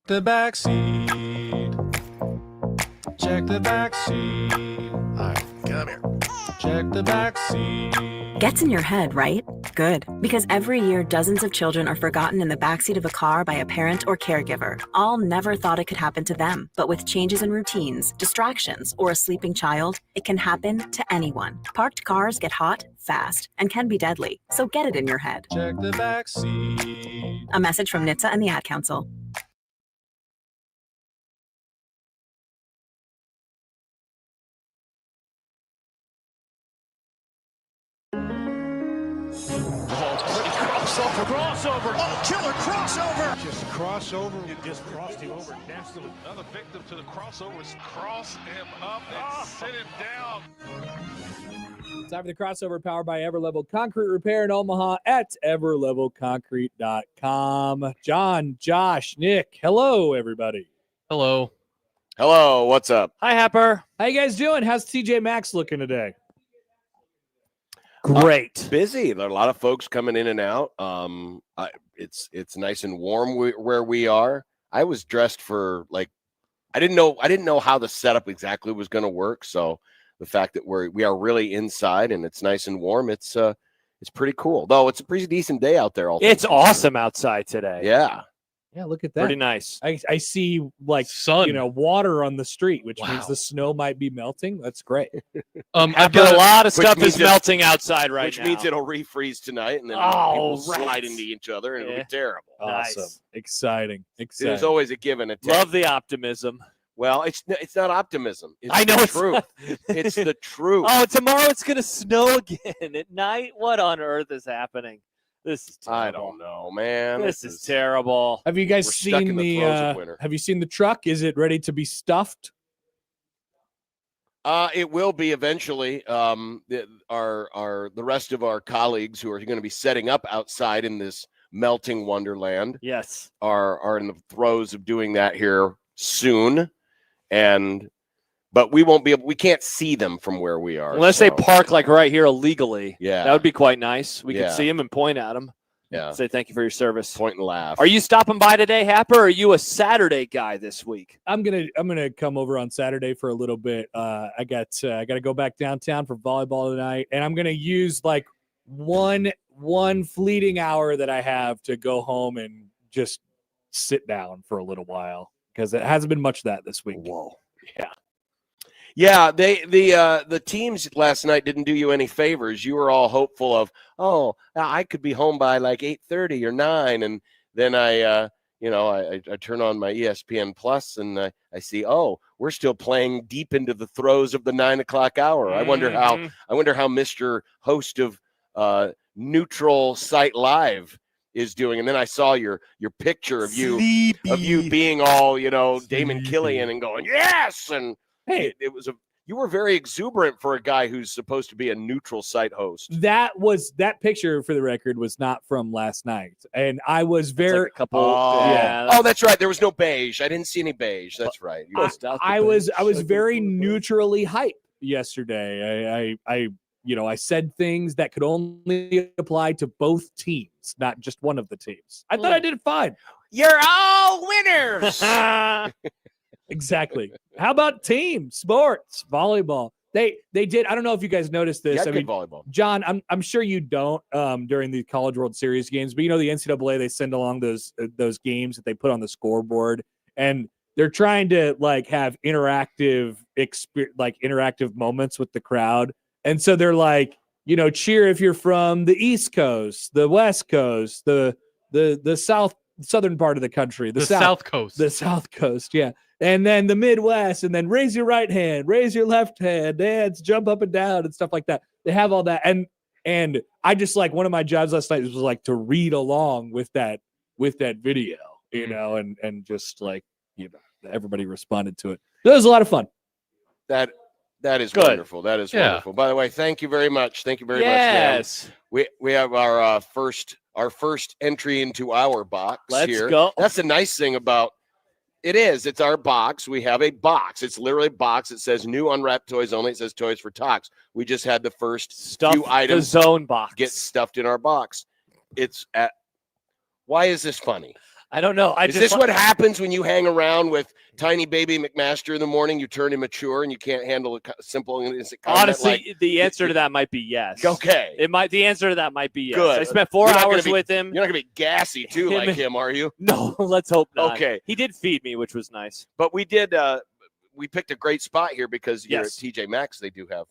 The back seat. Check the back seat. All right, come here. Check the back seat. Gets in your head, right? Good. Because every year, dozens of children are forgotten in the backseat of a car by a parent or caregiver. All never thought it could happen to them. But with changes in routines, distractions, or a sleeping child, it can happen to anyone. Parked cars get hot, fast, and can be deadly. So get it in your head. Check the back seat. A message from NHTSA and the Ad Council. Crossover. Oh, killer crossover. Just crossover. It just crossed him over nastily. Another victim to the crossovers. Cross him up and sit him down. Time for the crossover powered by Everlevel Concrete Repair in Omaha at everlevelconcrete.com. John, Josh, Nick, hello, everybody. Hello. Hello, what's up? Hi, Happer. How you guys doing? How's TJ Maxx looking today? Great. Busy. There are a lot of folks coming in and out. It's nice and warm where we are. I was dressed for I didn't know how the setup exactly was going to work. So the fact that we are really inside and it's nice and warm, it's pretty cool. Though it's a pretty decent day out there. It's awesome outside today. Yeah. Yeah, look at that. Pretty nice. I see sun, water on the street, which means the snow might be melting. That's great. I've got a lot of stuff is melting outside right which now. Which means it'll refreeze tonight, and then people slide into each other, and it'll be terrible. Awesome. Nice. Exciting. There's always a give and a take. Love the optimism. Well, it's not optimism. It's I know the it's truth. It's the truth. Oh, tomorrow it's going to snow again at night. What on earth is happening? This is terrible. I don't know, man. This is terrible. Have you guys seen have you seen the truck? Is it ready to be stuffed? It will be eventually. The rest of our colleagues who are going to be setting up outside in this melting wonderland, yes, are in the throes of doing that here soon, but we can't see them from where we are. Unless they park right here illegally. Yeah. That would be quite nice. We could see them and point at them. Yeah. Say thank you for your service. Point and laugh. Are you stopping by today, Happer, or are you a Saturday guy this week? I'm gonna come over on Saturday for a little bit. I got to go back downtown for volleyball tonight, and I'm gonna use one fleeting hour that I have to go home and just sit down for a little while, because it hasn't been much of that this week. Whoa. Yeah. Yeah, the teams last night didn't do you any favors. You were all hopeful of, I could be home by 8:30 or 9, and then I turn on my ESPN Plus and I see, we're still playing deep into the throes of the 9 o'clock hour. I wonder how Mr. Host of Neutral Site Live is doing. And then I saw your picture of you being all Damon Killian and going yes, and hey, you were very exuberant for a guy who's supposed to be a neutral site host. That picture, for the record, was not from last night, and I was very that's right. There was no beige. I didn't see any beige. That's right. I was very neutrally hyped yesterday. I said things that could only apply to both teams, not just one of the teams. I thought I did fine. You're all winners. Exactly. How about team sports, volleyball? They did. I don't know if you guys noticed this. Yeah, good volleyball. John, I'm sure you don't during the College World Series games, but the NCAA, they send along those games that they put on the scoreboard, and they're trying to have interactive moments with the crowd. And so they're cheer if you're from the East Coast, the West Coast, the southern part of the country, the South Coast, yeah. And then the Midwest, and then raise your right hand, raise your left hand, dance, jump up and down, and stuff like that. They have all that, and I just one of my jobs last night was to read along with that video, and just everybody responded to it. It was a lot of fun. That is good. Wonderful. That is wonderful. By the way, thank you very much. Thank you very much. Yes. We have our first entry into our box. Let's go. That's the nice thing about it is. It's our box. We have a box. It's literally a box. It says new unwrapped toys only. It says toys for Tots. We just had the first few items the zone box get stuffed in our box. Why is this funny? I don't know. Is this what happens when you hang around with tiny baby McMaster in the morning? You turn immature and you can't handle a simple and innocent comment? Honestly, the answer to that might be yes. Okay. The answer to that might be yes. Good. I spent 4 hours with him. You're not going to be gassy, too, like him, are you? No, let's hope not. Okay. He did feed me, which was nice. But we did, we picked a great spot here because here at TJ Maxx, they do have,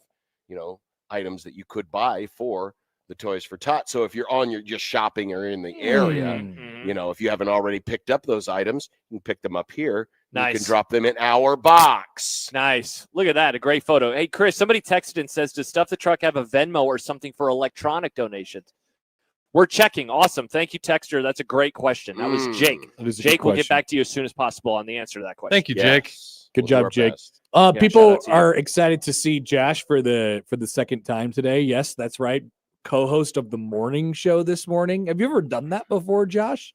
items that you could buy for the Toys for Tots. So if you're just shopping or in the area, if you haven't already picked up those items, you can pick them up here. Nice. You can drop them in our box. Nice. Look at that. A great photo. Hey, Chris, somebody texted and says, does Stuff the Truck have a Venmo or something for electronic donations? We're checking. Awesome. Thank you, Texter. That's a great question. That was Jake. Jake will get back to you as soon as possible on the answer to that question. Thank you, Jake. Good job, Jake. Best. People are excited to see Josh for the second time today. Yes, that's right. Co-host of the morning show this morning. Have you ever done that before, Josh?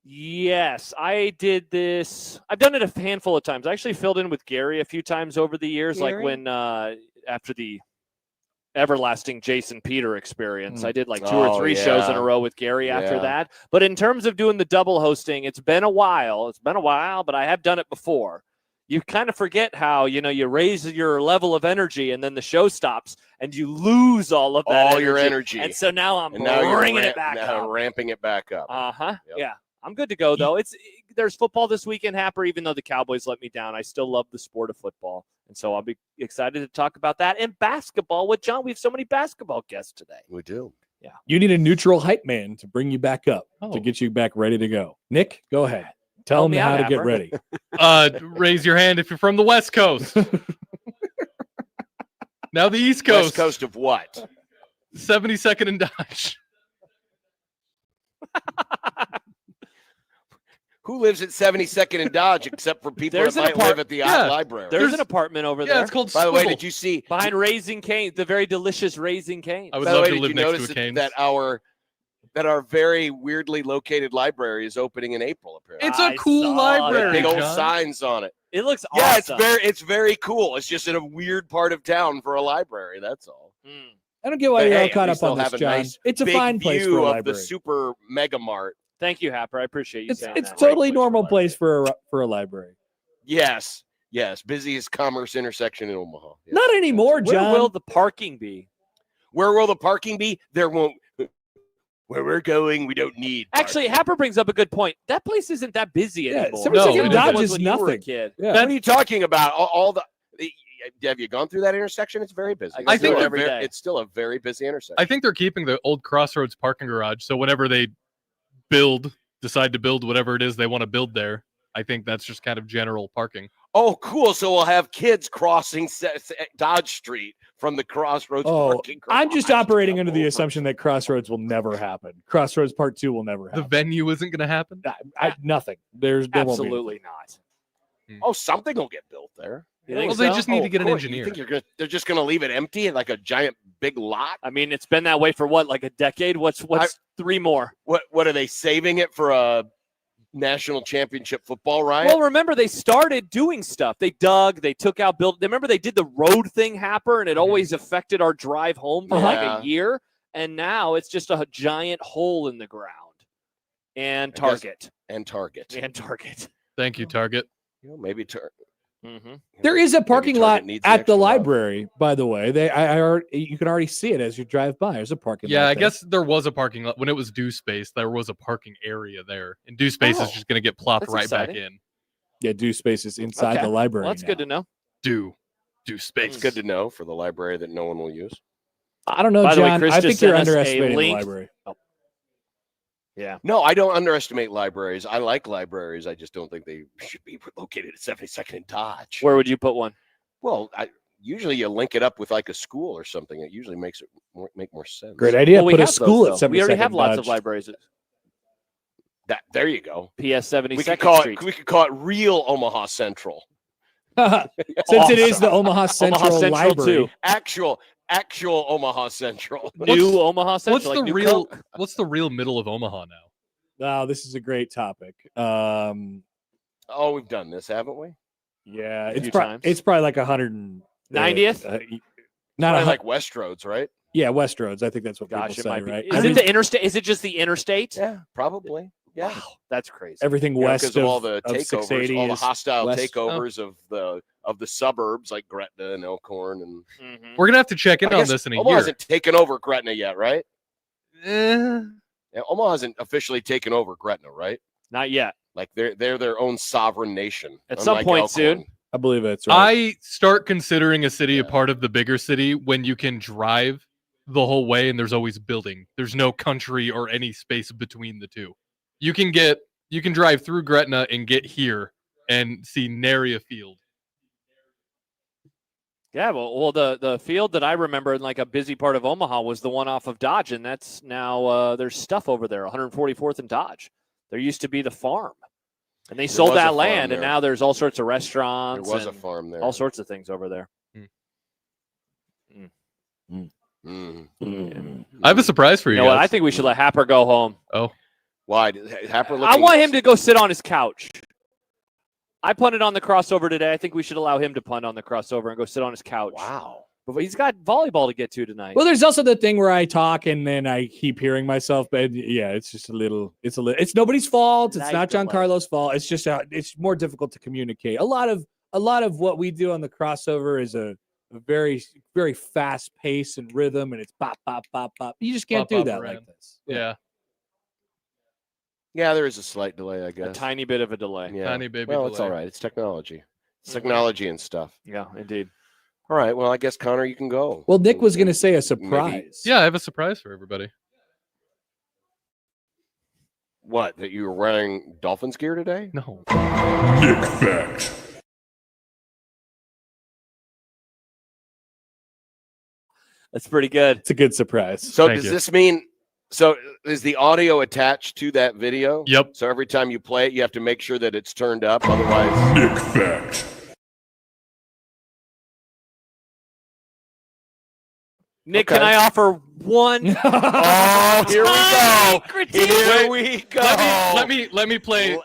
Yes, I did this. I've done it a handful of times. I actually filled in with Gary a few times over the years, like when after the everlasting Jason Peter experience. I did like 2 or 3 shows in a row with Gary after that. But in terms of doing the double hosting, it's been a while, but I have done it before. You kind of forget how, you raise your level of energy and then the show stops and you lose all of that your energy. And so now I'm now bringing it back up. Ramping it back up. Uh-huh. Yep. Yeah. I'm good to go, though. There's football this weekend, Happer. Even though the Cowboys let me down, I still love the sport of football. And so I'll be excited to talk about that. And basketball with John. We have so many basketball guests today. We do. Yeah. You need a neutral hype man to bring you back up, to get you back ready to go. Nick, go ahead. Tell them how to get ready. Raise your hand if you're from the West Coast. Now the East Coast. West Coast of what? 72nd and Dodge. Who lives at 72nd and Dodge except for people that might live at the library? There's an apartment over there. Yeah, it's called By the way, Swivel. did you see behind Raising Cane, the very delicious Raising Cane? I would By the love way, to did live you next notice to a Cane's. that our very weirdly located library is opening in April? Apparently, It's a cool library. big old John. signs on it. It looks Yeah, awesome. it's very cool. It's just in a weird part of town for a library. That's all. I don't get why you're all at caught least up on they'll this, have John. nice It's a big fine place view for a of library. the super mega mart. Thank you, Happer. I appreciate you saying It's that. totally normal place for a library. Yes, busiest commerce intersection in Omaha. Yes. Not anymore, Where John. will the parking be? Where will the parking be? There won't. Where we're going, we don't need parking. Actually, Happer brings up a good point. That place isn't that busy anymore. 72nd Dodge It was is when you were a nothing. kid. Yeah. What are you talking about? All the. Have you gone through that intersection? It's very busy. I think every day. It's still a very busy intersection. I think they're keeping the old Crossroads parking garage. So whenever they decide to build whatever it is they want to build there, I think that's just kind of general parking. Oh, cool. So we'll have kids crossing Dodge Street from the Crossroads parking garage. I'm just operating under the assumption that Crossroads will never happen. Crossroads Part 2 will never happen. The venue isn't going to happen? Nothing. There won't be. Absolutely not. Oh, something will get built there. You think Well, so? they just need to get an Cool. engineer. You think they're just going to leave it empty like a giant big lot? I mean, it's been that way for what, like a decade? What's 3 more? What are they saving it for a national championship football riot? Well, remember, they started doing stuff. They dug, they took out, built. Remember, they did the road thing, Happer, and it always affected our drive home for like a year. And now it's just a giant hole in the ground. And Target. And Target. Thank you, Target. Maybe There is a parking Target lot needs an at the extra lot. library, by the way. You can already see it as you drive by. There's a parking lot. Yeah, I there. guess there was a parking lot. When it was Due Space, there was a parking area there. And Due Space is just going to get plopped That's right back exciting. in. Yeah, Due Space is inside Okay. the library. Well, that's good to know. Due Space. It's good to know for the library that no one will use. I don't know, By the way, John. Chris I just think you're sent us a underestimating the link. library. Yeah. No, I don't underestimate libraries. I like libraries. I just don't think they should be located at 72nd and Dodge. Where would you put one? Well, usually you link it up with like a school or something. It usually makes it make more sense. Great idea. Well, we Put a have school those, at though. We already 72nd have lots of Dodge. libraries at There you go. PS 72nd We could call Street. it. We could call it real Omaha Central. Since it is the Omaha Central, Central, Library. too. Actual Omaha Central. New Omaha Central. What's like the New real Coke. what's the real middle of Omaha now? Wow, this is a great topic. Oh, we've done this, haven't we? Yeah, A it's few probably times. it's probably like 100. 90th? Not Probably a, like Westroads, right? yeah, Westroads. I think that's what Gosh, people it say, might be. right? Is it the interstate? Is it just the interstate? Yeah, probably. Yeah. Wow, that's crazy. Everything west Because of all the of takeovers, 680 all the is hostile west. takeovers of the suburbs like Gretna and Elkhorn, and We're gonna have to check in I on guess this in a Omaha year. hasn't taken over Gretna yet, right? Eh, Yeah, Omaha hasn't officially taken over Gretna, right? Not yet. Like they're their own sovereign nation. At some unlike point Elkhorn. soon. I believe that's right. I start considering a city a Yeah. part of the bigger city when you can drive the whole way and there's always building. There's no country or any space between the two. You can drive through Gretna and get here and see nary a field. Yeah, well, the field that I remember in like a busy part of Omaha was the one off of Dodge, and that's now there's stuff over there, 144th and Dodge. There used to be the farm, and they sold was a that farm land, and there. now there's all sorts of There restaurants. was a and farm there. all sorts of things over there. I have a surprise for you, You know what? guys. I think we should let Happer go home. Oh, Why? Happer I looking, want him to go sit on his couch. I punted on the crossover today. I think we should allow him to punt on the crossover and go sit on his couch. Wow. But he's got volleyball to get to tonight. Well, there's also the thing where I talk and then I keep hearing myself, but yeah, it's just it's nobody's fault. It's Night not John delay. Carlos' fault. It's just it's more difficult to communicate. A lot of what we do on the crossover is a very, very fast pace and rhythm, and it's bop, bop, bop, bop. You just can't Bop, do bop that around. like this. yeah. Yeah, there is a slight delay, I a guess. tiny bit of a delay. Yeah. Tiny baby Well, it's delay. all right. It's technology. It's technology and stuff. Yeah, indeed. All right. Well, I guess Connor, you can go. Well, Nick was going to say a surprise. Yeah, I have a surprise for everybody. What? That you were wearing Dolphins gear today? No. Nick Fact. That's pretty good. It's a good surprise. So Thank does you. this mean? So is the audio attached to that video? Yep. So every time you play it, you have to make sure that it's turned up. Otherwise, Nick Fact. Nick, Okay. can I offer one? oh, here we go. Critique. Here we go. Let me play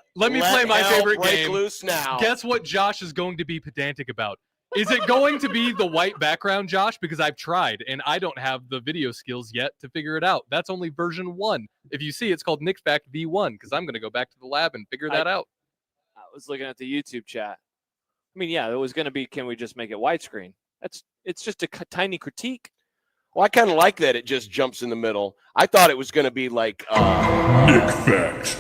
my hell favorite break game. loose now. Guess what Josh is going to be pedantic about? Is it going to be the white background, Josh? Because I've tried and I don't have the video skills yet to figure it out. That's only version 1. If you see, it's called Nick Fact V1 because I'm going to go back to the lab and figure that out. I was looking at the YouTube chat. I mean, yeah, it was going to be, can we just make it widescreen? It's just a tiny critique. Well, I kind of like that it just jumps in the middle. I thought it was going to be like Nick Fact.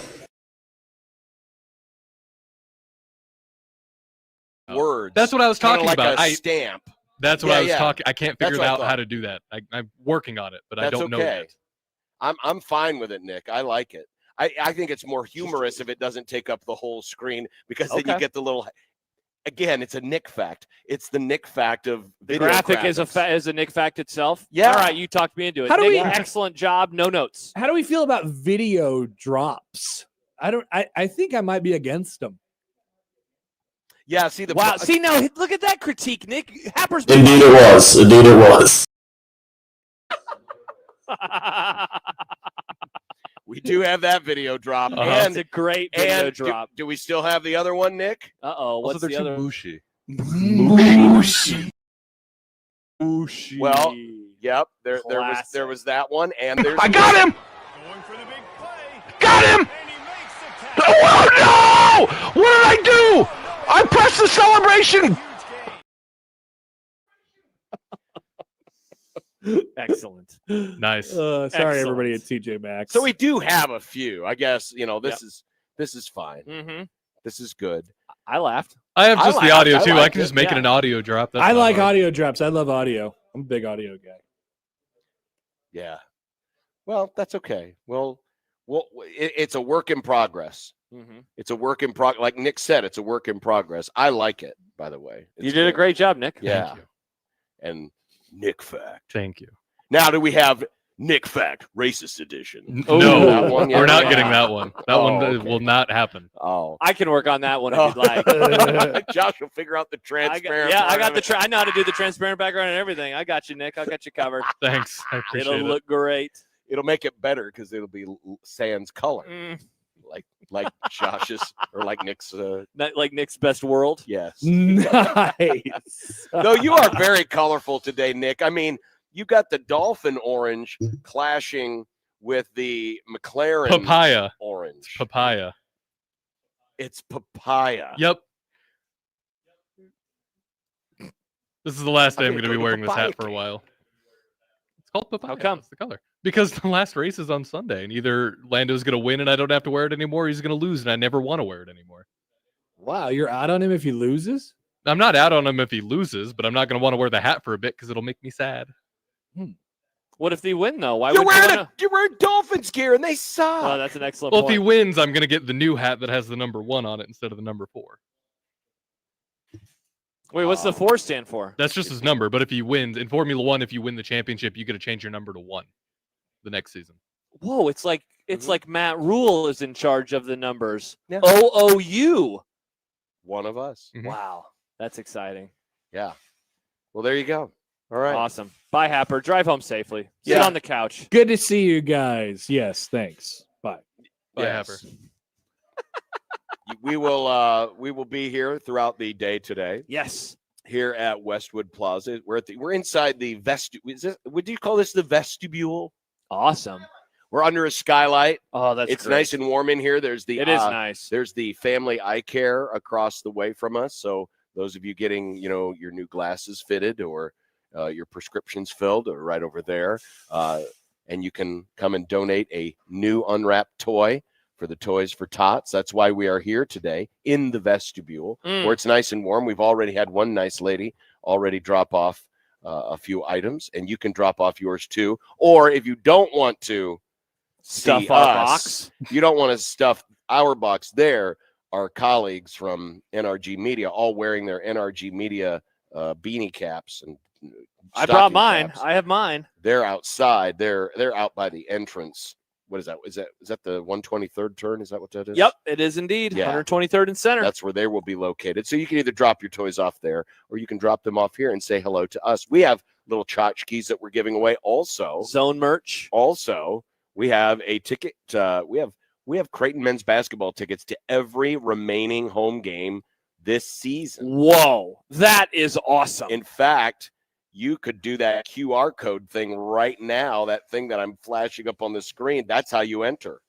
words. That's what I was Kinda talking like about. a stamp. That's what Yeah, I was yeah. talking. I can't That's figure what I out how thought. to do that. I'm working on it, but I That's don't know okay. yet. I'm fine with it, Nick. I like it. I think it's more humorous if it doesn't take up the whole screen because then you Okay. get the little. Again, it's a Nick fact. It's the Nick fact of The video graphic is graphics. is a Nick fact itself. Yeah. All right, you talked me into it. How do Nick, we- excellent job. No notes. How do we feel about video drops? I think I might be against them. Yeah, see the Wow. See now, look at that critique, Nick. Happer's Indeed it was. Indeed it was. we do have that video drop, It's and a great video and drop. do we still have the other one, Nick? Uh-oh. What's Also, the they're too other? mushy. Well, yep. There Classic. was that one, and there's I got him! Going for the big play. Got him! And he makes the tackle. Oh no! What did I do? I pressed the celebration! Excellent. Nice. Sorry, Excellent. everybody at TJ Maxx. So we do have a few. I guess this is fine. Mm-hmm. This is good. I laughed. I have I just the like- audio I too. I like can it, just make it yeah. an audio drop. That's I not like hard. audio drops. I love audio. I'm a big audio guy. Yeah. Well, that's okay. Well, it's a work in progress. Mm-hmm. It's a work in progress. Like Nick said, it's a work in progress. I like it, by the way. You It's did a good. great job, Nick. Yeah. Thank you. And Nick Fact. Thank you. Now, do we have Nick Fact Racist Edition? Oh, No, that one yet? we're not Yeah. getting that one. That one okay. will not happen. Oh. I can work on that one if you'd like. Josh will figure out the transparent. I got part the. of I know how to do the transparent background and everything. I got you, Nick. I got you covered. Thanks. I appreciate It'll it. look great. it. It'll make it better because it'll be sans color, Mm, like Josh's or like Nick's. not like Nick's best world. Yes. Nice. No, you are very colorful today, Nick. I mean, you got the dolphin orange clashing with the McLaren Papaya. orange. Papaya. It's papaya. Yep. This is the last day I'm gonna going to be go to wearing this papaya hat for a game. while. It's called papaya. How come? That's the color. Because the last race is on Sunday, and either Lando's going to win and I don't have to wear it anymore, or he's going to lose and I never want to wear it anymore. Wow, you're out on him if he loses? I'm not out on him if he loses, but I'm not going to want to wear the hat for a bit because it'll make me sad. What if they win, though? Why You're would you wearing, wanna... you're wearing Dolphins gear, and they suck. Oh, that's an excellent Well, point. if he wins, I'm going to get the new hat that has the number 1 on it instead of the number 4. Wait, what's the 4 stand for? That's just his number. But if he wins in Formula 1, if you win the championship, you get to change your number to 1 the next season. Whoa, it's like Matt Rule is in charge of the numbers. Yeah. OOU. One of us. Mhm. Wow, that's exciting. Yeah. Well, there you go. All right. Awesome. Bye, Happer. Drive home safely. Sit Yeah. on the couch. Good to see you guys. Yes, thanks. Bye. Bye, Yes. Happer. We will be here throughout the day today. Yes. Here at Westwood Plaza. We're inside the would you call this the vestibule? Awesome. We're under a skylight. Oh, that's It's great. nice and warm in here. There's the It is nice. There's the family eye care across the way from us. So those of you getting, your new glasses fitted or your prescriptions filled are right over there. And you can come and donate a new unwrapped toy for the Toys for Tots. That's why we are here today in the vestibule where it's nice and warm. We've already had one nice lady already drop off a few items, and you can drop off yours too. Or if you don't want to Stuff see our us, box. you don't want to stuff our box, there are colleagues from NRG Media all wearing their NRG Media beanie caps and I brought stocking mine. caps. I have mine. They're outside. They're out by the entrance. What is that? Is that the 123rd turn? Is that what that is? Yep, it is indeed. Yeah. 123rd and center. That's where they will be located. So you can either drop your toys off there or you can drop them off here and say hello to us. We have little tchotchkes that we're giving away also. Zone merch. Also, we have a ticket. We have Creighton men's basketball tickets to every remaining home game this season. Whoa, that is awesome. In fact, you could do that QR code thing right now, that thing that I'm flashing up on the screen. That's how you enter.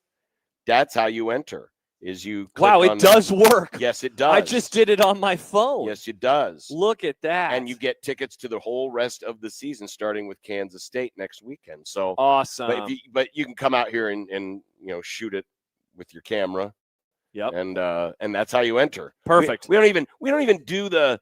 That's how you enter, is you click Wow, on it does work. Yes, it does. I just did it on my phone. Yes, it does. Look at that. And you get tickets to the whole rest of the season, starting with Kansas State next weekend. So awesome. But you can come out here and shoot it with your camera. Yep. And that's how you enter. Perfect. We don't even do the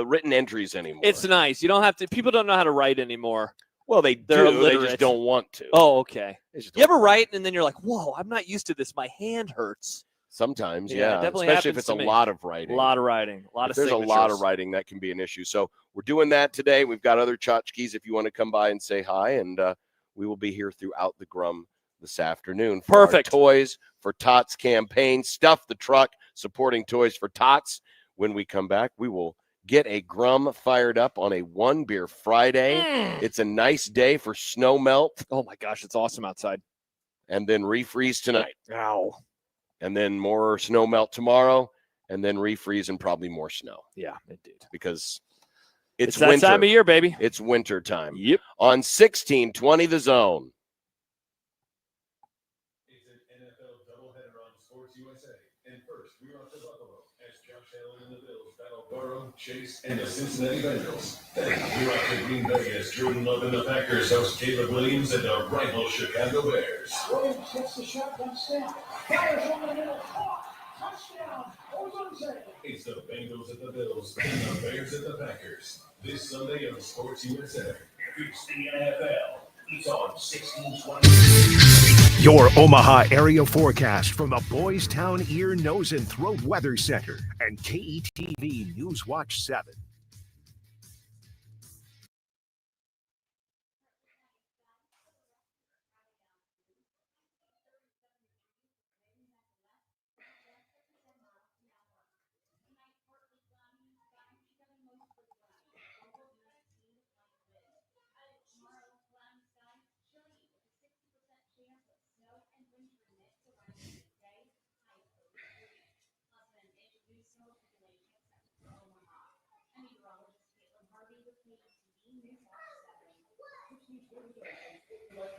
written entries anymore. It's nice. You don't have to. People don't know how to write anymore. Well, they're They're do. They illiterate. just don't want to. Oh, okay. They just You don't ever want write and then you're like, "Whoa, I'm not used to this. My hand hurts." Sometimes, Yeah, it yeah. definitely Especially if happens it's to a me. lot of writing. A lot of writing. A lot If of there's signatures. a lot of writing, that can be an issue. So we're doing that today. We've got other tchotchkes if you want to come by and say hi, and we will be here throughout the Grum this afternoon. For Perfect. Our Toys for Tots campaign. Stuff the truck, supporting Toys for Tots. When we come back, we will get a Grum fired up on a One Beer Friday. It's a nice day for snow melt. Oh my gosh, it's awesome outside. And then refreeze tonight. Ow. And then more snow melt tomorrow. And then refreeze and probably more snow. Yeah, indeed. Because It's it's that winter. time of year, baby. It's winter time. Yep. On 1620 The Zone. It's an NFL doubleheader on Sports USA. And first, we're off to Buffalo as Josh Allen and the Bills battle Burrow, Chase, and the Cincinnati Bengals. Then we're off to Green Bay as Jordan Love and the Packers host Caleb Williams and the rival Chicago Bears. Williams gets the shotgun snap. Fires over the middle. Caught. Touchdown. Ozunze. It's the Bengals at the Bills and the Bears at the Packers. This Sunday on Sports USA. It's the NFL. It's on 1620. Your Omaha area forecast from the Boys Town Ear, Nose, and Throat Weather Center and KETV Newswatch 7.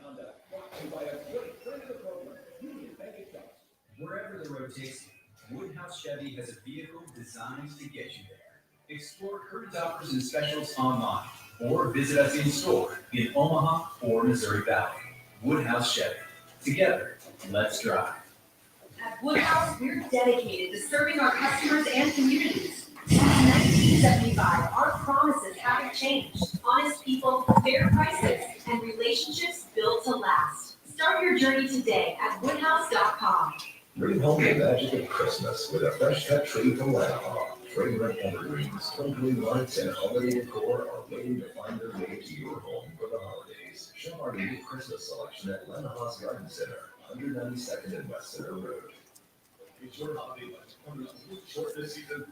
Conduct brought to you by a great Wherever the road takes you, Woodhouse Chevy has a vehicle designed to get you there. Explore current offers and specials online or visit us in store in Omaha or Missouri Valley. Woodhouse Chevy. Together, let's drive. At Woodhouse, we're dedicated to serving our customers and communities. Since 1975, our promises haven't changed. Honest people, fair prices, and relationships built to last. Start your journey today at woodhouse.com. Bring home the magic of Christmas with a fresh cut tree from Lanahaw. Fragrant evergreens, twinkling lights, and holiday decor are waiting to find their way to your home for the holidays. Shop our new Christmas selection at Lanahaw's Garden Center, 192nd and West Center Road. It's your holiday budget coming up short this season.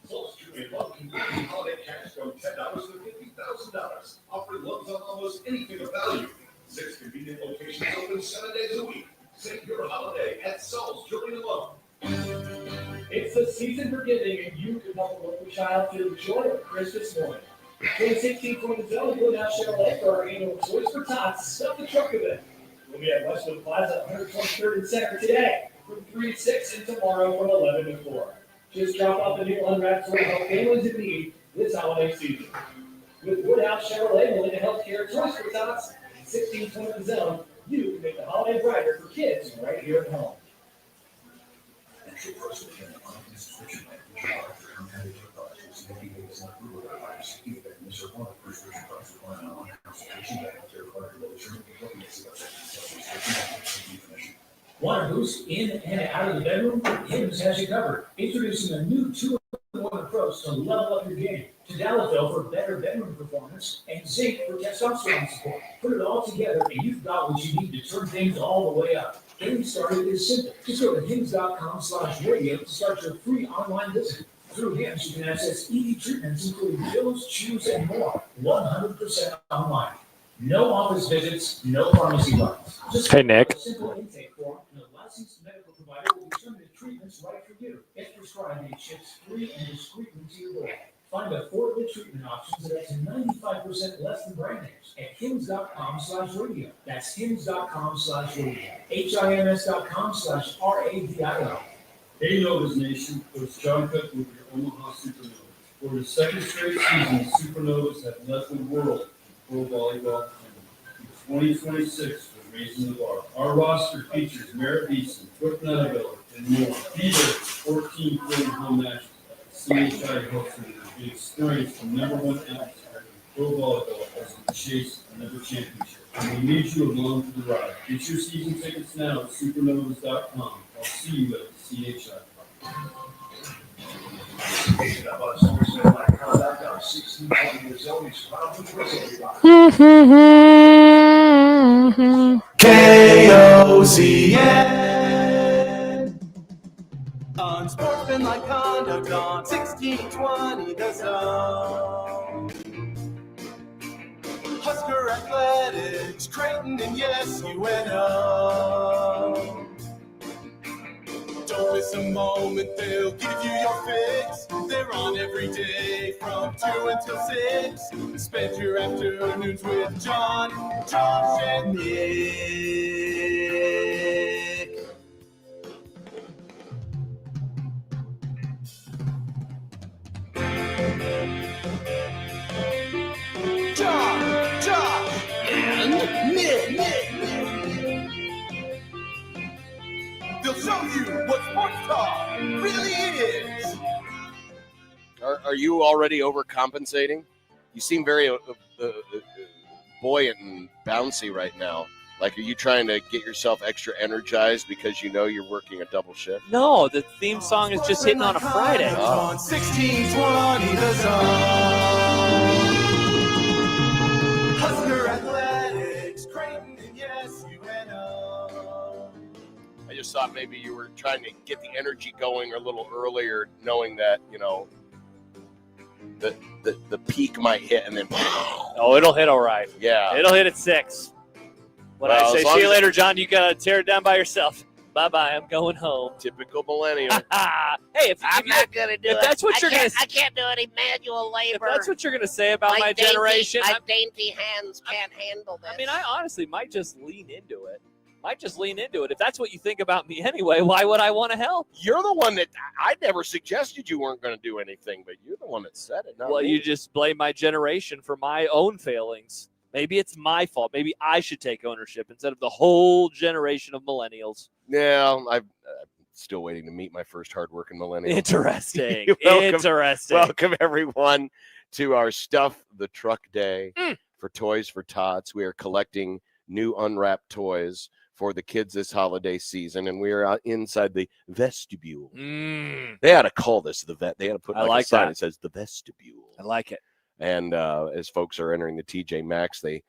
Close to a love can give you holiday cash from $10 to $50,000. Offering loans on almost anything of value. 6 convenient locations open 7 days a week. Save your holiday at Sol's Jewelry and Loan. It's the season for giving, and you can help a local child feel the joy of Christmas morning. Join 1620 Zone and Woodhouse Chevrolet for our annual Toys for Tots Stuff the Truck event. We'll be at Westwood Plaza, 123rd and Center today from 3 to 6 and tomorrow from 11 to 4. Just drop off the new unwrapped toy to help families in need this holiday season. With Woodhouse Chevrolet, Molina Healthcare, Toys for Tots, and 1620 Zone, you can make the holiday brighter for kids right here at home. Entry price will depend on the subscription rate, which are for compounded prices. If you is not approved by buyers, either that Mr. One prescription price requiring an online consultation by healthcare required low insurance and subscription. Want a boost in and out of the bedroom? Hims has you covered. Introducing a new 2-in-1 approach to level up your game. Tadalafil for better bedroom performance and zinc for testosterone support. Put it all together and you've got what you need to turn things all the way up. Getting started is simple. Just go to hims.com/radio to start your free online visit. Through Hims, you can access ED treatments including pills, chews, and more. 100% online. No office visits, no pharmacy lines. Just Hey, Nick. a simple intake form, and a licensed medical provider will determine the treatment's right for you. If prescribed, it ships free and discreetly to your door. Find affordable treatment options that are up to 95% less than brand names at hims.com/radio. That's hims.com/radio. HIMS.com/RADIO. Hey, Novas Nation, Coach John Cook with your Omaha Supernovas. For the second straight season, the Supernovas have led the world in pro volleyball. In 2026, we're raising the bar. Our roster features Merritt Beeson, Brooke Nutteville, and more. Be there for 14 full home matches. CHI hosting the experience from #1 athlete pro volleyball as we chase another championship. And we need you along for the ride. Get your season tickets now at supernovas.com. I'll see you at CHI. About Sportsmanlike conduct on 1620 years old. He's proud to present KOZN. Unsportsmanlike conduct on 1620 The Zone. Husker Athletics, Creighton, and yes, UNO. Don't miss a moment, they'll give you your fix. They're on every day from 2 until 6. Spend your afternoons with John, Josh, and Nick. John, Josh, and Nick. They'll show you what sports talk really is. Are you already overcompensating? You seem very buoyant and bouncy right now. Like, are you trying to get yourself extra energized because you know you're working a double shift? No, the theme song is just hitting on a Friday. On 1620 The Zone. Husker Athletics, Creighton, and yes, UNO. I just thought maybe you were trying to get the energy going a little earlier, knowing that, you know, the peak might hit and then. Oh, it'll hit all right. Yeah. It'll hit at 6. When I say, see you later, John, you got to tear it down by yourself. Bye-bye, I'm going home. Typical millennial. Hey, I'm not going to do it. If that's what you're going to I can't do any manual labor. If that's what you're going to say about my dainty, generation. My dainty hands can't handle this. I mean, I honestly might just lean into it. Might just lean into it. If that's what you think about me anyway, why would I want to help? You're the one that I never suggested you weren't going to do anything, but you're the one that said it. Not Well, me. you just blame my generation for my own failings. Maybe it's my fault. Maybe I should take ownership instead of the whole generation of millennials. Yeah, I'm still waiting to meet my first hardworking millennial. Interesting. Interesting. Interesting. Welcome, everyone, to our Stuff the Truck Day for Toys for Tots. We are collecting new unwrapped toys for the kids this holiday season, and we are out inside the vestibule. They ought to call this the vet. They ought to put like a sign that says the vestibule. I like it. And as folks are entering the TJ Maxx, they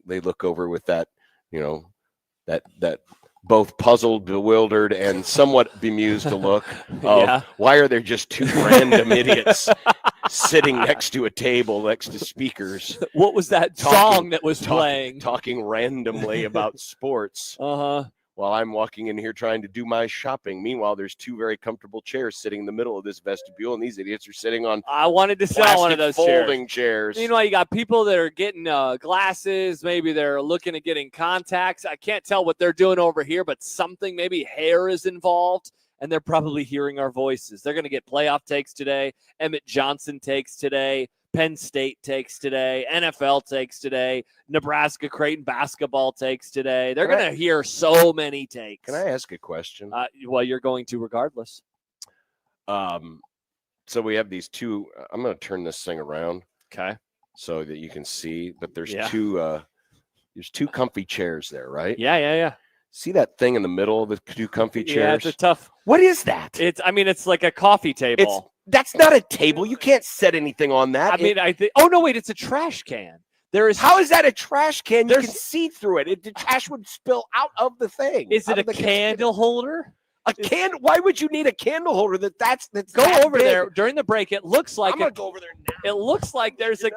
look over with that, that both puzzled, bewildered, and somewhat bemused look of why are there just two random idiots sitting next to a table next to speakers? What was that song that was playing? Talking randomly about sports. While I'm walking in here trying to do my shopping. Meanwhile, there's two very comfortable chairs sitting in the middle of this vestibule, and these idiots are sitting on I wanted to sell one of those folding chairs. Meanwhile, you got people that are getting glasses. Maybe they're looking at getting contacts. I can't tell what they're doing over here, but something, maybe hair is involved, and they're probably hearing our voices. They're going to get playoff takes today, Emmett Johnson takes today, Penn State takes today, NFL takes today, Nebraska Creighton basketball takes today. They're going to hear so many takes. Can I ask a question? Well, you're going to regardless. So we have these two. I'm going to turn this thing around, okay, so that you can see. But there's two comfy chairs there, right? Yeah. See that thing in the middle of the two comfy chairs? Yeah, it's a tough. What is that? It's like a coffee table. That's not a table. You can't set anything on that. I think. Oh no, wait! It's a trash can. How is that a trash can? You can see through it. The trash would spill out of the thing. Is it a candle holder? A candle? Why would you need a candle holder? That's go over there during the break. It looks like I'm gonna go over there now. It looks like there's a.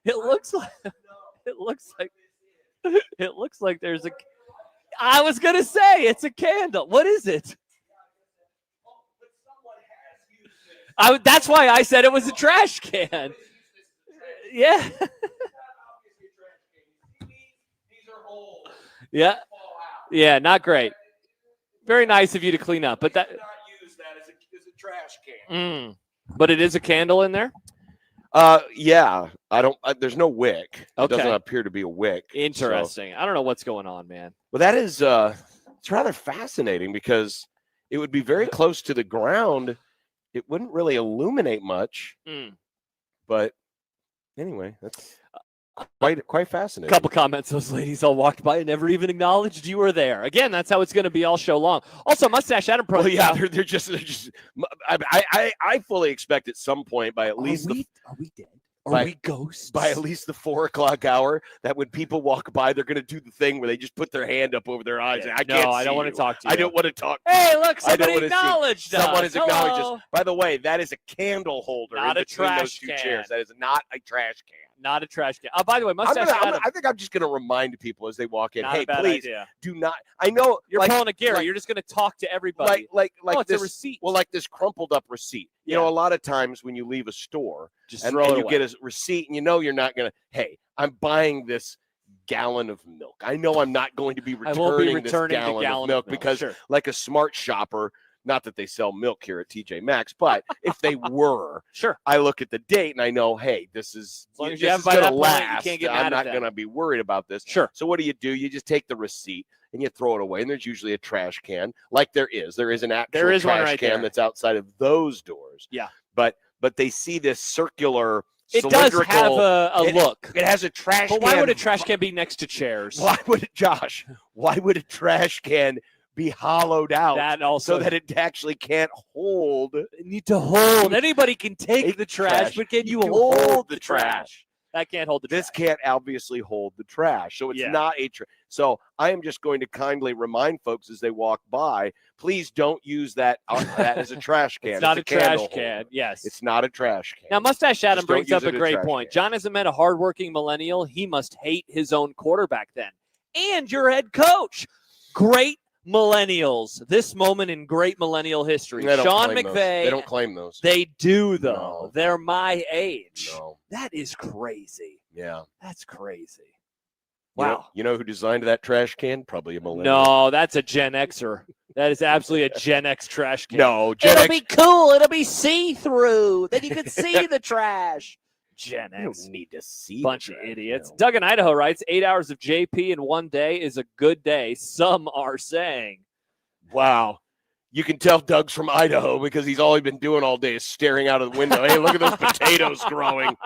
It looks like. It looks like there's a. I was gonna say it's a candle. What is it? That's why I said it was a trash can. Yeah. Yeah, not great. Very nice of you to clean up, but that. Not use that as a trash can. But it is a candle in there. Yeah. I don't. There's no wick. Okay. It doesn't appear to be a wick. Interesting. I don't know what's going on, man. Well, that is. It's rather fascinating because it would be very close to the ground. It wouldn't really illuminate much, but anyway, that's quite fascinating. A couple comments. Those ladies all walked by and never even acknowledged you were there. Again, that's how it's going to be all show long. Also, Mustache Adam Pro. Well, yeah, they're just. I fully expect at some point by at least. Are we dead? Are we ghosts? By at least the 4 o'clock hour, that when people walk by, they're going to do the thing where they just put their hand up over their eyes. Yeah, I don't want to talk to you. I don't want to talk. Hey, look, somebody acknowledged us. Someone has acknowledged Hello. us. By the way, that is a candle holder. Not in a between trash those two can. chairs. That is not a trash can. Not a trash can. By the way, Mustache Adam. I think I'm just going to remind people as they walk in. Not Hey, a bad please idea. do not. I know You're pulling a Gary. You're just going to talk to everybody. Like it's this a receipt. Well, like this crumpled up receipt. You know, a lot of times when you leave a store just and throw it you away. get a receipt and you know you're not going to, hey, I'm buying this gallon of milk. I know I'm not going to be returning this gallon of milk because like a smart shopper, not that they sell milk here at TJ Maxx, but if they were, I look at the date and I know, hey, this is long as this you have is by gonna that point, last. you can't get I'm mad at not that. going to be worried about this. So what do? You just take the receipt and you throw it away, and there's usually a trash can, like there is an actual one trash right can there. that's outside of those doors. Yeah. But they see this circular. It does have a look. It has a trash can. But why would a trash can be next to chairs? Why would a trash can be hollowed out That also, so that it actually can't hold? You need to hold. Anybody can take the trash, but can you hold the trash? That can't hold the trash. This can't obviously hold the trash. So it's not a trash. So I am just going to kindly remind folks as they walk by, please don't use that as a trash can. It's not a trash candle can. holder. Yes. It's not a trash can. Now, Mustache Adam Just don't brings up use a it as great trash point. can. John hasn't met a hardworking millennial. He must hate his own quarterback then. And your head coach. Great millennials. This moment in great millennial history. They don't Sean claim those. McVay. They don't claim those. They do, though. No. They're my age. No. That is crazy. Yeah. That's crazy. Wow. You know who designed that trash can? Probably a millennial. No, that's a Gen Xer. That is absolutely a Gen X trash can. No, Gen It'll X. be cool. It'll be see-through. Then you can see the trash. Gen You X. don't need to see Bunch the of trash, idiots. no. Doug in Idaho writes, 8 hours of JP in one day is a good day. Some are saying. Wow. You can tell Doug's from Idaho because he's all he's been doing all day is staring out of the window. Hey, look at those potatoes growing.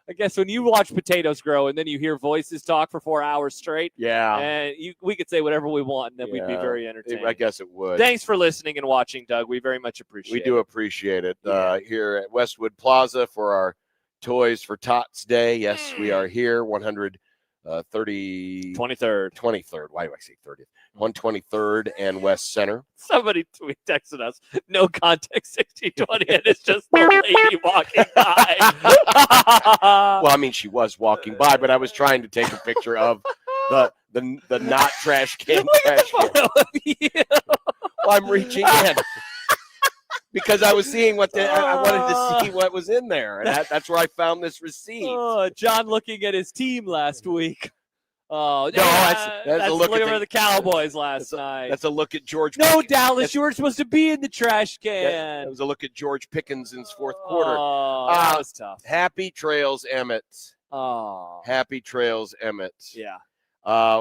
I guess when you watch potatoes grow and then you hear voices talk for 4 hours straight, Yeah. and we could say whatever we want, and then we'd be Yeah. very entertained. I guess it would. Thanks for listening and watching, Doug. We very much appreciate it. We do appreciate it Yeah. here at Westwood Plaza for our Toys for Tots Day. Yes, we are here, 23rd. Why do I say 30th? 123rd and West Center. Somebody texted us, no context 6020, and it's just the lady walking by. Well, I mean, she was walking by, but I was trying to take a picture of the not trash can. Trash can. Well, I'm reaching in. Because I was seeing I wanted to see what was in there, and that's where I found this receipt. Oh, John looking at his team last week. Oh, No, that's a look looking at for the Cowboys last night. That's a look at George. No, Pickens. Dallas, you were supposed to be in the trash can. That was a look at George Pickens in fourth quarter. Oh, that was tough. Happy Trails, Emmett. Oh, Happy Trails, Emmett. yeah.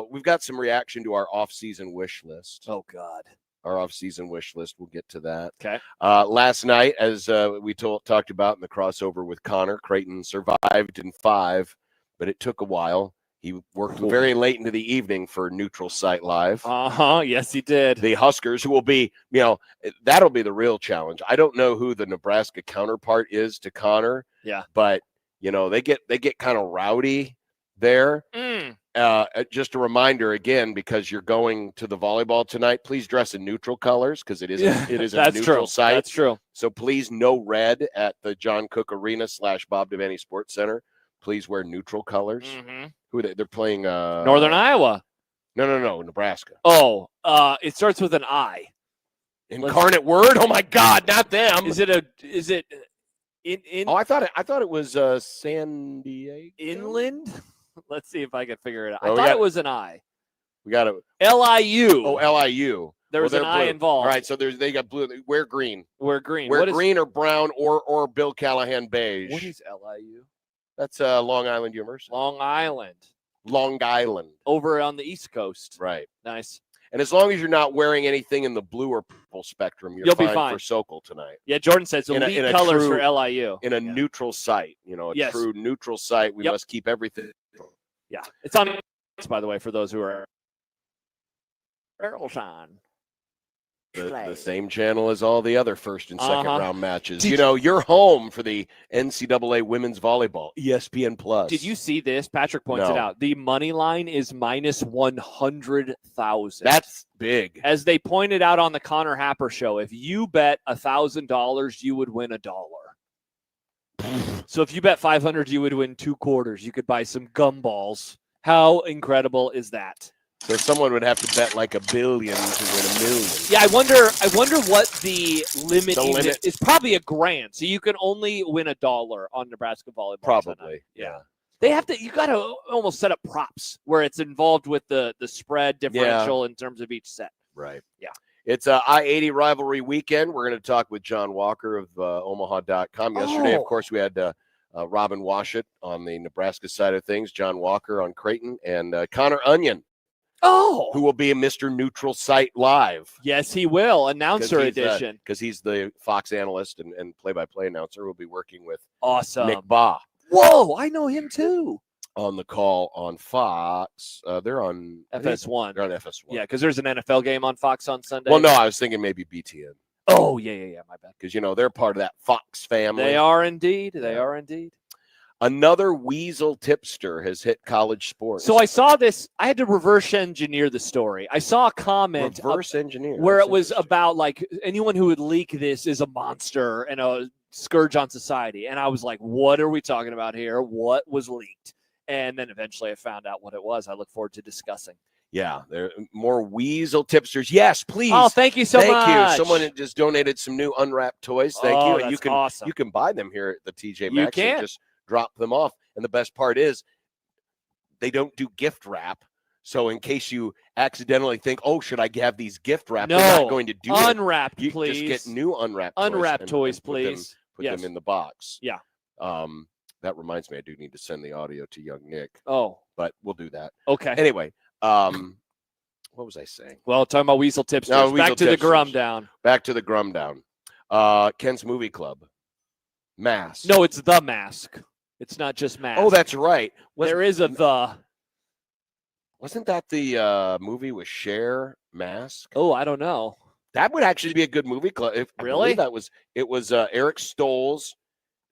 We've got some reaction to our off-season wish list. Oh, God. Our off-season wish list. We'll get to that. Okay. Last night, as we talked about in the crossover with Connor, Creighton survived in 5, but it took a while. He worked very late into the evening for Neutral Site Live. Yes, he did. The Huskers, who will be, that'll be the real challenge. I don't know who the Nebraska counterpart is to Connor. Yeah. But, they get kind of rowdy there. Just a reminder again, because you're going to the volleyball tonight, please dress in neutral colors because it is a neutral site. That's true. So please, no red at the John Cook Arena / Bob Devaney Sports Center. Please wear neutral colors. Mm-hmm. Who are they? They're playing Northern Iowa. No, Nebraska. Oh, it starts with an I. Incarnate Word. Oh my God, not them. Is it in? Oh, I thought it was San Diego. Inland. Let's see if I can figure it out. Oh, I thought it was an I. We got it. LIU. Oh, LIU. There was an I involved. All right, so they got blue. Wear green. Wear green. Wear green or brown or Bill Callahan beige. What is LIU? That's Long Island University. Long Island. Over on the East Coast. Right. Nice. And as long as you're not wearing anything in the blue or purple spectrum, you'll be fine for Sokol tonight. Yeah, Jordan says elite colors for LIU. In a neutral site, a true neutral site. We must keep everything. Yeah. It's on, by the way, for those who are. The same channel as all the other first and second round matches. You're home for the NCAA women's volleyball, ESPN Plus. Did you see this? Patrick points it out. The money line is minus 100,000. That's big. As they pointed out on the Connor Happer show, if you bet $1,000, you would win $1. So if you bet 500, you would win 2 quarters. You could buy some gumballs. How incredible is that? So someone would have to bet like $1 billion to win $1 million. Yeah, I wonder what the limit is. It's probably $1,000. So you can only win $1 on Nebraska volleyball. Probably. Tonight. Yeah. They have to. You got to almost set up props where it's involved with the spread differential in terms of each set. Right. Yeah. It's I-80 Rivalry weekend. We're going to talk with John Walker of Omaha.com. Yesterday, of course, we had Robin Washut on the Nebraska side of things, John Walker on Creighton, and Connor Onion. Who will be a Mr. Neutral Site Live. Yes, he will. Announcer edition. Because he's the Fox analyst and play-by-play announcer. We'll be working with Nick Baugh. Whoa, I know him too. On the call on Fox. They're on FS1. They're on FS1. Yeah, because there's an NFL game on Fox on Sunday. Well, no, I was thinking maybe BTN. Oh, yeah, my bad. Because, they're part of that Fox family. They are indeed. They are indeed. Another weasel tipster has hit college sports. So I saw this. I had to reverse engineer the story. I saw a comment. Where it was about like anyone who would leak this is a monster and a scourge on society. And I was like, what are we talking about here? What was leaked? And then eventually I found out what it was. I look forward to discussing. Yeah, there are more weasel tipsters. Yes, please. Oh, thank you so much. Thank you. Someone just donated some new unwrapped toys. Thank you. And that's awesome. You can buy them here at the TJ Maxx. You can. And just drop them off. And the best part is they don't do gift wrap. So in case you accidentally think, oh, should I have these gift wrap? No, they're not going to do unwrapped, it. You please. just get new unwrapped toys, please. Put them in the box. Yeah. That reminds me, I do need to send the audio to young Nick. Oh. But we'll do that. Okay. Anyway, what was I saying? Well, talking about Weasel Tipsters. No, Back to the Grum Down. Back to the Grum Down. Ken's Movie Club. Mask. No, it's The Mask. It's not just Mask. Oh, that's right. There is a The. Wasn't that the movie with Cher, Mask? Oh, I don't know. That would actually be a good movie club. Really? It was Eric Stolz.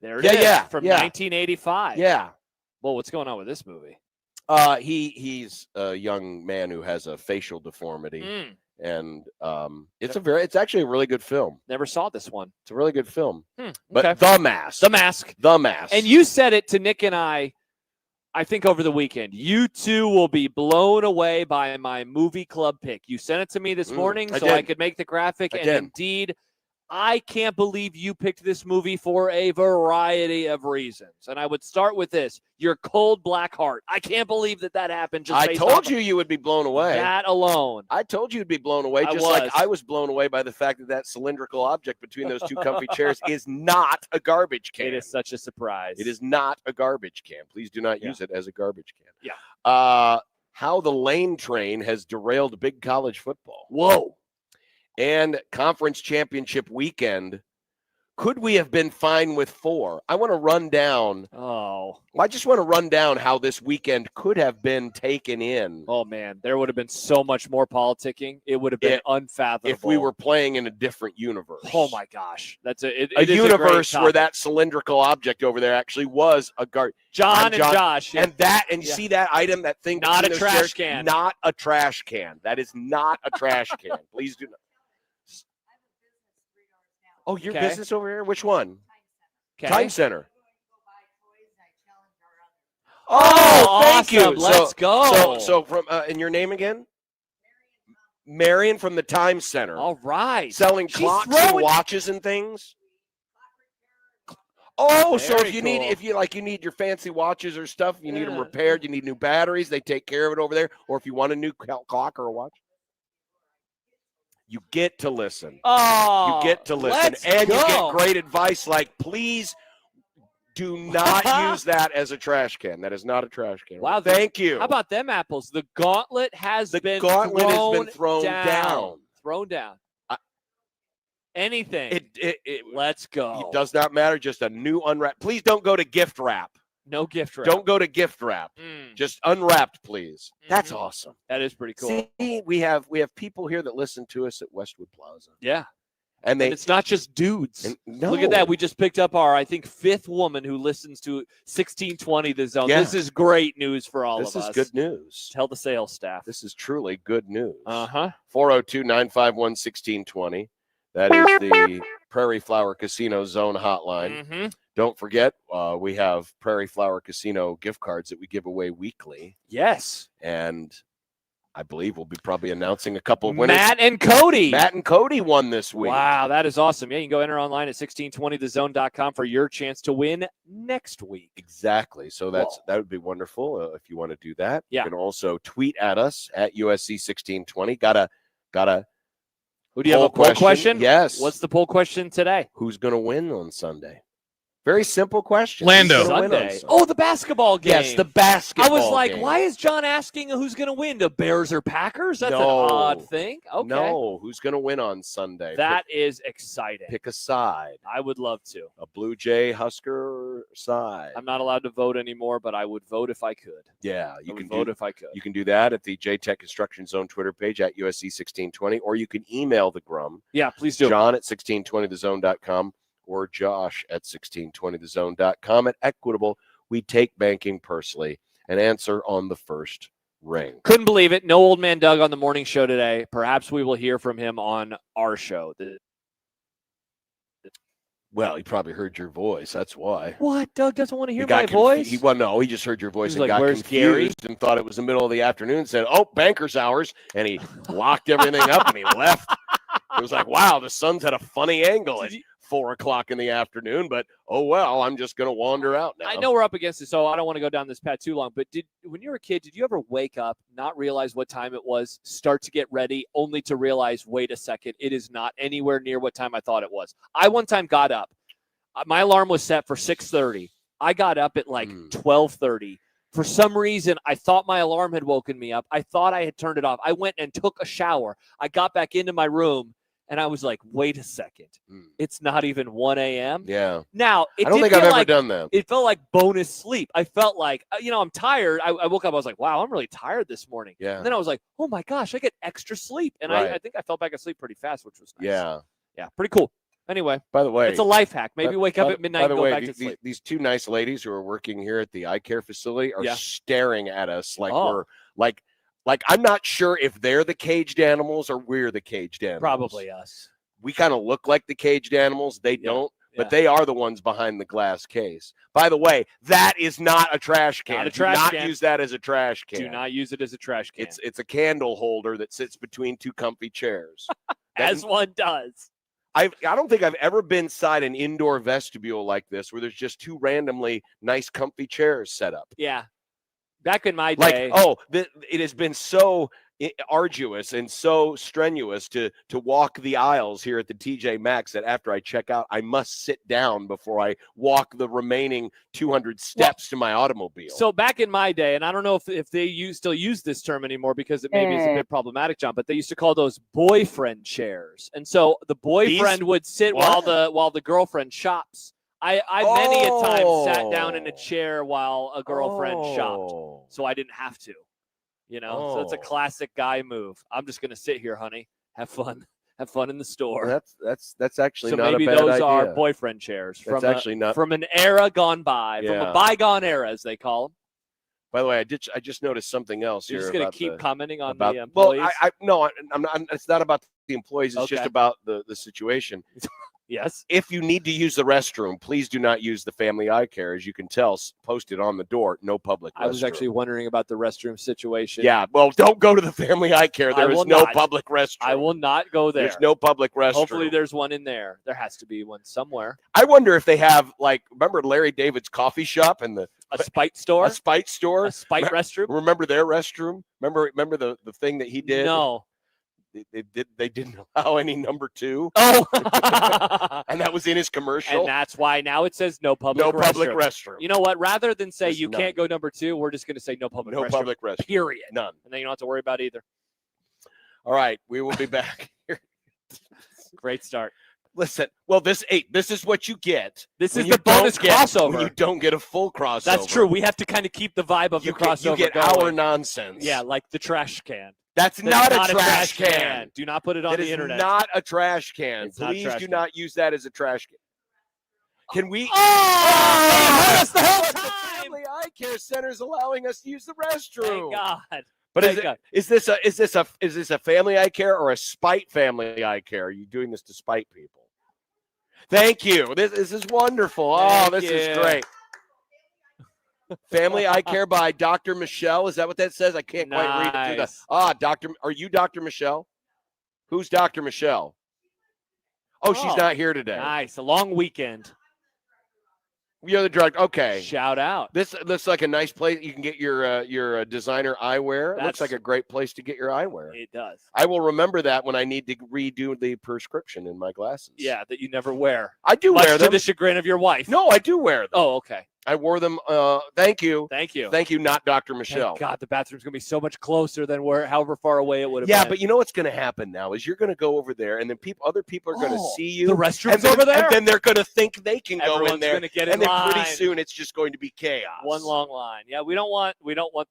There it is. From 1985. Yeah. Well, what's going on with this movie? He's a young man who has a facial deformity, and it's actually a really good film. Never saw this one. It's a really good film. But Okay. The Mask. The Mask. The Mask. And you said it to Nick and I think over the weekend. You two will be blown away by my movie club pick. You sent it to me this morning I could make the graphic. And indeed, I can't believe you picked this movie for a variety of reasons. And I would start with this. Your Cold Black Heart. I can't believe that happened. Just I told you would be blown away. That alone. I told you you'd be blown away, like I was blown away by the fact that cylindrical object between those two comfy chairs is not a garbage can. It is such a surprise. It is not a garbage can. Please do not use it as a garbage can. Yeah. How the Lane Train has derailed big college football. Whoa. And conference championship weekend. Could we have been fine with 4? I want to run down. I just want to run down how this weekend could have been taken in. Oh, man. There would have been so much more politicking. It would have been unfathomable. If we were playing in a different universe. Oh, my gosh. That's a universe where that cylindrical object over there actually was a John and Josh. And you see that item, that thing. Not a trash can. Not a trash can. That is not a trash can. Please do not. Oh, your business over here? Which one? Time Center. Oh, thank you. Let's go. So from and your name again? Marion from the Time Center. All right. Selling clocks and watches and things. Oh, so if you need your fancy watches or stuff, you need them repaired, you need new batteries, they take care of it over there. Or if you want a new clock or a watch. You get to listen. Oh, you get to listen. And you get great advice like, please do not use that as a trash can. That is not a trash can. Wow. Thank you. How about them apples? The gauntlet has been thrown down. Thrown down. Anything. Let's go. It does not matter. Just a new unwrapped. Please don't go to gift wrap. No gift wrap. Don't go to gift wrap. Just unwrapped, please. That's awesome. That is pretty cool. See, we have people here that listen to us at Westwood Plaza. Yeah. And it's not just dudes. Look at that. We just picked up our, I think, 5th woman who listens to 1620 The Zone. Yeah. This is great news for all of us. This is good news. Tell the sales staff. This is truly good news. 402-951-1620. That is the Prairie Flower Casino Zone hotline. Don't forget, we have Prairie Flower Casino gift cards that we give away weekly. Yes. And I believe we'll be probably announcing a couple of winners. Matt and Cody won this week. Wow, that is awesome. Yeah, you can go enter online at 1620thezone.com for your chance to win next week. Exactly. So that would be wonderful if you want to do that. Yeah. You can also tweet at us at USC1620. Got a Who do you have a poll question? Yes. What's the poll question today? Who's going to win on Sunday? Very simple question. Lando. Sunday. Oh, the basketball game. Yes, the basketball I was like, game. why is John asking who's going to win? The Bears or Packers? That's an No. odd thing. Okay. No, who's going to win on Sunday? That is exciting. Pick a side. I would love to. A Blue Jay Husker side. I'm not allowed to vote anymore, but I would vote if I could. Yeah, you can vote if I could. You can do that at the JTech Construction Zone Twitter page at USC1620, or you can email the Grum. Yeah, please do. John at 1620thezone.com. or Josh at 1620thezone.com. At Equitable, we take banking personally and answer on the first ring. Couldn't believe it. No Old Man Doug on the morning show today. Perhaps we will hear from him on our show. Well, he probably heard your voice. That's why. What? Doug doesn't want to hear my voice? He just heard your voice He's and like, got "Where's confused and thought it was the middle of the afternoon and said, oh, banker's hours. And he locked everything up and he left. It was like, wow, the sun's at a funny angle at 4 o'clock in the afternoon, but oh well, I'm just going to wander out now. I know we're up against it, so I don't want to go down this path too long. But when you were a kid, did you ever wake up, not realize what time it was, start to get ready, only to realize, wait a second, it is not anywhere near what time I thought it was? I one time got up. My alarm was set for 6:30. I got up at like 12:30. For some reason, I thought my alarm had woken me up. I thought I had turned it off. I went and took a shower. I got back into my room, and I was like, wait a second. It's not even 1 a.m.? Yeah. Now, I don't think I've ever done that. It felt like bonus sleep. I felt like, I'm tired. I woke up. I was like, wow, I'm really tired this morning. Yeah. And then I was like, oh, my gosh, I get extra sleep. And Right. I think I fell back asleep pretty fast, which was nice. Yeah. Yeah, pretty cool. Anyway, by the way, it's a life hack. Maybe wake up at midnight and go back to sleep. These two nice ladies who are working here at the eye care facility are Yeah. staring at us like Oh. we're like I'm not sure if they're the caged animals or we're the caged animals. Probably us. We kind of look like the caged animals. They don't, but they are the ones behind the glass case. By the way, that is not a trash can. Not a trash Do not can. use that as a trash can. Do not use it as a trash can. It's a candle holder that sits between two comfy chairs. As one does. I don't think I've ever been inside an indoor vestibule like this where there's just two randomly nice, comfy chairs set up. Yeah. Back in my day. It has been so arduous and so strenuous to walk the aisles here at the TJ Maxx that after I check out, I must sit down before I walk the remaining 200 steps to my automobile. So back in my day, and I don't know if they still use this term anymore because it maybe is a bit problematic, John, but they used to call those boyfriend chairs. And so the boyfriend would sit while the girlfriend shops. I many a time sat down in a chair while a girlfriend shopped, so I didn't have to. So it's a classic guy move. I'm just going to sit here, honey. Have fun. Have fun in the store. That's actually so not maybe a bad those idea. are boyfriend chairs From an era gone by, from Yeah. a bygone era, as they call them. By the way, I just noticed something else You're here. just going about to keep the- commenting on about, the employees? Well, I'm not. It's not about the employees. It's just Okay. about the situation. Yes. If you need to use the restroom, please do not use the family eye care. As you can tell, posted on the door, no public restroom. I was actually wondering about the restroom situation. Yeah, well, don't go to the family eye care. There is no public restroom. I will not go there. There's no public restroom. Hopefully there's one in there. There has to be one somewhere. I wonder if they have, remember Larry David's coffee shop and a Spite store? A Spite store? A Spite restroom? Remember their restroom? Remember the thing that he did? No. They didn't allow any number 2. Oh, and that was in his commercial. And that's why now it says no public restroom. You know what? Rather than say Just you none. can't go number 2, we're just going to say no public restroom. Public restroom. Period. None. And then you don't have to worry about either. All right, we will be back here. Great start. Listen, well, this is what you get. This when is you the bonus don't get- crossover. When you don't get a full crossover. That's true. We have to kind of keep the vibe of the crossover You get going. our nonsense. Yeah, like the trash can. That's not a trash can. Do not put it on That the is internet. not a trash can. It's not a Please trash do can. not use that as a trash can. Can we? Oh, they heard us the whole The time. Family Eye Care Center is allowing us to use the restroom. Thank God. But Thank God. is this a family eye care or a spite family eye care? Are you doing this to spite people? Thank you. This is wonderful. Thank this is you. great. Family Eye Care by Dr. Michelle. Is that what that says? I can't quite read it through Nice. Are you Dr. Michelle? Who's Dr. Michelle? Oh, she's not here today. Nice. A long weekend. You're the drug. Okay. Shout out. This looks like a nice place. You can get your designer eyewear. It looks like a great place to get your eyewear. It does. I will remember that when I need to redo the prescription in my glasses. Yeah, that you never wear. I do Much wear to them. the chagrin of your wife. No, I do wear them. Oh, okay. I wore them. Thank you. Thank you. Thank you, not Dr. Michelle. Thank God, the bathroom's going to be so much closer than however far away it would have Yeah, been. but you know what's going to happen now is you're going to go over there, and then other people are going to see you. The restroom's and then, over there? and then they're going to think they can go in Everyone's there. gonna get in and then line. pretty soon it's just going to be chaos. One long line. Yeah, we don't want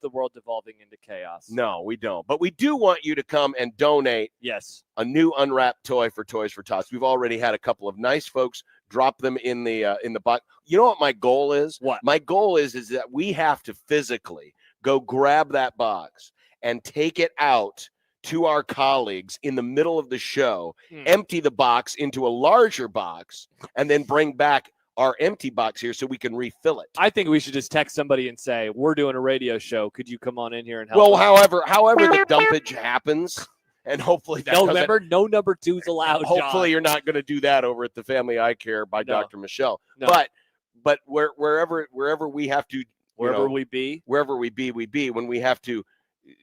the world devolving into chaos. No, we don't. But we do want you to come and donate. Yes. A new unwrapped toy for Toys for Tots. We've already had a couple of nice folks drop them in the box. You know what my goal is? What? My goal is that we have to physically go grab that box and take it out to our colleagues in the middle of the show, empty the box into a larger box, and then bring back our empty box here so we can refill it. I think we should just text somebody and say, we're doing a radio show. Could you come on in here and help Well, us? however the dumpage happens, And hopefully that No, doesn't- remember, no number 2s allowed. Hopefully John. you're not going to do that over at the Family Eye Care by No. Dr. Michelle. No. But wherever we have to, Wherever we be, when we have to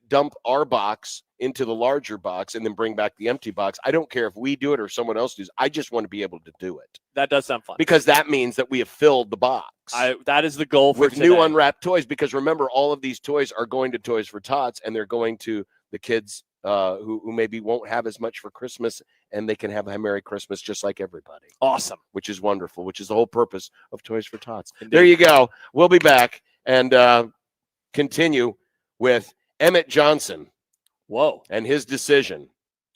dump our box into the larger box and then bring back the empty box, I don't care if we do it or someone else does. I just want to be able to do it. that does sound fun. Because that means that we have filled the box. That is the goal for with today. new unwrapped toys, because remember, all of these toys are going to Toys for Tots, and they're going to the kids who maybe won't have as much for Christmas, and they can have a Merry Christmas just like everybody. Awesome. Which is wonderful, which is the whole purpose of Toys for Tots. Indeed. There you go. We'll be back and continue with Emmett Johnson. Whoa. And his decision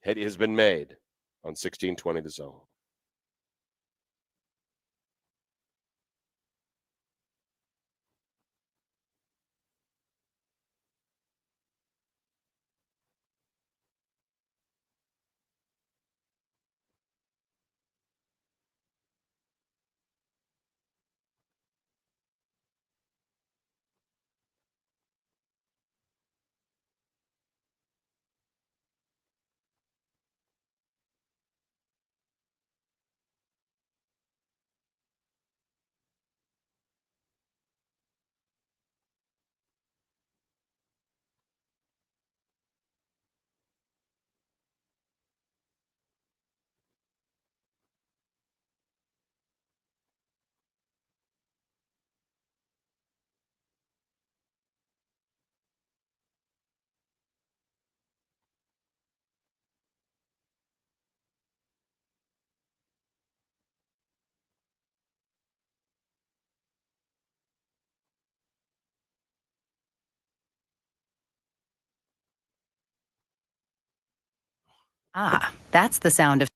has been made on 1620 The Zone. Ah, that's the sound of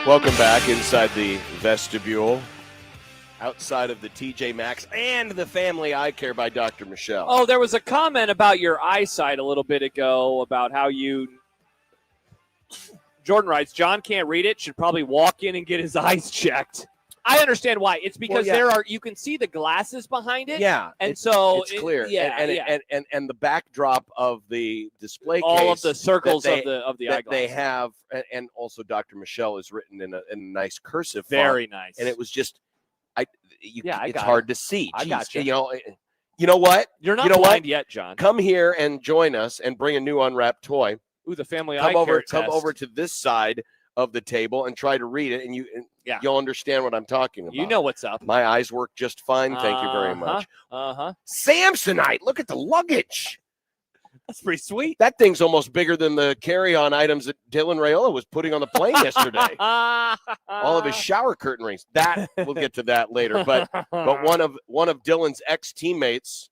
Welcome back inside the vestibule, outside of the TJ Maxx and the Family Eye Care by Dr. Michelle. Oh, there was a comment about your eyesight a little bit ago about how you. Jordan writes, John can't read it, should probably walk in and get his eyes checked. I understand why. It's because you can see the glasses behind it. Yeah. And so it's clear. Yeah, and the backdrop of the display all case. of the circles of the eyeglasses. They have, and also Dr. Michelle is written in a nice cursive font. Very nice. And it was just, it's got hard to see. I got you. You know what? You're not blind yet, John. Come here and join us and bring a new unwrapped toy. Ooh, the Family Eye Care Come test. over to this side of the table and try to read it, and you'll understand what I'm talking about. You know what's up. My eyes work just fine. Thank you very much. Samsonite. Look at the luggage. That's pretty sweet. That thing's almost bigger than the carry-on items that Dylan Raiola was putting on the plane yesterday. All of his shower curtain rings. We'll get to that later. But one of Dylan's ex-teammates,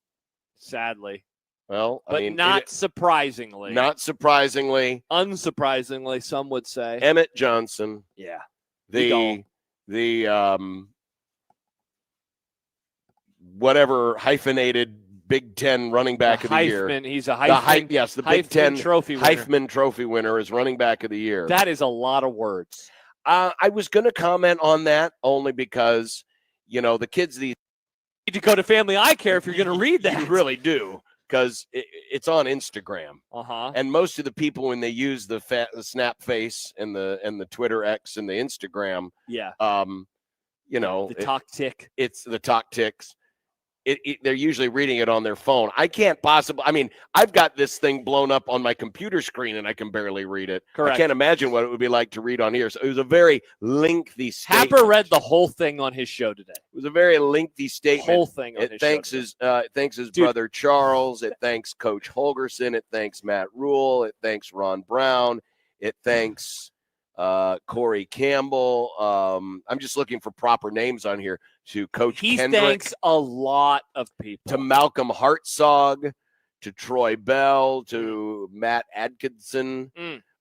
sadly. Well, not surprisingly. Not surprisingly. Unsurprisingly, some would say. Emmett Johnson. Yeah. The whatever hyphenated Big Ten running back of the year. He's a Heisman. The Big Ten trophy winner. Heisman Trophy winner is running back of the year. That is a lot of words. I was going to comment on that only because, the kids these need to go to Family Eye Care if you're going to read that. You really do. Because it's on Instagram, and most of the people when they use the snap face and the Twitter X and the Instagram, the talk tick. It's the talk ticks. They're usually reading it on their phone. I can't possibly. I've got this thing blown up on my computer screen and I can barely read it. Correct. I can't imagine what it would be like to read on here. So it was a very lengthy statement. Happer read the whole thing on his show today. It was a very lengthy statement. Whole thing. It thanks his brother Charles. It thanks Coach Holgerson. It thanks Matt Rule. It thanks Ron Brown. It thanks Corey Campbell. I'm just looking for proper names on here. To Coach Kendrick. He thanks a lot of people. To Malcolm Hartzog, to Troy Bell, to Matt Atkinson,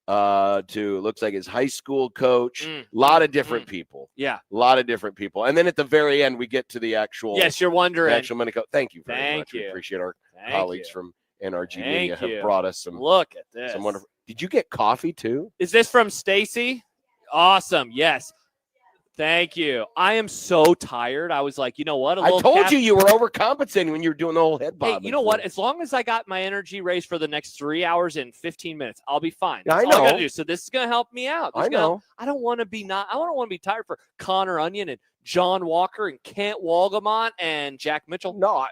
to looks like his high school coach. A lot of different people. Yeah. A lot of different people. And then at the very end, we get to the actual. Yes, you're wondering. The actual money. Thank you very much. You. We appreciate our colleagues from NRG Media have you. brought us some. Look at this. Some wonderful. Did you get coffee too? Is this from Stacy? Awesome. Yes. Thank you. I am so tired. I was like, you know what? I told you were overcompensating when you were doing the whole head bob. Hey, you know what? As long as I got my energy raised for the next 3 hours and 15 minutes, I'll be fine. Yeah, That's I know. all I gotta do. So this is gonna help me out. I know. I don't want to be tired for Connor Onion and John Walker and Kent Walgamont and Jack Mitchell. No,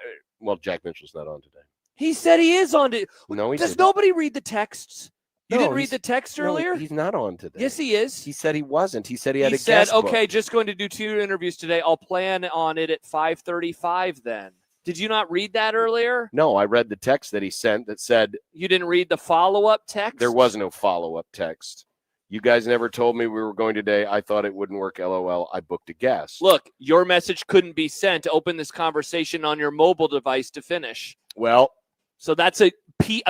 Jack Mitchell's not on today. He said he is on it. No, Does nobody read the texts? You didn't read the text earlier? He's not on today. Yes, he is. He said he wasn't. He said he had a said, guest book. okay, just going to do 2 interviews today. I'll plan on it at 5:35 then. Did you not read that earlier? No, I read the text that he sent that said. You didn't read the follow-up text? There was no follow-up text. You guys never told me we were going today. I thought it wouldn't work. LOL. I booked a guest. Look, your message couldn't be sent. Open this conversation on your mobile device to finish. Well. So that's a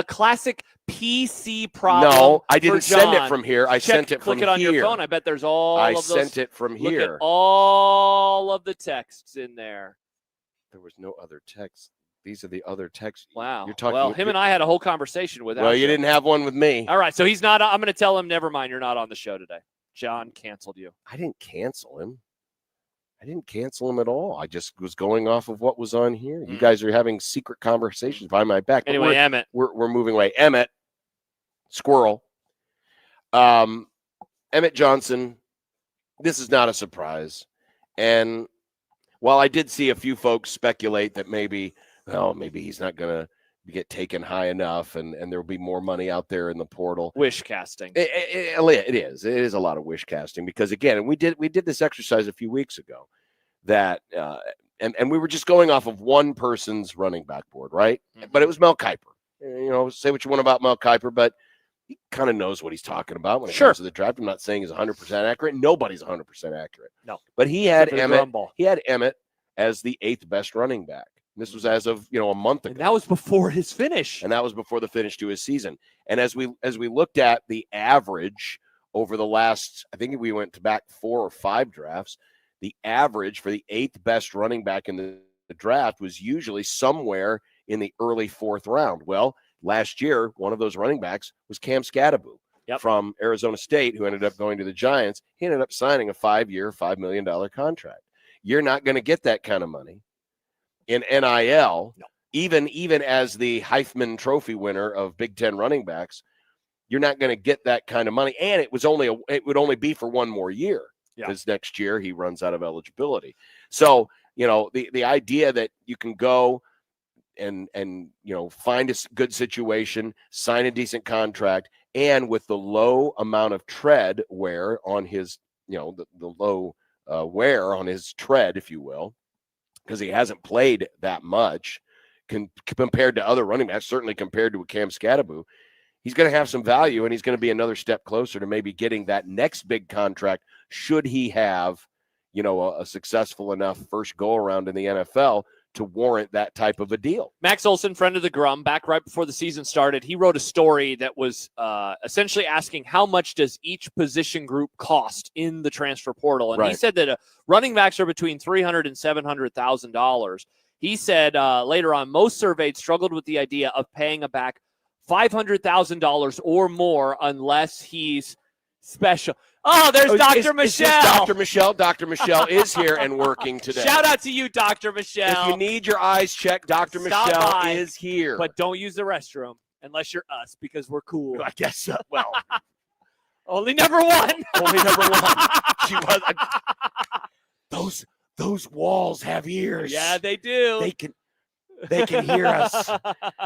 classic PC problem. No, I didn't send it from here. I sent it from here. Click it on your phone. I bet there's all of those. I sent it from here. Look at all of the texts in there. There was no other text. These are the other texts. Wow. You're talking. Well, him and I had a whole conversation with. Well, you didn't have one with me. All right, so he's not. I'm going to tell him. Never mind. You're not on the show today. John canceled you. I didn't cancel him. I didn't cancel him at all. I just was going off of what was on here. You guys are having secret conversations behind my back. Anyway, Emmett. We're moving away. Emmett, Squirrel. Emmett Johnson, this is not a surprise. And while I did see a few folks speculate that maybe he's not going to get taken high enough and there will be more money out there in the portal. Wish casting. It is. It is a lot of wish casting because, again, we did this exercise a few weeks ago that and we were just going off of one person's running back board, right? Mm-hmm. But it was Mel Kiper. Say what you want about Mel Kiper, but he kind of knows what he's talking about when it comes to the draft. I'm not saying he's 100% accurate. Nobody's 100% accurate. No. But he had Emmett as the 8th best running back. This was as of a month ago. And that was before his finish. And that was before the finish to his season. And as we looked at the average over the last, I think we went back 4 or 5 drafts, the average for the 8th best running back in the draft was usually somewhere in the early 4th round. Well, last year, one of those running backs was Cam Scatterbo from Arizona State, who ended up going to the Giants. He ended up signing a 5-year, $5 million contract. You're not going to get that kind of money in NIL, even as the Heisman Trophy winner of Big Ten running backs. You're not going to get that kind of money, and it would only be for 1 more year, because next year he runs out of eligibility. So, the idea that you can go and find a good situation, sign a decent contract, and with the low amount of tread wear on his, the low wear on his tread, if you will, because he hasn't played that much compared to other running backs, certainly compared to a Cam Scatterbo, he's going to have some value, and he's going to be another step closer to maybe getting that next big contract should he have, a successful enough first go-around in the NFL to warrant that type of a deal. Max Olson, friend of the Grum, back right before the season started, he wrote a story that was essentially asking how much does each position group cost in the transfer portal. And he said that running backs are between $300,000 and $700,000. He said later on, most surveyed struggled with the idea of paying a back $500,000 or more unless he's special. Oh, there's Dr. Michelle. Dr. Michelle. Dr. Michelle is here and working today. Shout out to you, Dr. Michelle. If you need your eyes checked, Dr. Michelle is here. But don't use the restroom unless you're us, because we're cool. I guess so. Well, only number 1. Only number 1. She was. Those walls have ears. Yeah, they do. They can hear us.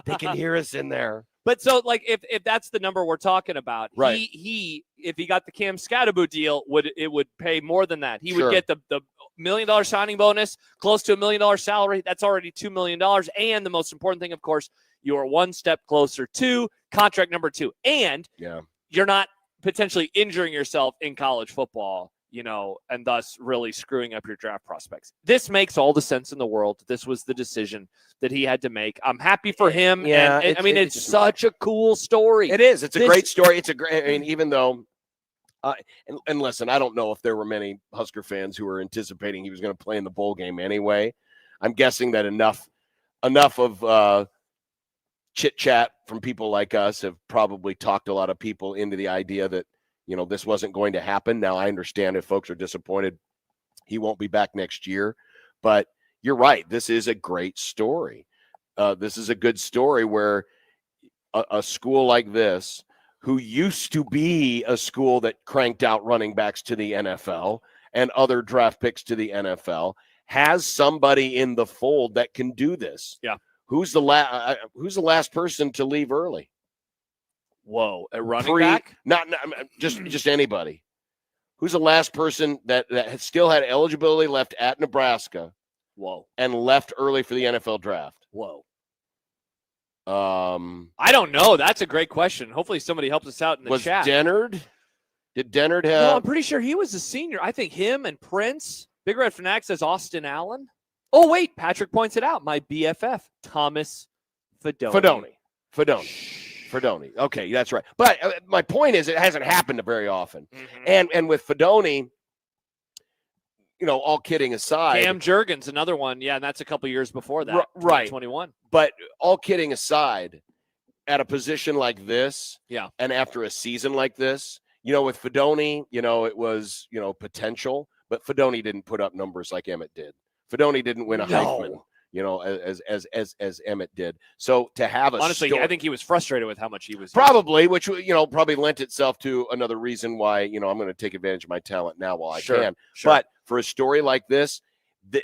They can hear us in there. But so, like, if that's the number we're talking about, he if he got the Cam Scatterbo deal, would pay more than that. He would get the $1 million signing bonus, close to $1 million salary. That's already $2 million. And the most important thing, of course, you are one step closer to contract number 2. And you're not potentially injuring yourself in college football, and thus really screwing up your draft prospects. This makes all the sense in the world. This was the decision that he had to make. I'm happy for him. Yeah, and it's such a cool story. It is. It's a great story. It's a great, even though, and listen, I don't know if there were many Husker fans who were anticipating he was going to play in the bowl game anyway. I'm guessing that enough of chit chat from people like us have probably talked a lot of people into the idea that, this wasn't going to happen. Now, I understand if folks are disappointed, he won't be back next year. But you're right. This is a great story. This is a good story where a school like this, who used to be a school that cranked out running backs to the NFL and other draft picks to the NFL, has somebody in the fold that can do this. Yeah. Who's the last person to leave early? Whoa, a running back? Not just anybody. Who's the last person that still had eligibility left at Nebraska? Whoa. And left early for the NFL draft? Whoa. I don't know. That's a great question. Hopefully somebody helps us out in the chat. Was Dennard? Did Dennard have? No, I'm pretty sure he was a senior. I think him and Prince. Big Red Fanatic says Austin Allen. Oh, wait. Patrick points it out. My BFF, Thomas Fedoni. Fedoni. Okay, that's right. But my point is, it hasn't happened very often. Mm-hmm. And with Fedoni, all kidding aside, Cam Jurgens, another one. Yeah, and that's a couple years before that. Right. 2021. But all kidding aside, at a position like this, and after a season like this, with Fedoni, it was, potential, but Fedoni didn't put up numbers like Emmett did. Fedoni didn't win a Heisman. As Emmett did. So to have honestly, I think he was frustrated with how much he was probably, which probably lent itself to another reason why I'm going to take advantage of my talent now while I can. Sure. But for a story like this,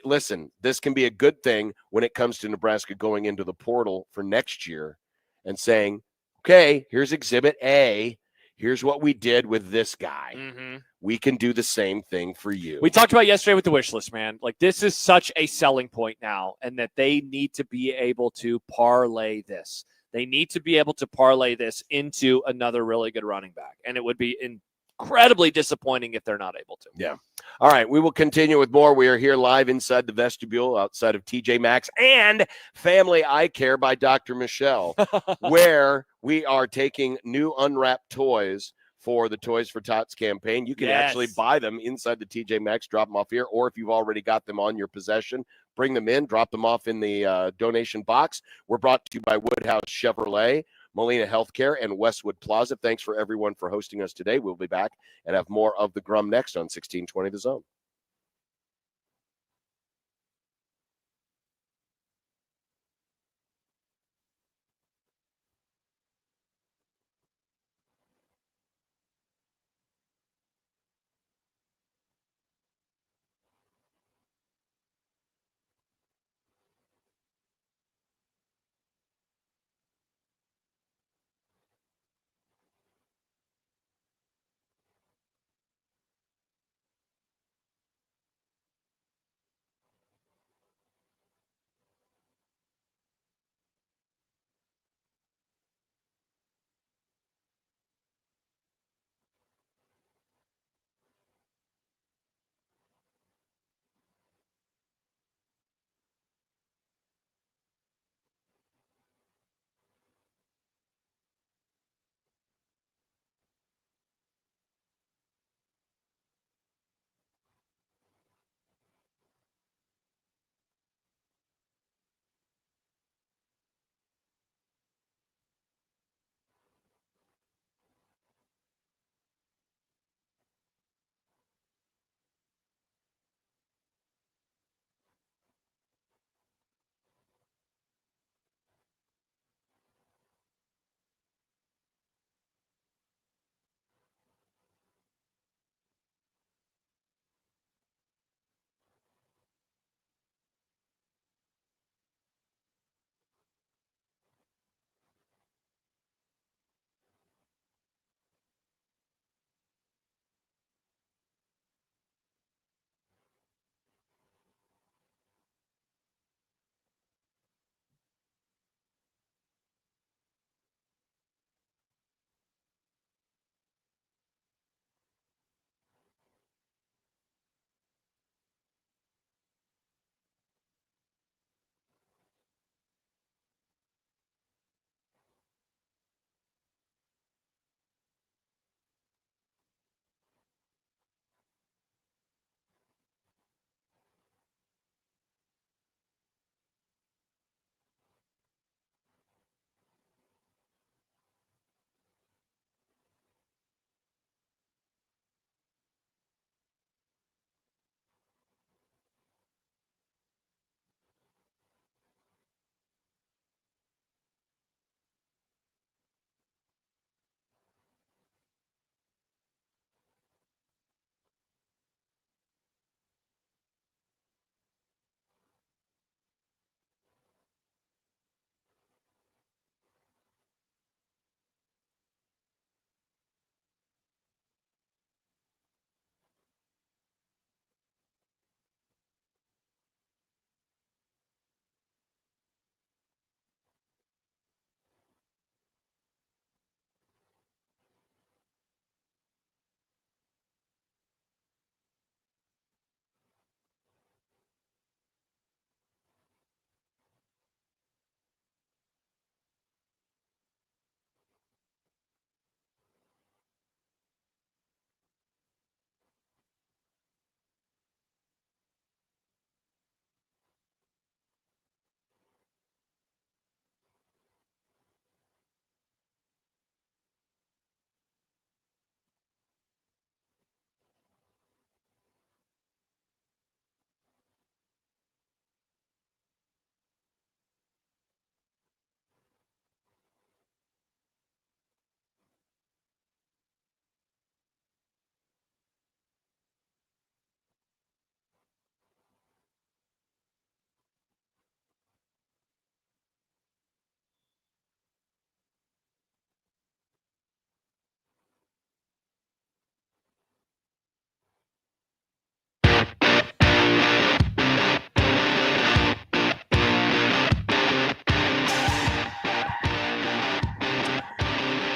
listen, this can be a good thing when it comes to Nebraska going into the portal for next year and saying, okay, here's Exhibit A. Here's what we did with this guy. Mm-hmm. We can do the same thing for you. We talked about yesterday with the wish list, man. Like, this is such a selling point now, and that they need to be able to parlay this. They need to be able to parlay this into another really good running back, and it would be incredibly disappointing if they're not able to. Yeah. All right, we will continue with more. We are here live inside the vestibule outside of TJ Maxx and Family Eye Care by Dr. Michelle, where we are taking new unwrapped toys for the Toys for Tots campaign. You can Yes. actually buy them inside the TJ Maxx, drop them off here, or if you've already got them on your possession, bring them in, drop them off in the donation box. We're brought to you by Woodhouse Chevrolet, Molina Healthcare, and Westwood Plaza. Thanks for everyone for hosting us today. We'll be back and have more of the Grum next on 1620 The Zone.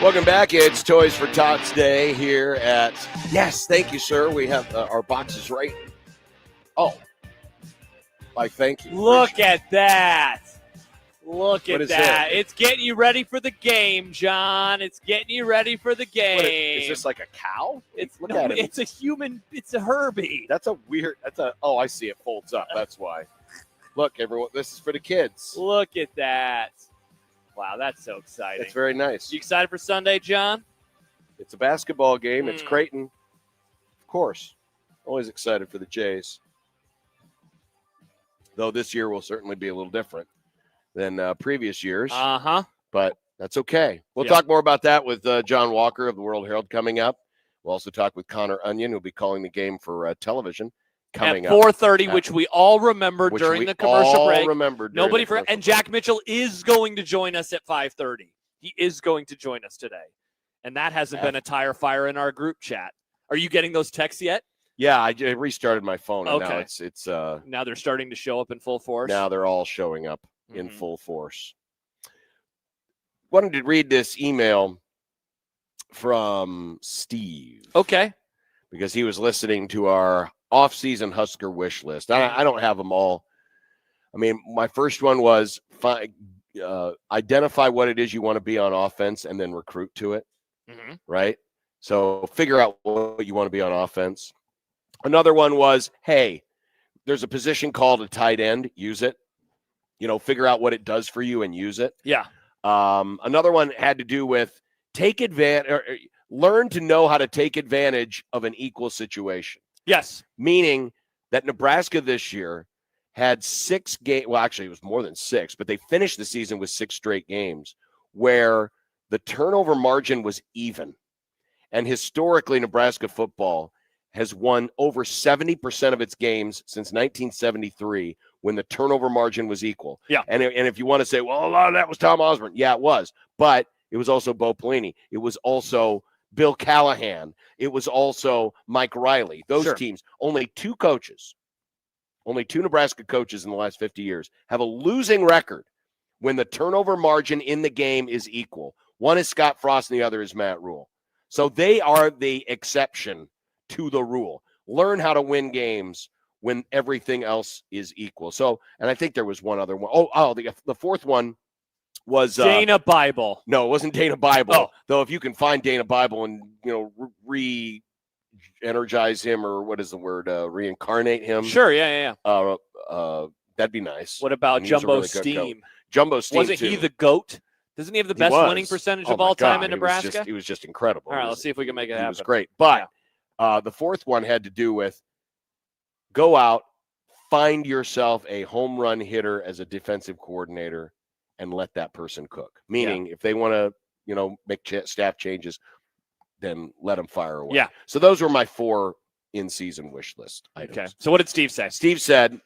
Welcome back. It's Toys for Tots Day here at, yes, thank you, sir. We have our boxes right. Oh, like, thank you. Look at that. Look What at is that. it? It's getting you ready for the game, John. It's getting you ready for the game. Is this like a cow? Look No, at it. it's a human. It's a Herbie. That's a weird. Oh, I see. It folds up. That's why. Look, everyone. This is for the kids. Look at that. Wow, that's so exciting. It's very nice. You excited for Sunday, John? It's a basketball game. It's Creighton. Of course. Always excited for the Jays. Though this year will certainly be a little different than previous years. Uh-huh. But that's okay. We'll Yeah. talk more about that with John Walker of the World Herald coming up. We'll also talk with Connor Onion, who'll be calling the game for television coming at up. 4:30, which we all remembered Which during we the commercial all break. remembered during Nobody the for commercial and Jack Mitchell is going to join us at 5:30. He is going to join us today. And that hasn't been a tire fire in our group chat. Are you getting those texts yet? Yeah, I restarted my phone, and now Okay. it's Now they're starting to show up in full force. now they're all showing up in full force. Wanted to read this email from Steve. Okay. Because he was listening to our off-season Husker wish list. I don't have them all. I mean, my first one was identify what it is you want to be on offense and then recruit to it, right? So figure out what you want to be on offense. Another one was, hey, there's a position called a tight end. Use it. Figure out what it does for you and use it. Yeah. Another one had to do with take advantage or learn to know how to take advantage of an equal situation. Yes. Meaning that Nebraska this year had 6 games. Well, actually, it was more than 6, but they finished the season with 6 straight games where the turnover margin was even. And historically, Nebraska football has won over 70% of its games since 1973 when the turnover margin was equal. Yeah. And if you want to say, well, a lot of that was Tom Osborne. Yeah, it was. But it was also Bo Pelini. It was also Bill Callahan. It was also Mike Riley. Those teams, only 2 Nebraska coaches in the last 50 years have a losing record when the turnover margin in the game is equal. One is Scott Frost and the other is Matt Rule. So they are the exception to the rule. Learn how to win games when everything else is equal. So, and I think there was one other one. The fourth one was Dana Bible. No, it wasn't Dana Bible. Oh. Though if you can find Dana Bible and re-energize him, or what is the word? Reincarnate him. Sure, yeah. That'd be nice. What about He's a Jumbo really good coach. Steam? Jumbo Steam Wasn't too. he the GOAT? Doesn't he have the best winning percentage of all time in Nebraska? He was just incredible. All right, let's see if we can make it happen. He was great. But the fourth one had to do with go out, find yourself a home run hitter as a defensive coordinator, and let that person cook. Meaning, if they want to, make staff changes, then let them fire away. Yeah. So those were my 4 in-season wish list items. Okay. So what did Steve say? Steve said,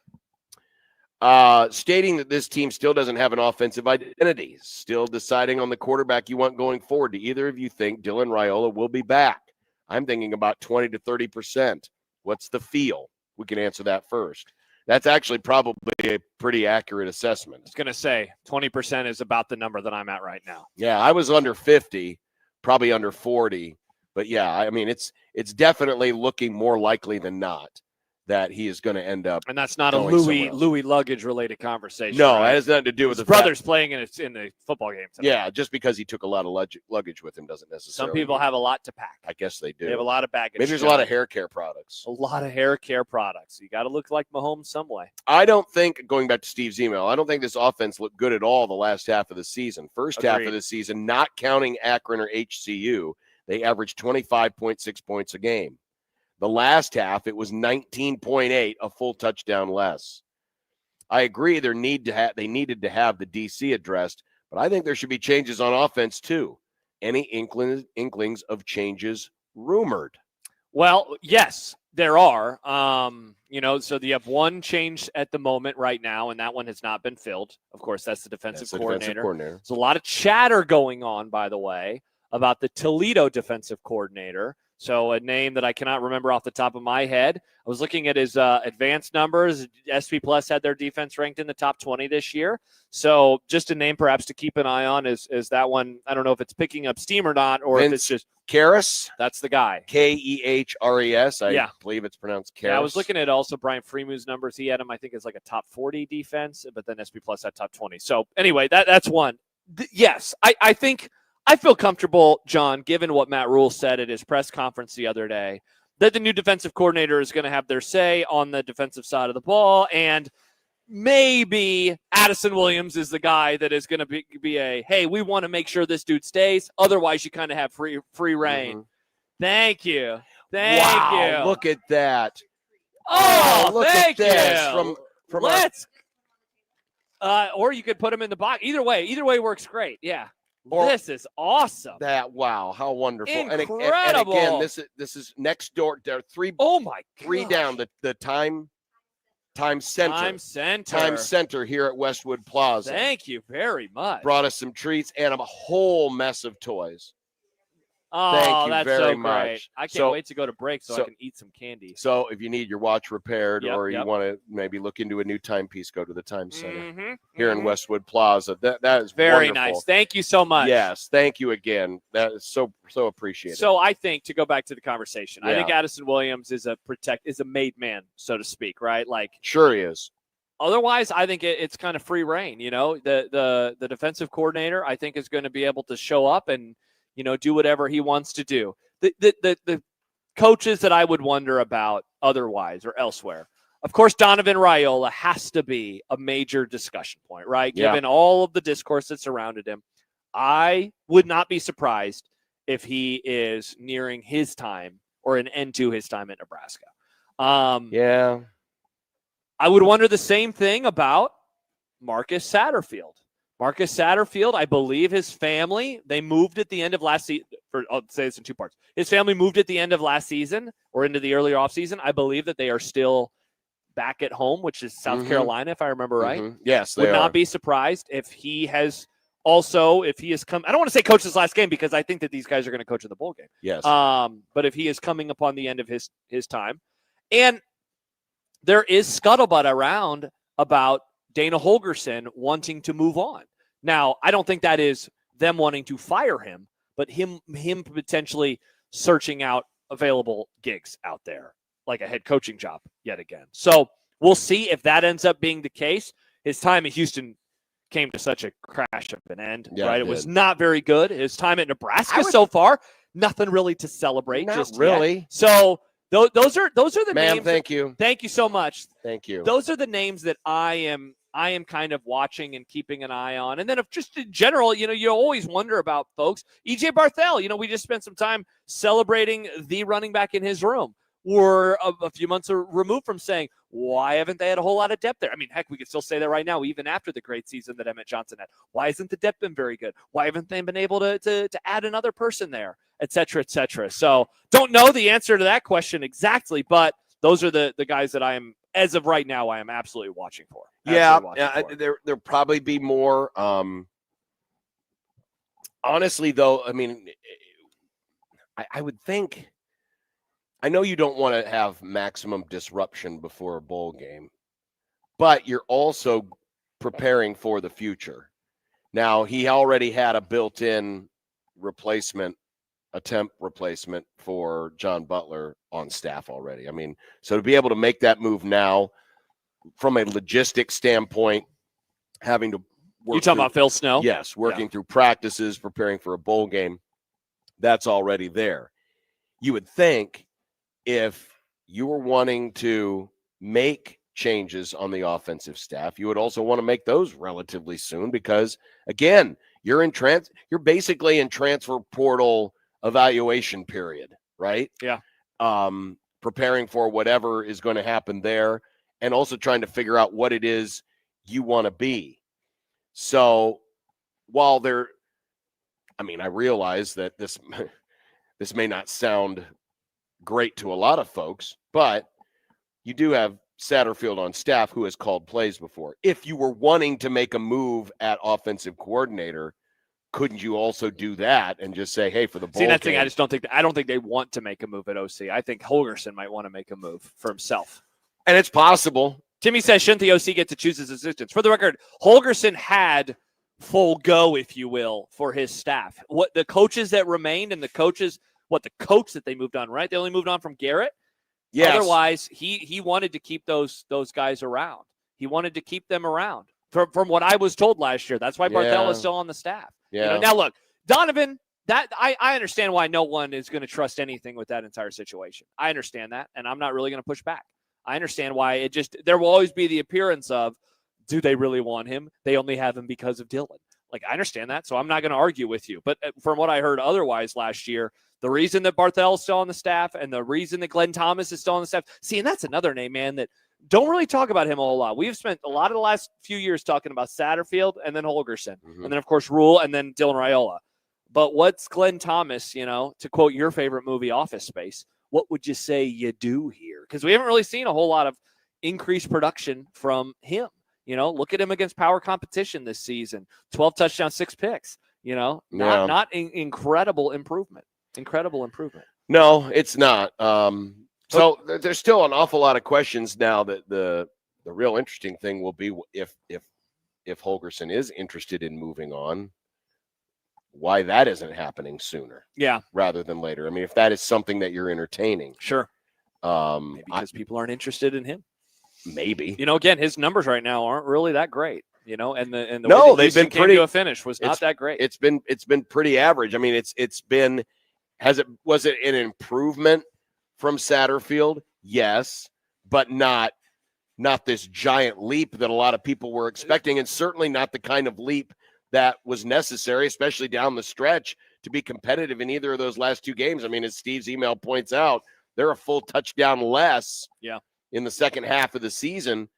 stating that this team still doesn't have an offensive identity, still deciding on the quarterback you want going forward. Do either of you think Dylan Raiola will be back? I'm thinking about 20 to 30%. What's the feel? We can answer that first. That's actually probably a pretty accurate assessment. I was going to say 20% is about the number that I'm at right now. Yeah, I was under 50, probably under 40. But yeah, I mean, it's definitely looking more likely than not that he is going to end up. And that's not a going somewhere else. Louis luggage related conversation. No, right? it has nothing to do with his the fact- brother's playing in the football game tonight. Yeah, just because he took a lot of luggage with him doesn't necessarily. Some people have a lot to pack. I guess they do. They have a lot of baggage. Maybe there's a lot of hair care products. A lot of hair care products. You got to look like Mahomes some way. I don't think, going back to Steve's email, I don't think this offense looked good at all the last half of the season. First half of the season, not counting Akron or HCU, they averaged 25.6 points a game. The last half, it was 19.8, a full touchdown less. I agree they needed to have the DC addressed, but I think there should be changes on offense too. Any inklings of changes rumored? Well, yes, there are. So you have one change at the moment right now, and that one has not been filled. Of course, that's the defensive coordinator. There's a lot of chatter going on, by the way, about the Toledo defensive coordinator. So a name that I cannot remember off the top of my head. I was looking at his advanced numbers. SP Plus had their defense ranked in the top 20 this year. So just a name perhaps to keep an eye on is that one. I don't know if it's picking up steam or not, or if it's just Karras. That's the guy. Kehres. I believe it's pronounced Karras. Yeah, I was looking at also Brian Freemu's numbers. He had him, I think, as like a top 40 defense, but then SP Plus had top 20. So anyway, that's one. Yes, I think I feel comfortable, John, given what Matt Rule said at his press conference the other day, that the new defensive coordinator is going to have their say on the defensive side of the ball, and maybe Addison Williams is the guy that is going to be a, hey, we want to make sure this dude stays. Otherwise, you kind of have free reign. Mm-hmm. Thank you. Thank you. Look at that. Oh, look thank at this. you. From Let's. Or you could put him in the box. Either way works great. Yeah. This is awesome. Wow, how wonderful. Incredible. And again, this is next door. There are three. Oh my God. 3 down. The time center. Time center here at Westwood Plaza. Thank you very much. Brought us some treats and a whole mess of toys. Oh, Thank you that's very so much. great. I can't wait to go to break so I can eat some candy. So if you need your watch repaired or you Yep. want to maybe look into a new timepiece, go to the Time Center Mhm, here in Westwood Plaza. That is Very wonderful. nice. Thank you so much. Yes, thank you again. That is so appreciated. So I think, to go back to the conversation, I Yeah. think Addison Williams is a made man, so to speak, right? Like, sure he is. otherwise, I think it's kind of free reign. You know, the defensive coordinator, I think, is going to be able to show up and, you know, do whatever he wants to do. The coaches that I would wonder about otherwise or elsewhere, of course, Donovan Raiola has to be a major discussion point, right? Yeah. Given all of the discourse that surrounded him, I would not be surprised if he is nearing his time or an end to his time at Nebraska. Yeah. I would wonder the same thing about Marcus Satterfield. Marcus Satterfield, I believe his family, they moved at the end of last season. I'll say this in 2 parts. His family moved at the end of last season or into the earlier offseason. I believe that they are still back at home, which is South Carolina, if I remember right. Yes, they would are. not be surprised if he has come. I don't want to say coach his last game because I think that these guys are going to coach in the bowl game. Yes. But if he is coming upon the end of his time, and there is scuttlebutt around about Dana Holgorsen wanting to move on. Now, I don't think that is them wanting to fire him, but him potentially searching out available gigs out there, like a head coaching job yet again. So we'll see if that ends up being the case. His time at Houston came to such a crash of an end, Yeah, right? it It was did. not very good. His time at Nebraska so far, nothing really to celebrate. Not just really. Yet. So those are the Ma'am, names. thank you. Thank you so much. Thank you. Those are the names that I am kind of watching and keeping an eye on. And then if just in general, you know, you always wonder about folks. EJ Barthel, you know, we just spent some time celebrating the running back in his room. We're a few months removed from saying, why haven't they had a whole lot of depth there? I mean, heck, we could still say that right now, even after the great season that Emmett Johnson had. Why hasn't the depth been very good? Why haven't they been able to add another person there, et cetera, et cetera? So don't know the answer to that question exactly, but those are the guys that I am, as of right now, I am absolutely watching for. There'll probably be more. Honestly, though, I mean, I would think. I know you don't want to have maximum disruption before a bowl game, but you're also preparing for the future. Now, he already had a built-in attempt replacement for John Butler on staff already. I mean, so to be able to make that move now from a logistic standpoint, having to work. You talking about Phil Snow? Yes, working through practices, preparing for a bowl game, that's already there. You would think if you were wanting to make changes on the offensive staff, you would also want to make those relatively soon because, again, you're basically in transfer portal evaluation period, right? Yeah. Preparing for whatever is going to happen there and also trying to figure out what it is you want to be. So while I realize that this may not sound great to a lot of folks, but you do have Satterfield on staff who has called plays before. If you were wanting to make a move at offensive coordinator, couldn't you also do that and just say, hey, for the bowl See, that's game, the thing. I don't think they want to make a move at OC. I think Holgerson might want to make a move for himself. And it's possible. Timmy says, shouldn't the OC get to choose his assistants? For the record, Holgerson had full go, if you will, for his staff. What the coaches that remained and the coach that they moved on, right? They only moved on from Garrett. Yes. Otherwise, he wanted to keep those guys around. He wanted to keep them around. From what I was told last year. That's why Barthel is still on the staff. Yeah. Now look, Donovan, that I understand why no one is going to trust anything with that entire situation. I understand that, and I'm not really going to push back. I understand why there will always be the appearance of, do they really want him? They only have him because of Dylan. Like, I understand that, so I'm not going to argue with you. But from what I heard otherwise last year, the reason that Barthel is still on the staff and the reason that Glenn Thomas is still on the staff, and that's another name, man, that don't really talk about him a whole lot. We've spent a lot of the last few years talking about Satterfield and then Holgerson, and then, of course, Rule and then Dylan Raiola. But what's Glenn Thomas, to quote your favorite movie, Office Space, what would you say you do here? Because we haven't really seen a whole lot of increased production from him. Look at him against power competition this season. 12 touchdowns, 6 picks. Not incredible improvement. Incredible improvement. No, it's not. So there's still an awful lot of questions now. That the real interesting thing will be if Holgerson is interested in moving on, why that isn't happening sooner. Yeah. Rather than later. I mean, if that is something that you're entertaining. Sure. Maybe because people aren't interested in him. Maybe. Again, his numbers right now aren't really that great. And the no, way they've been pretty to a finish was not that great. It's been pretty average. I mean, was it an improvement from Satterfield? Yes, but not this giant leap that a lot of people were expecting, and certainly not the kind of leap that was necessary, especially down the stretch, to be competitive in either of those last two games. I mean, as Steve's email points out, they're a full touchdown less in the second half of the season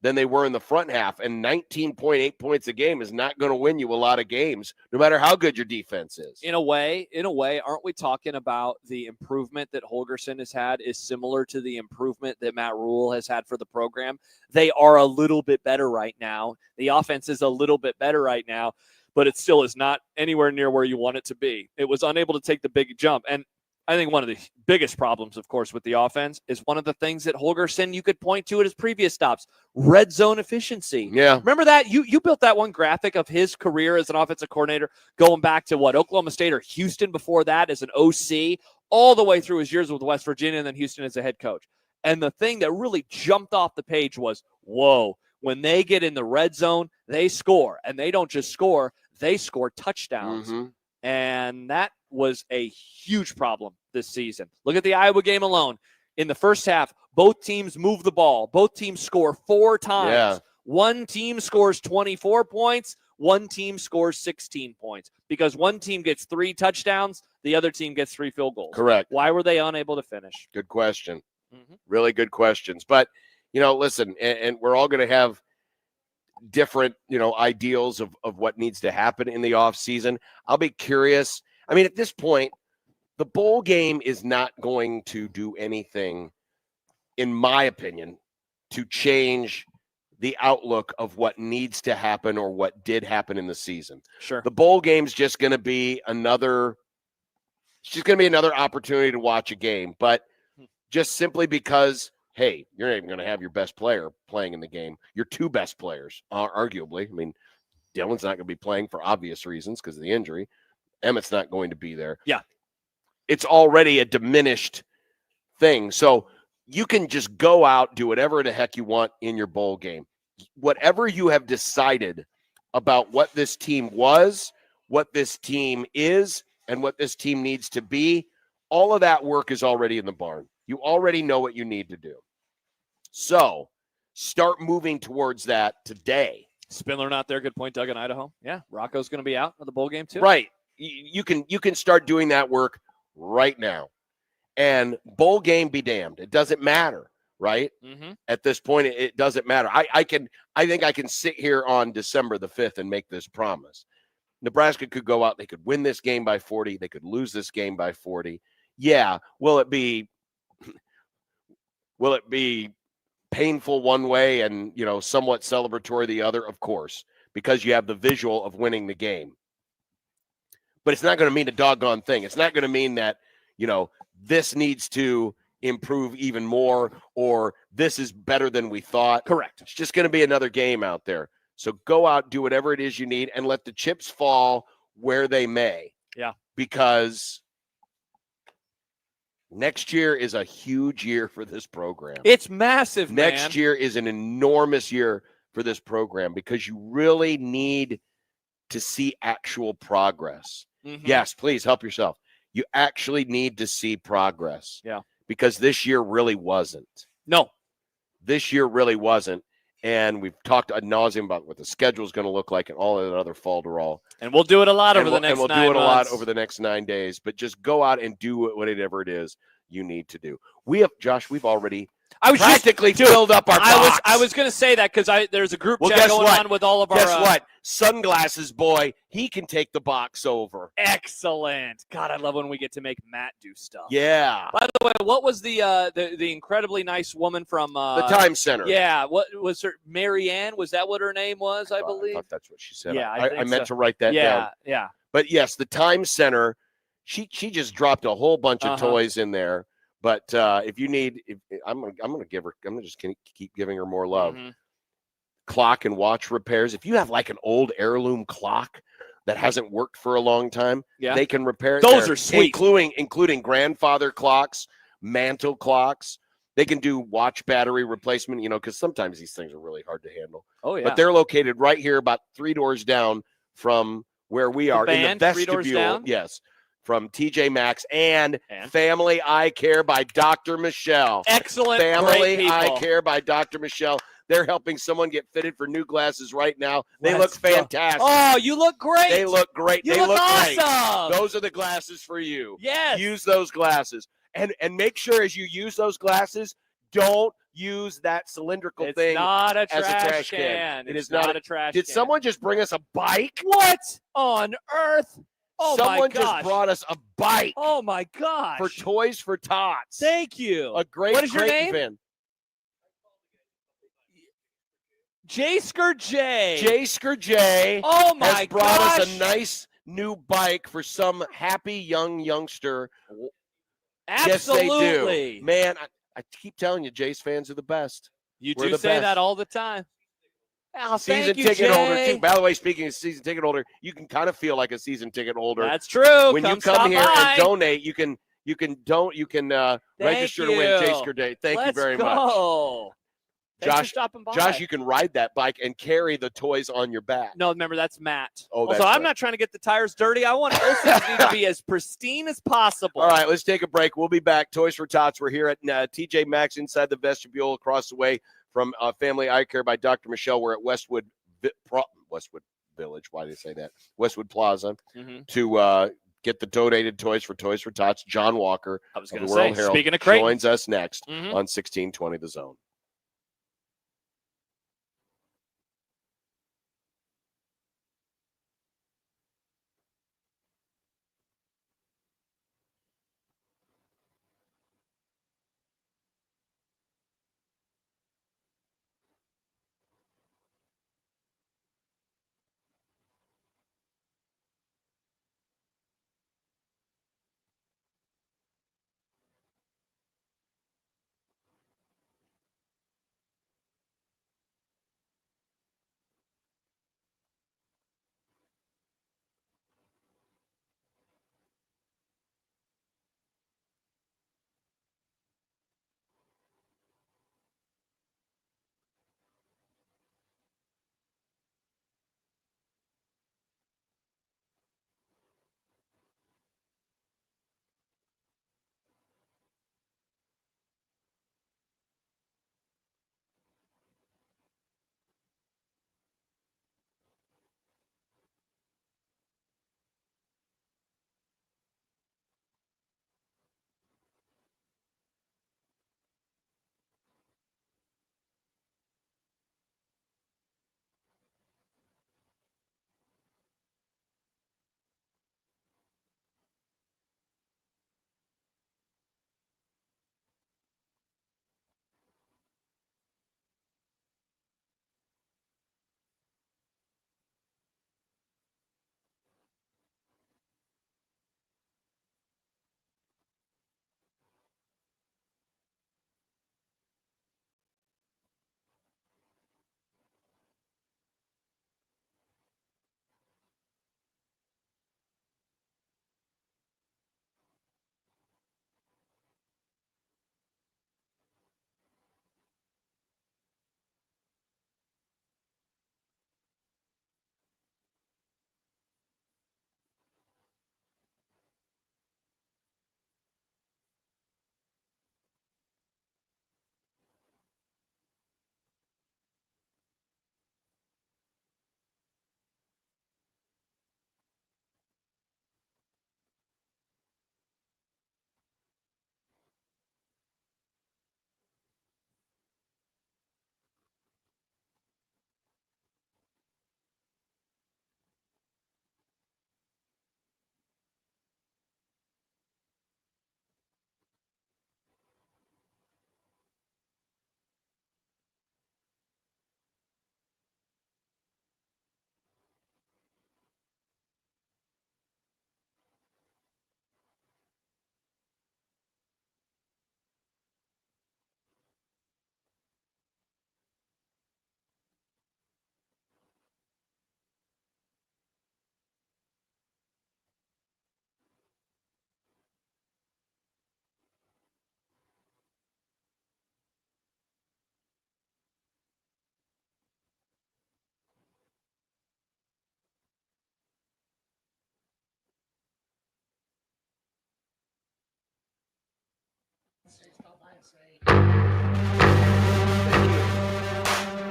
than they were in the front half. And 19.8 points a game is not going to win you a lot of games, no matter how good your defense is. In a way, aren't we talking about the improvement that Holgerson has had is similar to the improvement that Matt Rule has had for the program? They are a little bit better right now. The offense is a little bit better right now, but it still is not anywhere near where you want it to be. It was unable to take the big jump. And I think one of the biggest problems, of course, with the offense is one of the things that Holgerson you could point to at his previous stops, red zone efficiency. Yeah. Remember that? You built that one graphic of his career as an offensive coordinator going back to Oklahoma State or Houston before that as an OC, all the way through his years with West Virginia and then Houston as a head coach. And the thing that really jumped off the page was, whoa, when they get in the red zone, they score. And they don't just score, they score touchdowns. Mm-hmm. And that was a huge problem this season. Look at the Iowa game alone. In the first half, both teams move the ball. Both teams score 4 times. Yeah. One team scores 24 points. One team scores 16 points because one team gets 3 touchdowns. The other team gets 3 field goals. Correct. Why were they unable to finish? Good question. Mm-hmm. Really good questions. But, listen, and we're all going to have different, ideals of what needs to happen in the offseason. I'll be curious. I mean, at this point, the bowl game is not going to do anything, in my opinion, to change the outlook of what needs to happen or what did happen in the season. Sure. The bowl game's just going to be another opportunity to watch a game, but just simply because, hey, you're not even going to have your best player playing in the game. Your 2 best players, arguably. I mean, Dylan's not going to be playing for obvious reasons because of the injury. Emmett's not going to be there. Yeah. It's already a diminished thing. So you can just go out, do whatever the heck you want in your bowl game. Whatever you have decided about what this team was, what this team is, and what this team needs to be, all of that work is already in the barn. You already know what you need to do. So start moving towards that today. Spindler not there. Good point, Doug, in Idaho. Yeah, Rocco's going to be out of the bowl game too. Right. You can start doing that work right now. And bowl game be damned. It doesn't matter, right? Mm-hmm. At this point, it doesn't matter. I think I can sit here on December the 5th and make this promise. Nebraska could go out. They could win this game by 40. They could lose this game by 40. Yeah. Will it be painful one way and, somewhat celebratory the other? Of course, because you have the visual of winning the game. but it's not going to mean a doggone thing. It's not going to mean that, this needs to improve even more or this is better than we thought. Correct. It's just going to be another game out there. So go out, do whatever it is you need, and let the chips fall where they may. Yeah. Because next year is a huge year for this program. It's massive, Next year is an enormous year for this program because you really need to see actual progress. Mm-hmm. Yes, please help yourself. You actually need to see progress. Yeah. Because this year really wasn't. No. This year really wasn't. And we've talked ad nauseum about what the schedule is going to look like and all of that other falderall. And we'll do it a lot over the next 9 months. And we'll do it a lot over the next 9 days. But just go out and do whatever it is you need to do. We've already practically filled up our box. I was going to say that because there's a group chat going on with all of our. Guess what? Sunglasses boy, he can take the box over. Excellent. God, I love when we get to make Matt do stuff. Yeah. By the way, what was the incredibly nice woman from the Time Center? Yeah. What was her? Mary Ann? Was that what her name was? I believe. I thought that's what she said. Yeah, I meant to write that down. Yeah. Yeah. But yes, the Time Center. She just dropped a whole bunch of toys in there. But if you need, I'm gonna give her. I'm just gonna keep giving her more love. Mm-hmm. Clock and watch repairs. If you have like an old heirloom clock that hasn't worked for a long time, they can repair it. Those are sweet, including grandfather clocks, mantle clocks. They can do watch battery replacement. Because sometimes these things are really hard to handle. Oh yeah. But they're located right here, about 3 doors down from where we are in the vestibule. 3 doors down? Yes. From TJ Maxx and Family Eye Care by Dr. Michelle. Excellent. Family Eye Care by Dr. Michelle. They're helping someone get fitted for new glasses right now. They look fantastic. Oh, you look great. They look great. You they look great. awesome. Those are the glasses for you. Yes. Use those glasses. And make sure as you use those glasses, don't use that cylindrical thing not a as a trash can. can. It's not a trash Did can. someone just bring us a bike? What on earth? Oh Someone my gosh. just brought us a bike. Oh my gosh. For Toys for Tots. Thank you. A great What is your Creighton name? fan. Jasker J. Jasker J. Oh my has brought gosh. us a nice new bike for some happy young youngster. Absolutely. Yes, they do. Man, I keep telling you, Jays fans are the best. You do say that all the time. Oh, season thank you, ticket holder Jay. too. By the way, speaking of season ticket holder, you can kind of feel like a season ticket holder. That's true. When you come here and donate, you can register to win Jasker Day. Thank you very much. Josh, you can ride that bike and carry the toys on your back. No, remember that's Matt. Oh, also, I'm not trying to get the tires dirty. I want those things need to be as pristine as possible. All right, let's take a break. We'll be back. Toys for Tots. We're here at TJ Maxx inside the vestibule across the way from Family Eye Care by Dr. Michelle. We're at Westwood Village. Why did I say that? Westwood Plaza to get the donated toys for Tots. John Walker, I was going to say, Herald, speaking of Creighton, joins us next on 1620 The Zone.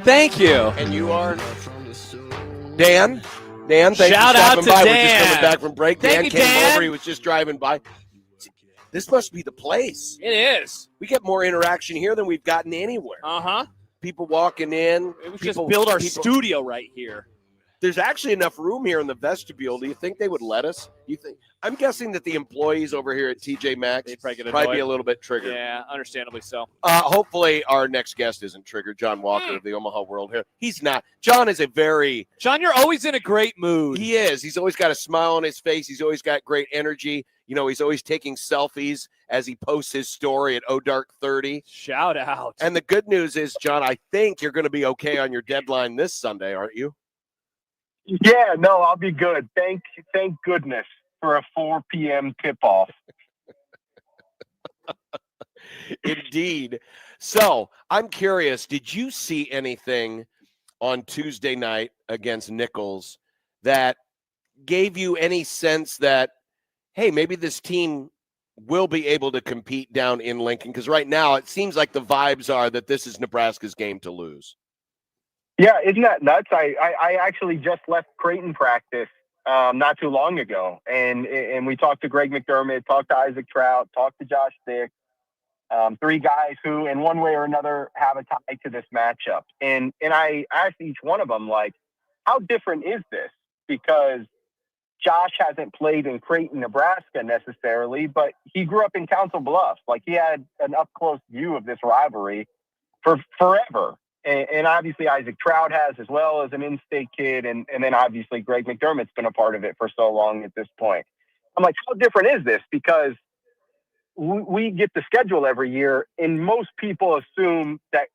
Thank you. And you are Dan. Dan, thanks Shout for out stopping to by. Dan. We're just coming back from break. Thank Dan you, came Dan. over. He was just driving by. This must be the place. It is. We get more interaction here than we've gotten anywhere. Uh-huh. People walking in. We just build our studio right here. There's actually enough room here in the vestibule. Do you think they would let us? I'm guessing that the employees over here at TJ Maxx They'd probably get probably be annoyed. a little bit triggered. Yeah, understandably so. Hopefully our next guest isn't triggered. John Walker of the Omaha World here. He's not. John is John, you're always in a great mood. He is. He's always got a smile on his face. He's always got great energy. You know, he's always taking selfies as he posts his story at ODark30. Shout out. And the good news is, John, I think you're going to be okay on your deadline this Sunday, aren't you? Yeah, no, I'll be good. Thank goodness for a 4 p.m. tip-off. Indeed. So I'm curious, did you see anything on Tuesday night against Nichols that gave you any sense that, hey, maybe this team will be able to compete down in Lincoln? Because right now it seems like the vibes are that this is Nebraska's game to lose. Yeah, isn't that nuts? I actually just left Creighton practice not too long ago, and we talked to Greg McDermott, talked to Isaac Trout, talked to Josh Dick, 3 guys who, in one way or another, have a tie to this matchup. And I asked each one of them, like, how different is this? Because Josh hasn't played in Creighton, Nebraska necessarily, but he grew up in Council Bluffs. Like, he had an up-close view of this rivalry for forever. And obviously Isaac Trout has, as well as an in-state kid. And then obviously Greg McDermott's been a part of it for so long at this point. I'm like, how different is this? Because we get the schedule every year, and most people assume that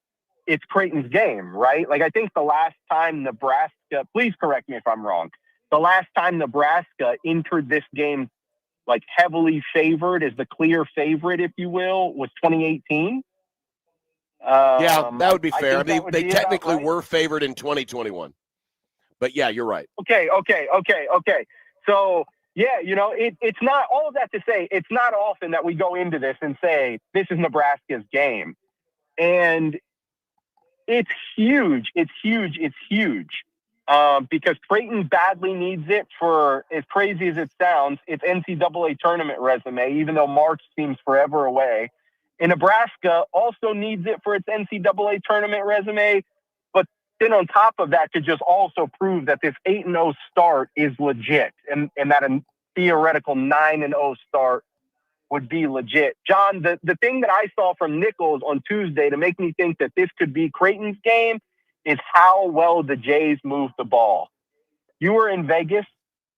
it's Creighton's game, right? Like, I think the last time Nebraska, please correct me if I'm wrong, the last time Nebraska entered this game, like, heavily favored as the clear favorite, if you will, was 2018. Yeah, that would be fair. They be technically right. were favored in 2021. But, yeah, you're right. Okay. So, yeah, you know, it's not, all of that to say, it's not often that we go into this and say, this is Nebraska's game. And it's huge. Because Creighton badly needs it for, as crazy as it sounds, its NCAA tournament resume, even though March seems forever away. And Nebraska also needs it for its NCAA tournament resume. But then on top of that, to just also prove that this 8-0 start is legit and that a theoretical 9-0 start would be legit. John, the thing that I saw from Nichols on Tuesday to make me think that this could be Creighton's game is how well the Jays moved the ball. You were in Vegas.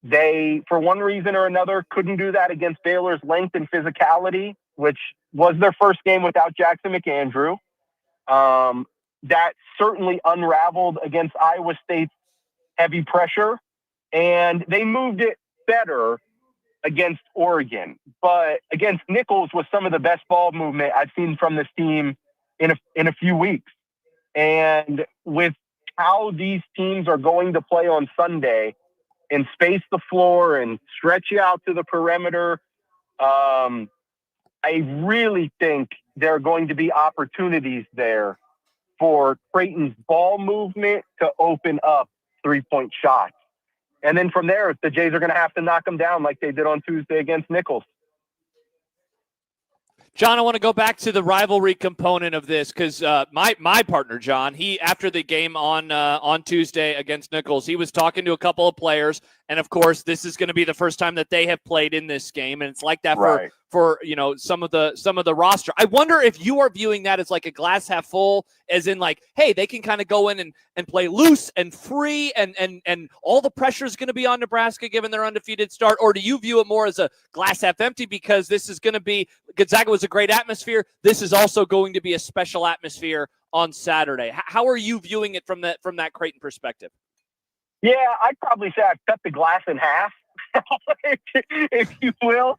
They, for one reason or another, couldn't do that against Baylor's length and physicality, which was their first game without Jackson McAndrew. That certainly unraveled against Iowa State's heavy pressure, and they moved it better against Oregon. But against Nichols was some of the best ball movement I've seen from this team in a few weeks. And with how these teams are going to play on Sunday and space the floor and stretch you out to the perimeter, I really think there are going to be opportunities there for Creighton's ball movement to open up 3-point shots. And then from there, the Jays are going to have to knock them down like they did on Tuesday against Nichols. John, I want to go back to the rivalry component of this because my partner, John, he, after the game on Tuesday against Nichols, he was talking to a couple of players. And, of course, this is going to be the first time that they have played in this game. And it's like that for you know, some of the roster. I wonder if you are viewing that as like a glass half full, as in like, hey, they can kind of go in and play loose and free and all the pressure is going to be on Nebraska given their undefeated start. Or do you view it more as a glass half empty because this is going to be – Gonzaga was a great atmosphere. This is also going to be a special atmosphere on Saturday. How are you viewing it from that Creighton perspective? Yeah, I'd probably say I've cut the glass in half, if you will,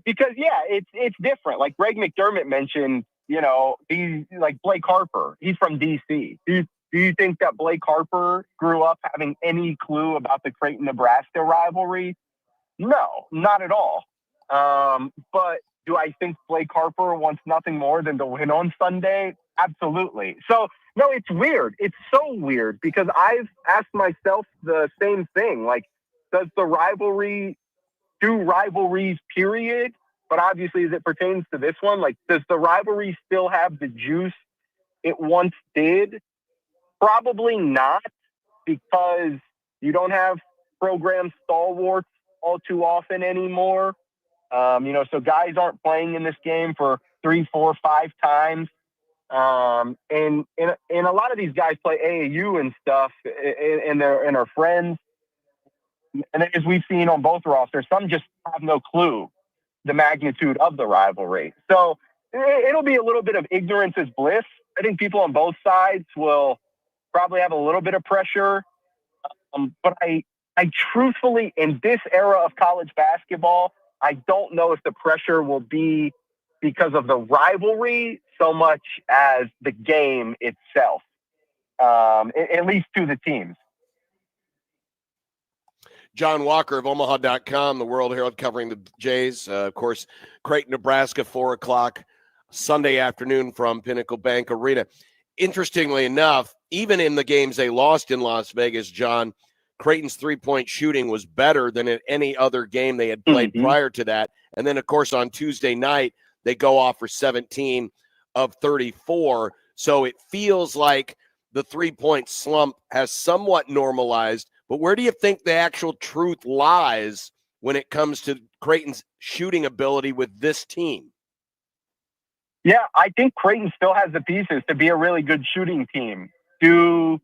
because, yeah, it's different. Like Greg McDermott mentioned, you know, he's like Blake Harper. He's from D.C. Do you think that Blake Harper grew up having any clue about the Creighton-Nebraska rivalry? No, not at all. But Do I think Blake Harper wants nothing more than to win on Sunday? Absolutely. So, no, it's weird. It's so weird because I've asked myself the same thing. Like, does the rivalry do rivalries, period? But obviously, as it pertains to this one, like, does the rivalry still have the juice it once did? Probably not, because you don't have program stalwarts all too often anymore. So guys aren't playing in this game for 3, 4, 5 times. And a lot of these guys play AAU and stuff, and are friends. And as we've seen on both rosters, some just have no clue the magnitude of the rivalry. So it'll be a little bit of ignorance is bliss. I think people on both sides will probably have a little bit of pressure. But I truthfully, in this era of college basketball, I don't know if the pressure will be because of the rivalry so much as the game itself, at least to the teams. John Walker of Omaha.com, the World Herald covering the Jays. Of course, Creighton, Nebraska, 4 o'clock Sunday afternoon from Pinnacle Bank Arena. Interestingly enough, even in the games they lost in Las Vegas, John, Creighton's three-point shooting was better than in any other game they had played prior to that. And then, of course, on Tuesday night, they go off for 17 of 34. So it feels like the three-point slump has somewhat normalized. But where do you think the actual truth lies when it comes to Creighton's shooting ability with this team? Yeah, I think Creighton still has the pieces to be a really good shooting team. Do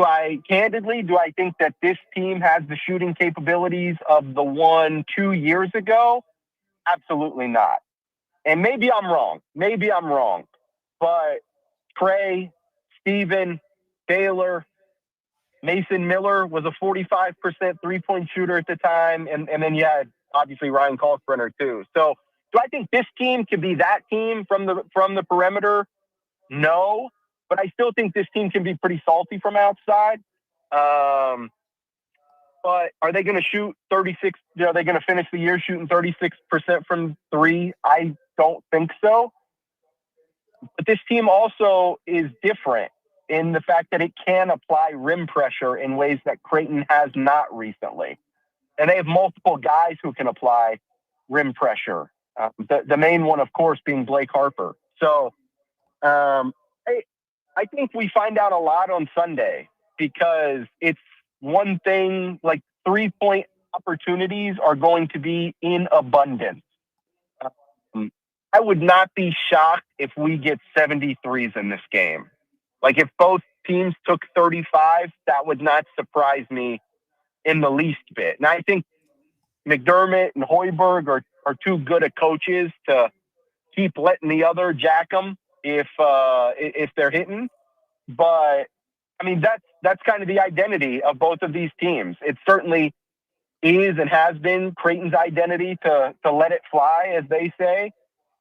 I think that this team has the shooting capabilities of the one 2 years ago? Absolutely not. And maybe I'm wrong. But Trey, Steven, Baylor, Mason Miller was a 45% three-point shooter at the time. And then you had, obviously, Ryan Kalkbrenner, too. So do I think this team could be that team from the perimeter? No. But I still think this team can be pretty salty from outside. But are they going to shoot 36? Are they going to finish the year shooting 36% from three? I don't think so. But this team also is different in the fact that it can apply rim pressure in ways that Creighton has not recently. And they have multiple guys who can apply rim pressure. The main one, of course, being Blake Harper. So I think we find out a lot on Sunday, because it's one thing, like, three-point opportunities are going to be in abundance. I would not be shocked if we get 73s in this game. Like, if both teams took 35, that would not surprise me in the least bit. And I think McDermott and Hoiberg are too good at coaches to keep letting the other jack them if they're hitting. But I mean, that's kind of the identity of both of these teams. It certainly is and has been Creighton's identity to let it fly, as they say.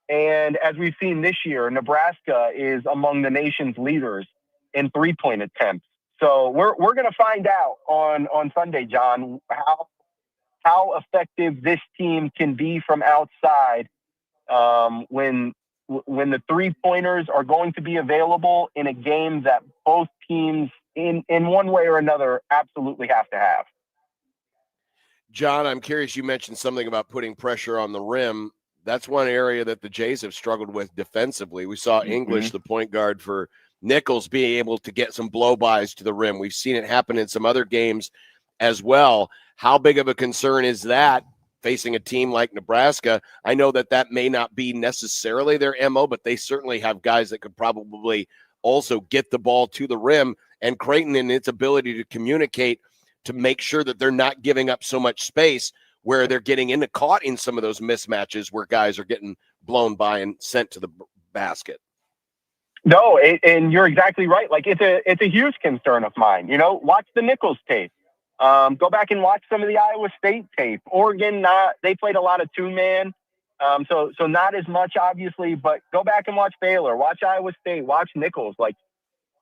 And as we've seen this year, Nebraska is among the nation's leaders in three-point attempts. So we're going to find out on Sunday, John, how effective this team can be from outside when the three-pointers are going to be available in a game that both teams in one way or another absolutely have to have. John, I'm curious, you mentioned something about putting pressure on the rim. That's one area that the Jays have struggled with defensively. We saw English, the point guard for Nichols, being able to get some blow-bys to the rim. We've seen it happen in some other games as well. How big of a concern is that facing a team like Nebraska? I know that may not be necessarily their MO, but they certainly have guys that could probably also get the ball to the rim. And Creighton, in its ability to communicate to make sure that they're not giving up so much space where they're getting caught in some of those mismatches where guys are getting blown by and sent to the basket. No, and you're exactly right. Like, it's a huge concern of mine. Watch the Nichols tape. Go back and watch some of the Iowa State tape. Oregon, they played a lot of two-man, so not as much, obviously. But go back and watch Baylor, watch Iowa State, watch Nichols. Like,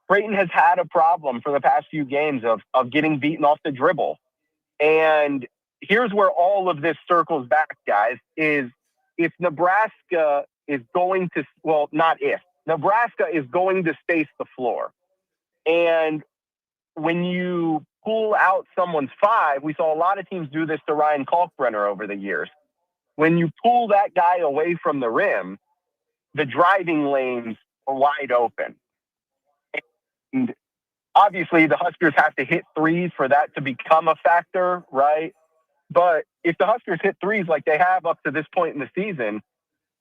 Creighton has had a problem for the past few games of getting beaten off the dribble. And here's where all of this circles back, guys, is if Nebraska is going to, well, not if, Nebraska is going to space the floor. And when you pull out someone's 5, we saw a lot of teams do this to Ryan Kalkbrenner over the years. When you pull that guy away from the rim, the driving lanes are wide open. And obviously, the Huskers have to hit threes for that to become a factor, right? But if the Huskers hit threes like they have up to this point in the season,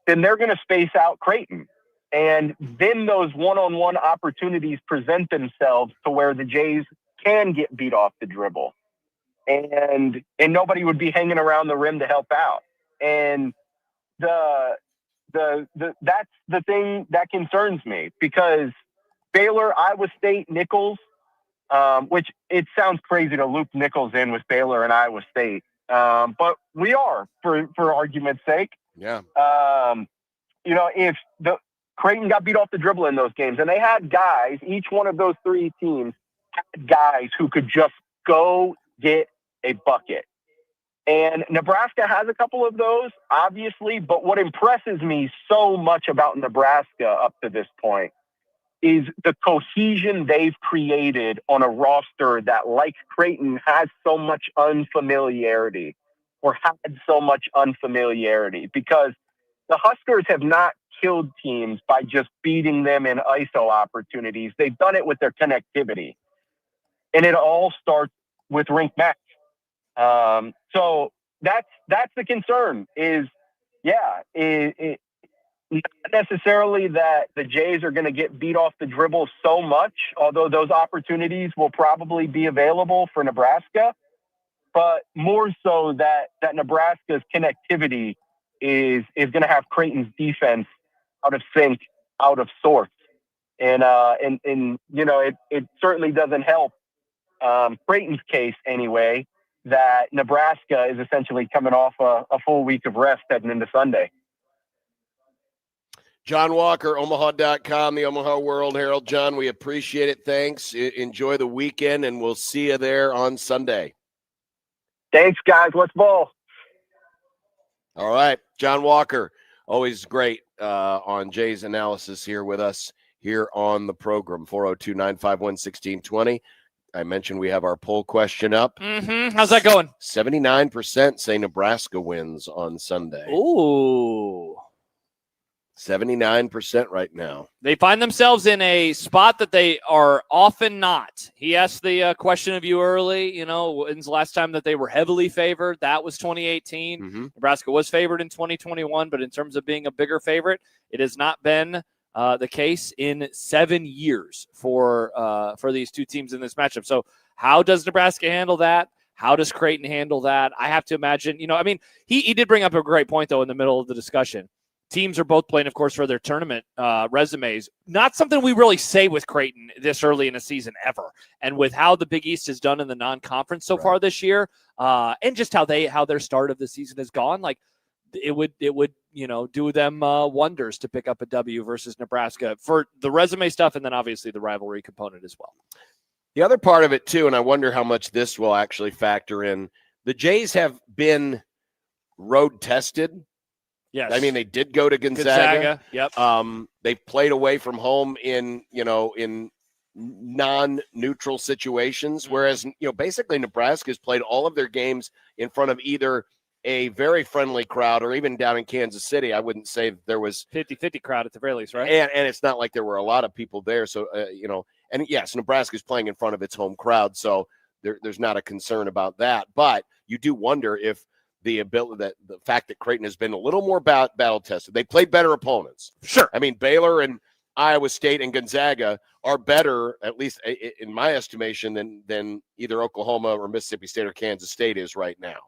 then they're going to space out Creighton. And then those one-on-one opportunities present themselves to where the Jays can get beat off the dribble. And nobody would be hanging around the rim to help out. And that's the thing that concerns me, because Baylor, Iowa State, Nichols, which it sounds crazy to loop Nichols in with Baylor and Iowa State. But we are, for argument's sake. Yeah. If the Creighton got beat off the dribble in those games, and they had guys, each one of those 3 teams had guys who could just go get a bucket. And Nebraska has a couple of those, obviously, but what impresses me so much about Nebraska up to this point is the cohesion they've created on a roster that, like Creighton, has so much unfamiliarity, or had so much unfamiliarity, because the Huskers have not killed teams by just beating them in ISO opportunities. They've done it with their connectivity. And it all starts with rink match. So that's the concern is, not necessarily that the Jays are going to get beat off the dribble so much, although those opportunities will probably be available for Nebraska, but more so that Nebraska's connectivity is going to have Creighton's defense out of sync, out of sorts. And it certainly doesn't help Creighton's case anyway, that Nebraska is essentially coming off a full week of rest heading into Sunday. John Walker, Omaha.com, the Omaha World Herald. John, we appreciate it. Thanks. Enjoy the weekend, and we'll see you there on Sunday. Thanks, guys. Let's ball. All right. John Walker, always great on Jay's analysis here with us here on the program. 402-951-1620. I mentioned we have our poll question up. Mm-hmm. How's that going? 79% say Nebraska wins on Sunday. Ooh. 79% right now. They find themselves in a spot that they are often not. He asked the question of you early, when's the last time that they were heavily favored? That was 2018. Mm-hmm. Nebraska was favored in 2021, but in terms of being a bigger favorite, it has not been the case in 7 years for these two teams in this matchup. So how does Nebraska handle that? How does Creighton handle that? I have to imagine, he did bring up a great point, though, in the middle of the discussion. Teams are both playing, of course, for their tournament resumes. Not something we really say with Creighton this early in a season ever. And with how the Big East has done in the non-conference so far this year, and just how their start of the season has gone, like it would do them wonders to pick up a W versus Nebraska for the resume stuff, and then obviously the rivalry component as well. The other part of it too, and I wonder how much this will actually factor in. The Jays have been road tested. Yes. I mean, they did go to Gonzaga. Yep. They played away from home in non-neutral situations, whereas, basically Nebraska's played all of their games in front of either a very friendly crowd or even down in Kansas City. I wouldn't say there was 50-50 crowd at the very least, right? And it's not like there were a lot of people there. So, and yes, Nebraska's playing in front of its home crowd. So there's not a concern about that, but you do wonder if the fact that Creighton has been a little more battle tested. They played better opponents. Sure. I mean, Baylor and Iowa State and Gonzaga are better, at least in my estimation, than either Oklahoma or Mississippi State or Kansas State is right now.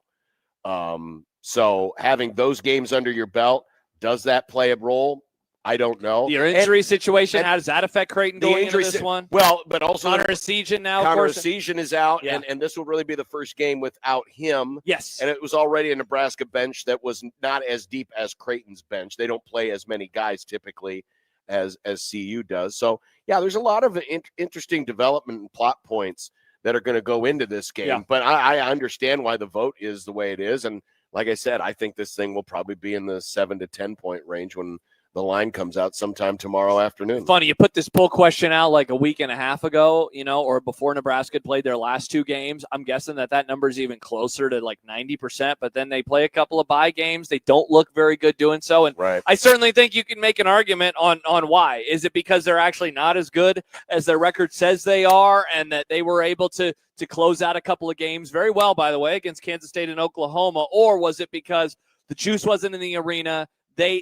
So having those games under your belt, does that play a role? I don't know. Your injury situation, how does that affect Creighton going into this one? Well, but also Connor Esiason now. Connor Esiason is out, Yeah. and this will really be the first game without him. Yes. And it was already a Nebraska bench that was not as deep as Creighton's bench. They don't play as many guys typically as CU does. So, yeah, there's a lot of interesting development and plot points that are going to go into this game. Yeah. But I understand why the vote is the way it is, and like I said, I think this thing will probably be in the 7 to 10 point range when the line comes out sometime tomorrow afternoon. Funny, you put this poll question out like a week and a half ago, or before Nebraska had played their last 2 games. I'm guessing that number is even closer to like 90%, but then they play a couple of bye games. They don't look very good doing so. And right. I certainly think you can make an argument on why. Is it because they're actually not as good as their record says they are, and that they were able to close out a couple of games very well, by the way, against Kansas State and Oklahoma? Or was it because the juice wasn't in the arena?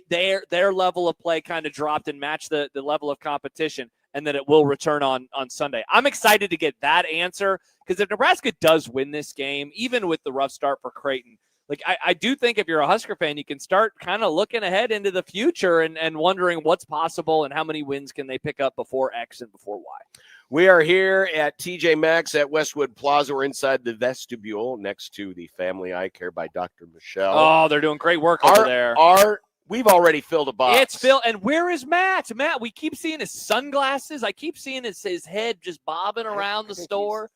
Their level of play kind of dropped and matched the level of competition, and that it will return on Sunday. I'm excited to get that answer, because if Nebraska does win this game, even with the rough start for Creighton, like I do think if you're a Husker fan, you can start kind of looking ahead into the future and wondering what's possible and how many wins can they pick up before X and before Y. We are here at TJ Maxx at Westwood Plaza. We're inside the vestibule next to the Family Eye Care by Dr. Michelle. Oh, they're doing great work over there. We've already filled a box. It's filled. And where is Matt? Matt, we keep seeing his sunglasses. I keep seeing his head just bobbing around the store.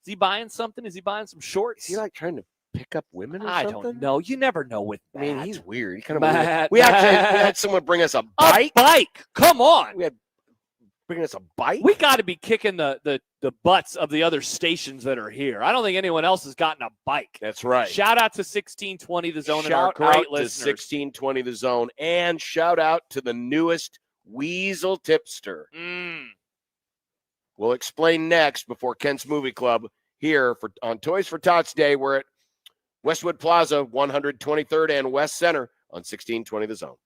Is he buying something? Is he buying some shorts? Is he like trying to pick up women or I something? don't know. You never know with Matt. I mean, he's weird. He kind of Matt, weird. We had someone bring us a bike. A bike. Come on. We had bringing us a bike. We got to be kicking the butts of the other stations that are here. I don't think anyone else has gotten a bike. That's right. Shout out to 1620 The Zone and our Shout great out to listeners. 1620 The Zone, and shout out to the newest Weasel Tipster. We'll explain next before Kent's Movie Club here on Toys for Tots Day. We're at Westwood Plaza, 123rd and West Center on 1620 The Zone.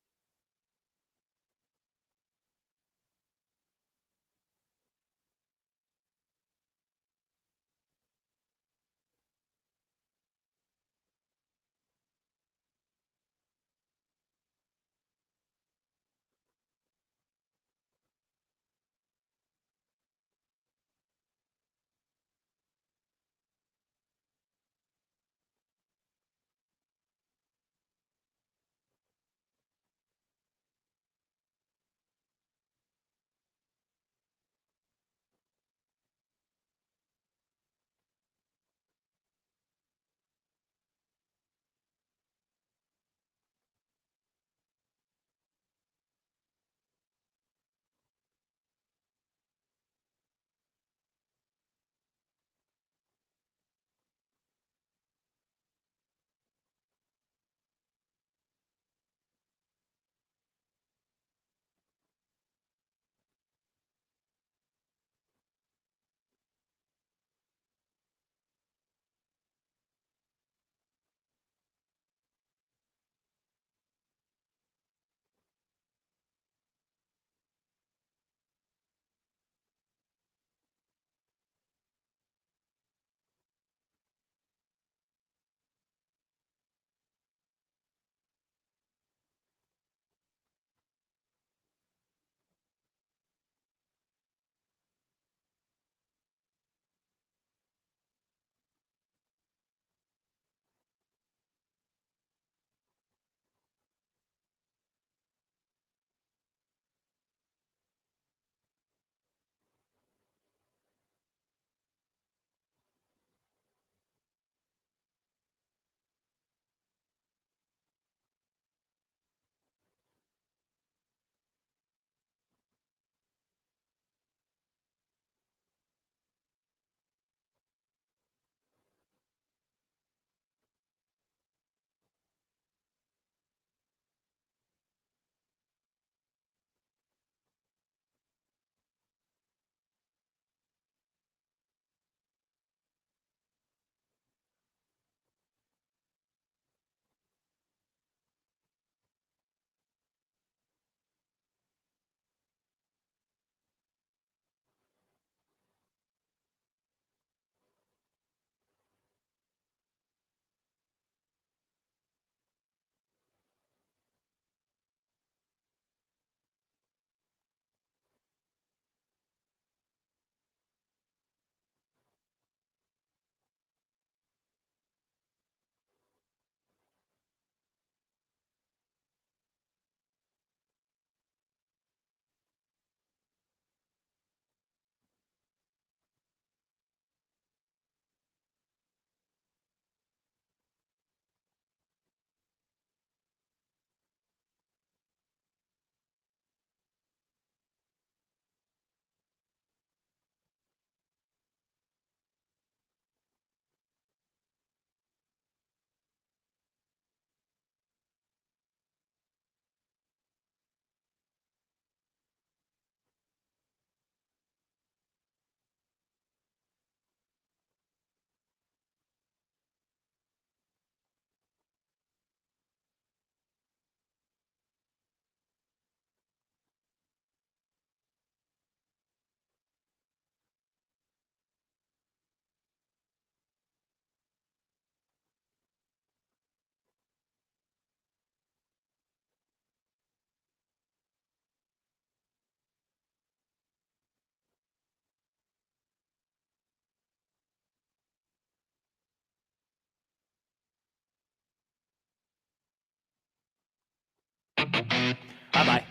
Bye-bye.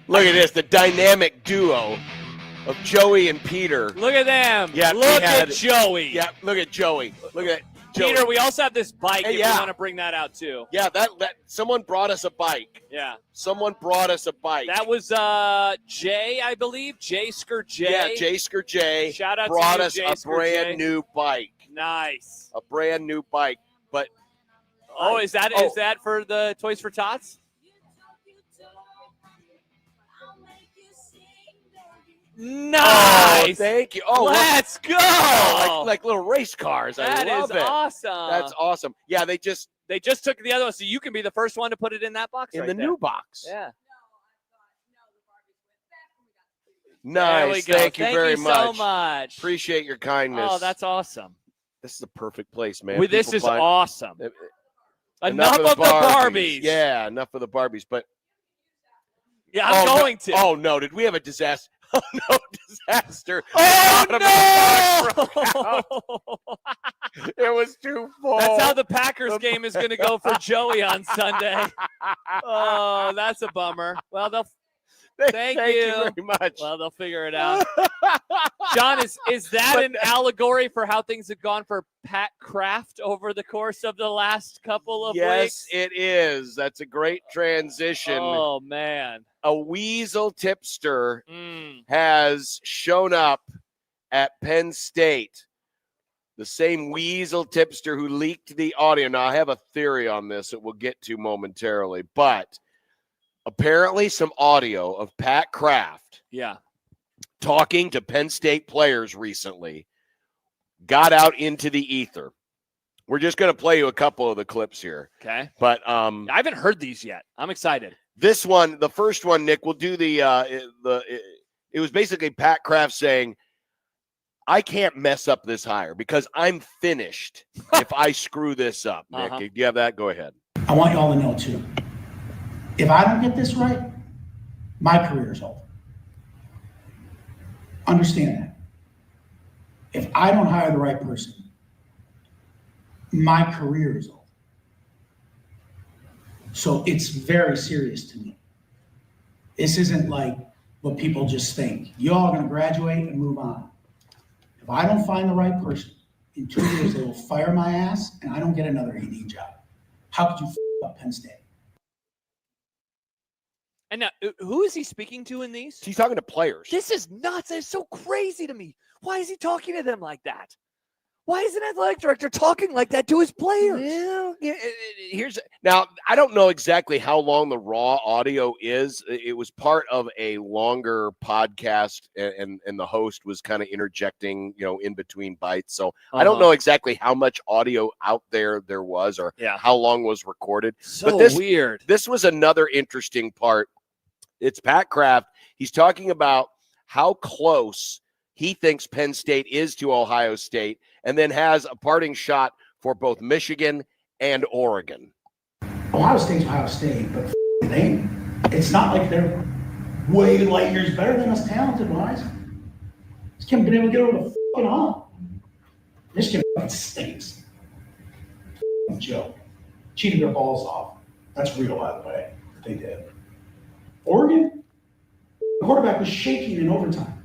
Look at this, the dynamic duo of Joey and Peter. Look at them. Yeah, look at Joey. Yeah, look at Joey. Look at Joey. Peter, we also have this bike Hey, if yeah. you want to bring that out too. Yeah, that someone brought us a bike. Yeah. Someone brought us a bike. That was Jay, I believe. Jaysker Jay. Yeah, Jaysker Jay. Shout out brought to you, us a Jaysker brand Jay. new bike. Nice. A brand new bike. But is that for the Toys for Tots? Nice. Oh, thank you. Oh, let's go. Like little race cars. That I love is it. awesome. That's awesome. Yeah, they just took the other one, so you can be the first one to put it in that box. in right the there. new box. Yeah. Nice. There we go. Thank you very much. so much. Appreciate your kindness. Oh, that's awesome. This is the perfect place, man. This People is find- awesome. Enough of the Barbies. Yeah, enough of the Barbies. But yeah, I'm going to. Oh no, did we have a disaster? Oh no, disaster! Oh no! It was too full. That's how the Packers game is going to go for Joey on Sunday. Oh, that's a bummer. Well, Thank you very much. Well, they'll figure it out. John, is that an allegory for how things have gone for Pat Kraft over the course of the last couple of weeks? Yes, it is. That's a great transition. Oh, man. A weasel tipster has shown up at Penn State. The same weasel tipster who leaked the audio. Now, I have a theory on this that we'll get to momentarily, but apparently some audio of Pat Kraft talking to Penn State players recently got out into the ether. We're just going to play you a couple of the clips here. Okay. But I haven't heard these yet. I'm excited. This one, the first one, Nick, we'll do it was basically Pat Kraft saying, I can't mess up this hire because I'm finished if I screw this up. Nick, do you have that? Go ahead. I want you all to know, too, if I don't get this right, my career is over. Understand that. If I don't hire the right person, my career is over. So it's very serious to me. This isn't like what people just think. You all are going to graduate and move on. If I don't find the right person, in 2 years they will fire my ass and I don't get another AD job. How could you up Penn State? And now, who is he speaking to in these? He's talking to players. This is nuts. It's so crazy to me. Why is he talking to them like that? Why is an athletic director talking like that to his players? Now, I don't know exactly how long the raw audio is. It was part of a longer podcast, and the host was kind of interjecting, in between bites. So I don't know exactly how much audio out there was or how long was recorded. So but this, weird. This was another interesting part. It's Pat Kraft. He's talking about how close he thinks Penn State is to Ohio State, and then has a parting shot for both Michigan and Oregon. Ohio State's Ohio State, but it's not like they're way light years better than us talent-wise. Just haven't been able to get over the fucking hump. Michigan fucking stinks. Joke. Cheating their balls off. That's real, by the way, that they did. Oregon, the quarterback was shaking in overtime.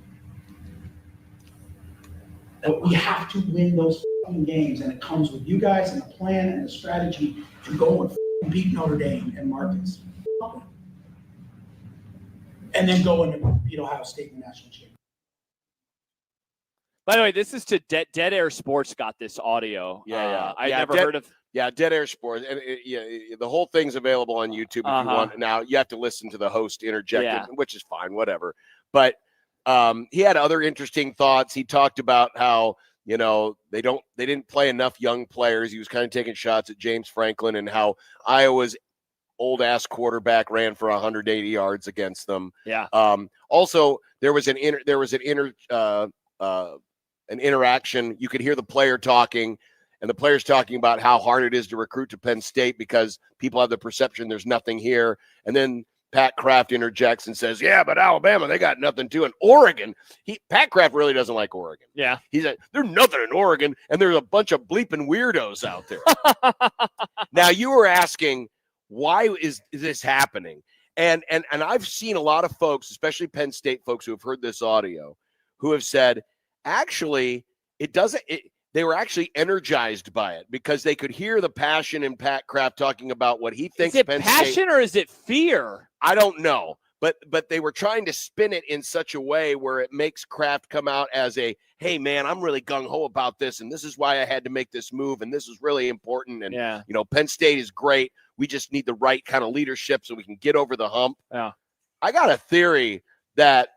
But we have to win those fucking games, and it comes with you guys and a plan and a strategy to go and beat Notre Dame and Marcus. And then go and beat Ohio State in the national championship. By the way, this is to Dead Air Sports got this audio. I never heard of. Yeah, Dead Air Sports. And the whole thing's available on YouTube if you want. Now, you have to listen to the host interject, which is fine, whatever. But he had other interesting thoughts. He talked about how, they didn't play enough young players. He was kind of taking shots at James Franklin and how Iowa's old ass quarterback ran for 180 yards against them. Yeah. Also, there was an interaction. You could hear the player talking, and the player's talking about how hard it is to recruit to Penn State because people have the perception there's nothing here. And then Pat Kraft interjects and says, yeah, but Alabama, they got nothing too. And Oregon, Pat Kraft really doesn't like Oregon. Yeah. He's like, there's nothing in Oregon, and there's a bunch of bleeping weirdos out there. Now, you were asking, why is this happening? And I've seen a lot of folks, especially Penn State folks who have heard this audio, who have said, actually, they were actually energized by it because they could hear the passion in Pat Kraft talking about what he thinks. Is it Penn passion State, or is it fear? I don't know. But they were trying to spin it in such a way where it makes Kraft come out as a, hey, man, I'm really gung-ho about this, and this is why I had to make this move, and this is really important. And, Penn State is great. We just need the right kind of leadership so we can get over the hump. Yeah. I got a theory that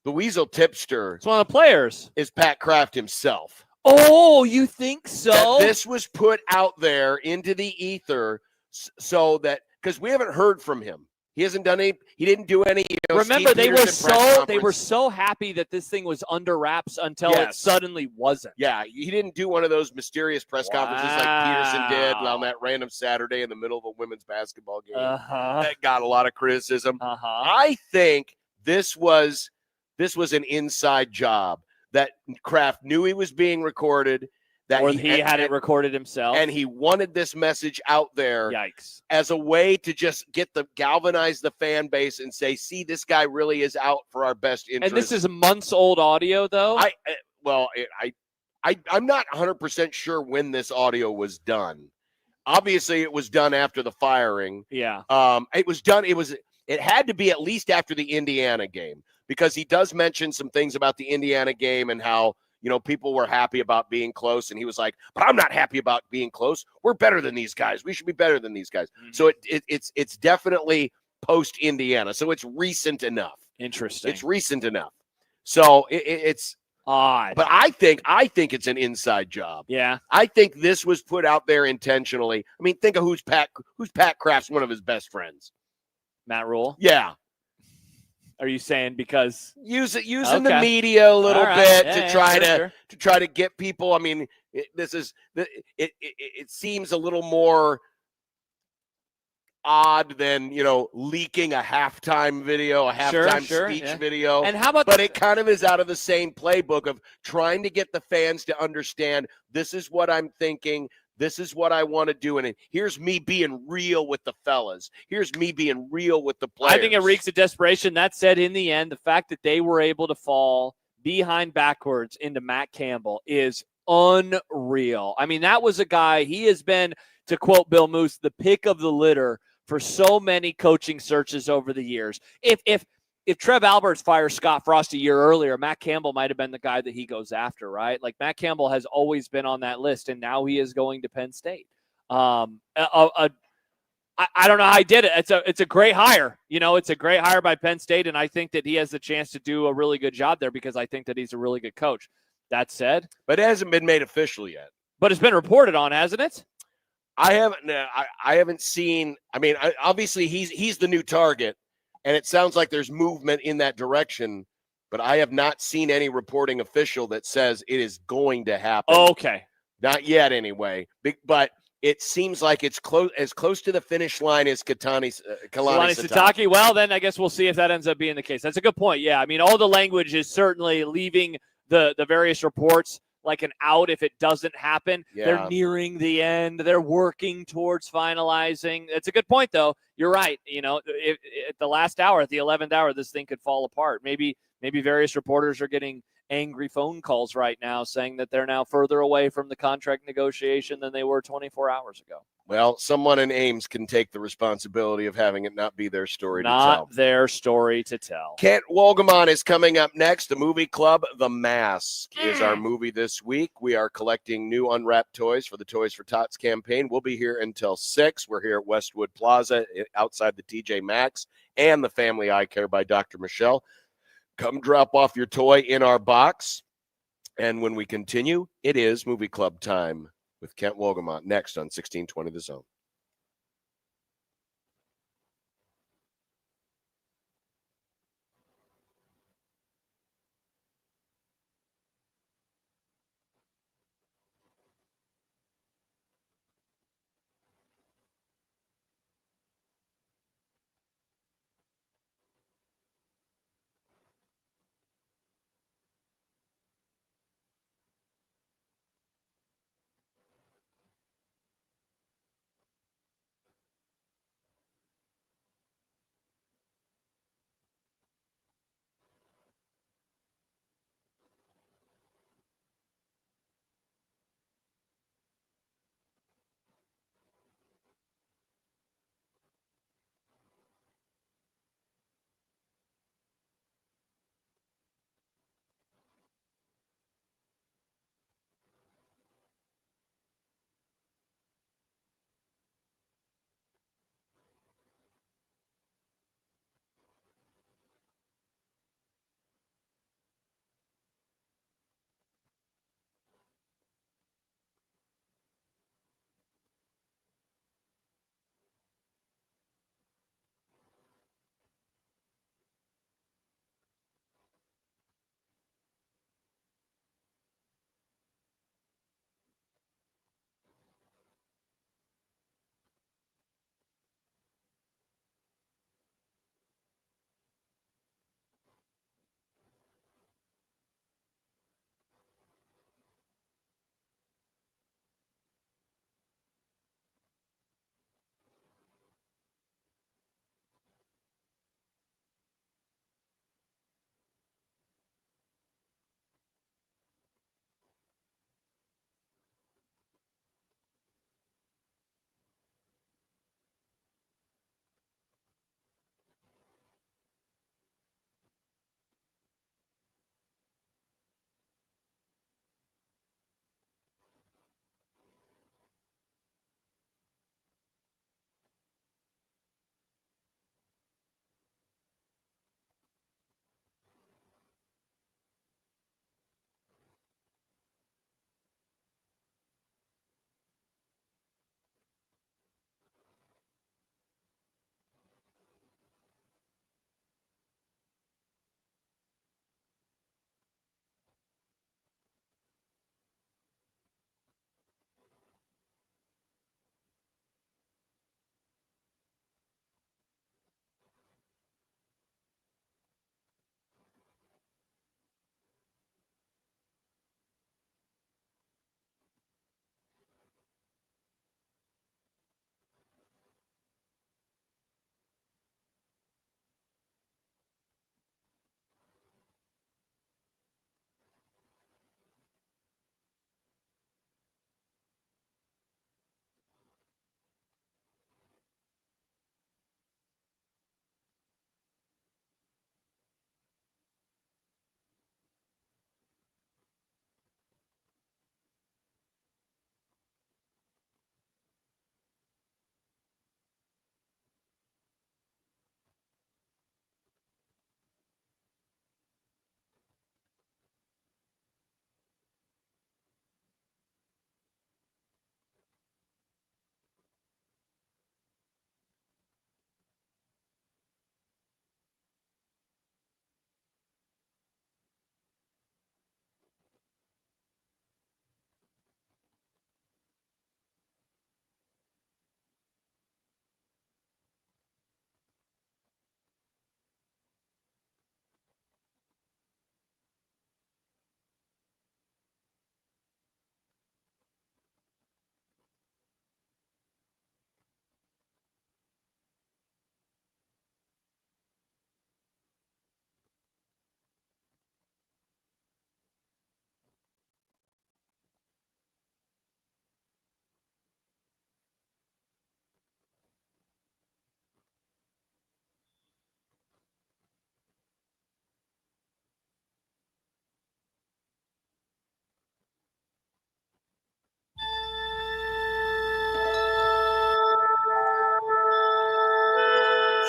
the Weasel Tipster is one of the players. Is Pat Kraft himself. Oh, you think so? That this was put out there into the ether so that – because we haven't heard from him. He hasn't done any. He didn't do any. Remember, they were so happy that this thing was under wraps until it suddenly wasn't. Yeah, he didn't do one of those mysterious press conferences like Peterson did on that random Saturday in the middle of a women's basketball game. That got a lot of criticism. I think this was an inside job that Kraft knew he was being recorded. Or he had it recorded himself. And he wanted this message out there. Yikes. As a way to just galvanize the fan base and say, see, this guy really is out for our best interest. And this is months old audio, though? I'm not 100% sure when this audio was done. Obviously, it was done after the firing. Yeah. It was done. It had to be at least after the Indiana game because he does mention some things about the Indiana game and how, people were happy about being close. And he was like, but I'm not happy about being close. We're better than these guys. We should be better than these guys. Mm-hmm. So it's definitely post Indiana. So it's recent enough. Interesting. It's recent enough. So it's odd. But I think it's an inside job. Yeah. I think this was put out there intentionally. I mean, think of who's Pat Kraft's one of his best friends. Matt Rule? Yeah. Are you saying because using the media a little bit to try to get people? I mean, it seems a little more odd than leaking a halftime video, a halftime speech video. And how about? But it kind of is out of the same playbook of trying to get the fans to understand this is what I'm thinking. This is what I want to do. And here's me being real with the fellas. Here's me being real with the players. I think it reeks of desperation. That said, in the end, the fact that they were able to fall behind backwards into Matt Campbell is unreal. I mean, that was a guy, he has been, to quote Bill Moose, the pick of the litter for so many coaching searches over the years. If Trev Alberts fires Scott Frost a year earlier, Matt Campbell might have been the guy that he goes after, right? Like Matt Campbell has always been on that list, and now he is going to Penn State. I don't know how he did it. It's a great hire. It's a great hire by Penn State, and I think that he has the chance to do a really good job there because I think that he's a really good coach. That said, but it hasn't been made official yet. But it's been reported on, hasn't it? I haven't seen. I mean, obviously he's the new target. And it sounds like there's movement in that direction, but I have not seen any reporting official that says it is going to happen. Okay. Not yet anyway. But it seems like it's as close to the finish line as Kalani Sitake. Well, then I guess we'll see if that ends up being the case. That's a good point. Yeah, I mean, all the language is certainly leaving the various reports like an out if it doesn't happen. Yeah. They're nearing the end. They're working towards finalizing. It's a good point, though. You're right. If at the last hour, at the 11th hour, this thing could fall apart. Maybe various reporters are getting angry phone calls right now saying that they're now further away from the contract negotiation than they were 24 hours ago. Well, someone in Ames can take the responsibility of having it not be their story to tell. Not their story to tell. Kent Wolgamon is coming up next. The movie club, The Mask, is our movie this week. We are collecting new unwrapped toys for the Toys for Tots campaign. We'll be here until 6. We're here at Westwood Plaza outside the TJ Maxx and the Family Eye Care by Dr. Michelle. Come drop off your toy in our box. And when we continue, it is movie club time with Kent Wolgamont next on 1620 The Zone.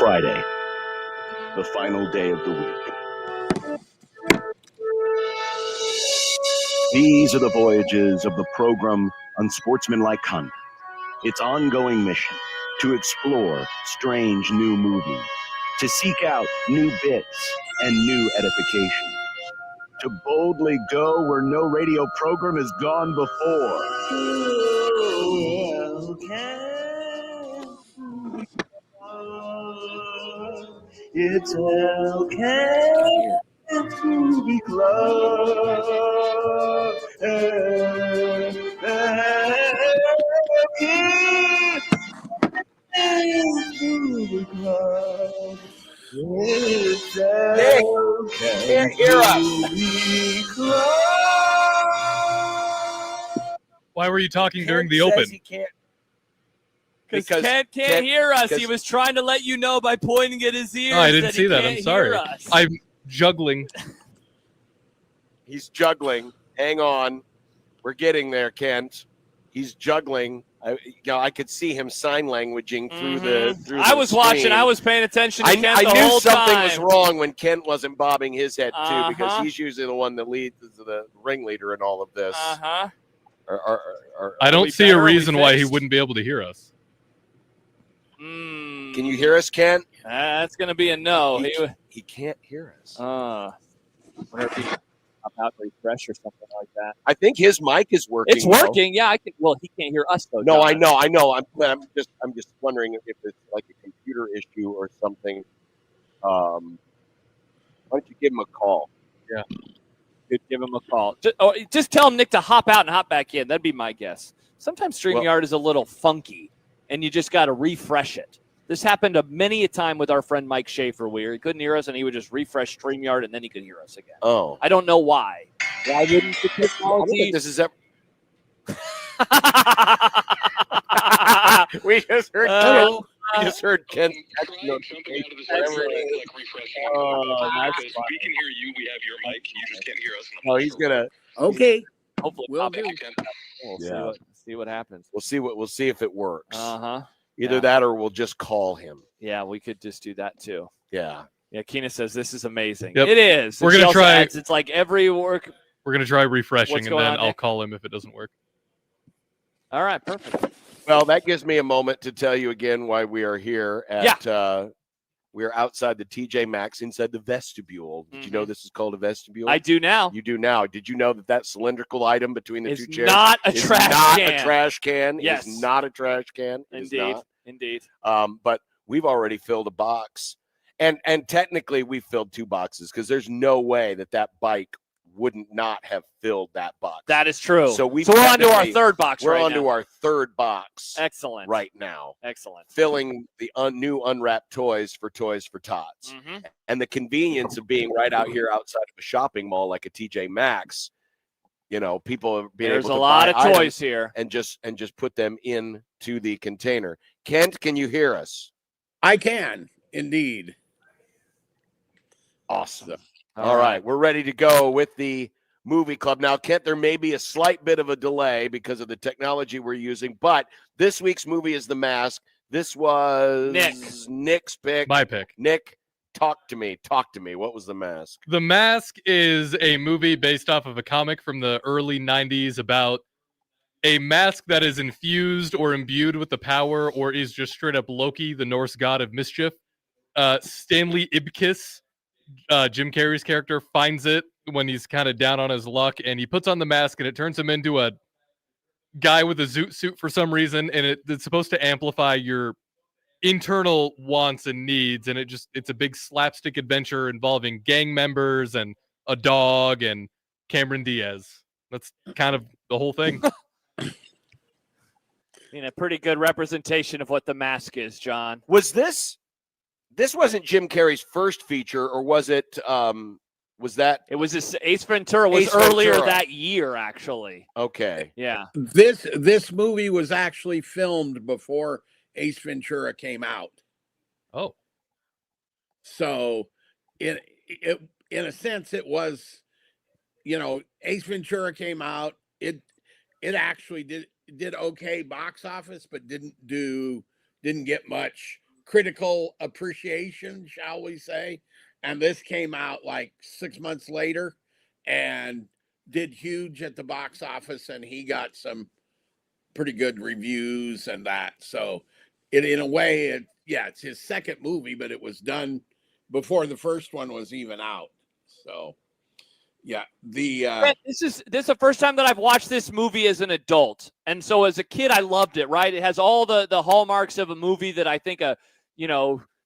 Friday, the final day of the week. These are the voyages of the program Unsportsmanlike Conduct. Its ongoing mission to explore strange new movies, to seek out new bits and new edification, to boldly go where no radio program has gone before. It's okay. It's Movie Club. Movie Club. It's okay. Can't hear us. Movie Club. Why were you talking during the Says open? he can't. Because Kent can't hear us. He was trying to let you know by pointing at his ears. Oh, I didn't that see he that. can't I'm sorry. hear us. I'm juggling. He's juggling. Hang on. We're getting there, Kent. He's juggling. I could see him sign languaging through the. I was watching. I was paying attention to Kent the I knew whole something time. was wrong when Kent wasn't bobbing his head too, because Uh-huh. he's usually the one that leads, the ringleader in all of this. Uh-huh. I don't see a reason why he wouldn't be able to hear us. Can you hear us, Kent? That's going to be a no. He can't hear us. Whenever he about to refresh or something like that. I think his mic is working. It's working. Yeah, I can. Well, he can't hear us though. No, John. I know. I'm just wondering if it's like a computer issue or something. Why don't you give him a call? Yeah. Could give him a call. Just tell him, Nick, to hop out and hop back in. That'd be my guess. Sometimes StreamYard is a little funky, and you just got to refresh it. This happened many a time with our friend Mike Schaefer, where he couldn't hear us, and he would just refresh StreamYard, and then he could hear us again. Oh. I don't know why. Why wouldn't the I don't technology? think this is ever. We just heard Ken. We just heard Ken. Oh, that's We can hear you. We have your mic. You just can't hear us. Oh, he's gonna. Okay. Hopefully, Will pop do. it. We'll see what happens. We'll see if it works. Uh-huh. Either that or we'll just call him. Yeah, we could just do that too. Yeah. Yeah, Keena says this is amazing. Yep. It is. We're And she gonna also try. adds, it's like every work. We're gonna try refreshing, What's and going then on, I'll Nick? call him if it doesn't work. All right, perfect. Well, that gives me a moment to tell you again why we are here at. We are outside the TJ Maxx inside the vestibule. Did you know this is called a vestibule? I do now. You do now. Did you know that cylindrical item between the It's two chairs not a is trash not can. a trash can? Yes. It's not a trash can. It is Indeed. not. Indeed. But we've already filled a box, and technically we filled 2 boxes because there's no way that bike wouldn't not have filled that box. That is true. So we're on to our third box We're right on now. to our third box. Excellent. Right now. Excellent. Filling the new unwrapped toys for Tots. Mm-hmm. And the convenience of being right out here outside of a shopping mall like a TJ Maxx, people are being There's able to a lot buy of toys items here. and just put them into the container. Kent, can you hear us? I can, indeed. Awesome. All right. We're ready to go with the movie club. Now, Kent, there may be a slight bit of a delay because of the technology we're using, but this week's movie is The Mask. This was Nick's pick. My pick. Nick, talk to me. What was The Mask? The Mask is a movie based off of a comic from the early 90s about a mask that is infused or imbued with the power or is just straight up Loki, the Norse god of mischief. Stanley Ibkiss, Jim Carrey's character, finds it when he's kind of down on his luck, and he puts on the mask, and it turns him into a guy with a zoot suit for some reason, and it's supposed to amplify your internal wants and needs, and it's a big slapstick adventure involving gang members and a dog and Cameron Diaz. That's kind of the whole thing. A pretty good representation of what The Mask is, John. Was this wasn't Jim Carrey's first feature, or was it was that it was Ace Ventura was earlier that year, actually. Okay. Yeah. This movie was actually filmed before Ace Ventura came out. Oh. So in a sense it was, Ace Ventura came out. It actually did okay box office, but didn't get much critical appreciation, shall we say. And this came out like 6 months later and did huge at the box office, and he got some pretty good reviews and that. So in a way, it's his second movie, but it was done before the first one was even out. So yeah, this is the first time that I've watched this movie as an adult, and so as a kid I loved it. Right, it has all the hallmarks of a movie that I think a